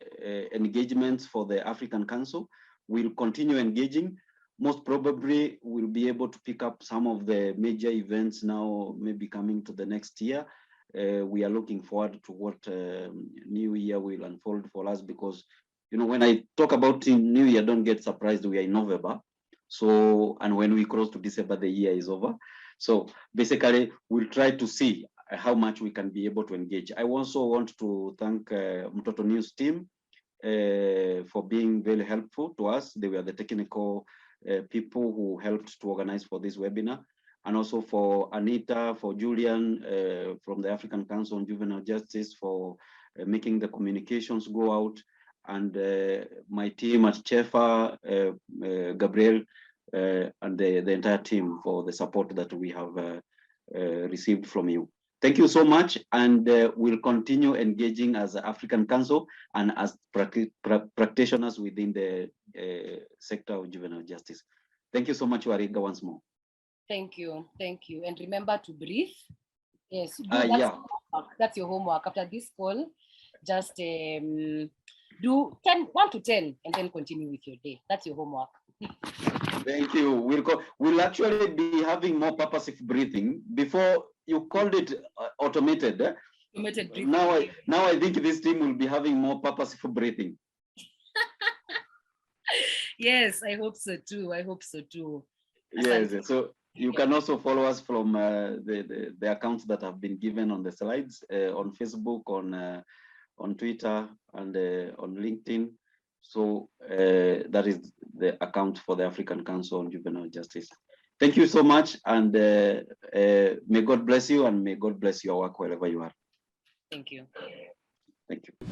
engagements for the African Council, we'll continue engaging. Most probably we'll be able to pick up some of the major events now, maybe coming to the next year. We are looking forward to what new year will unfold for us, because when I talk about New Year, don't get surprised, we are in November. So, and when we cross to December, the year is over. So basically, we'll try to see how much we can be able to engage. I also want to thank Mtoto News team for being very helpful to us. They were the technical people who helped to organize for this webinar. And also for Anita, for Julian from the African Council on Juvenile Justice for making the communications go out. And my team at Chefa, Gabriel, and the entire team for the support that we have received from you. Thank you so much, and we'll continue engaging as the African Council and as practitioners within the sector of juvenile justice. Thank you so much, Wariga, once more. Thank you, and remember to breathe. Yes, that's your homework. After this call, just do 1 to 10 and then continue with your day. That's your homework. Thank you. We'll actually be having more purposive breathing. Before you called it automated. Automated breathing. Now I think this team will be having more purposeful breathing. Yes, I hope so too. I hope so too. Yes, so you can also follow us from the accounts that have been given on the slides, on Facebook, on Twitter, and on LinkedIn. So that is the account for the African Council on Juvenile Justice. Thank you so much, and may God bless you, and may God bless your work wherever you are. Thank you. Thank you.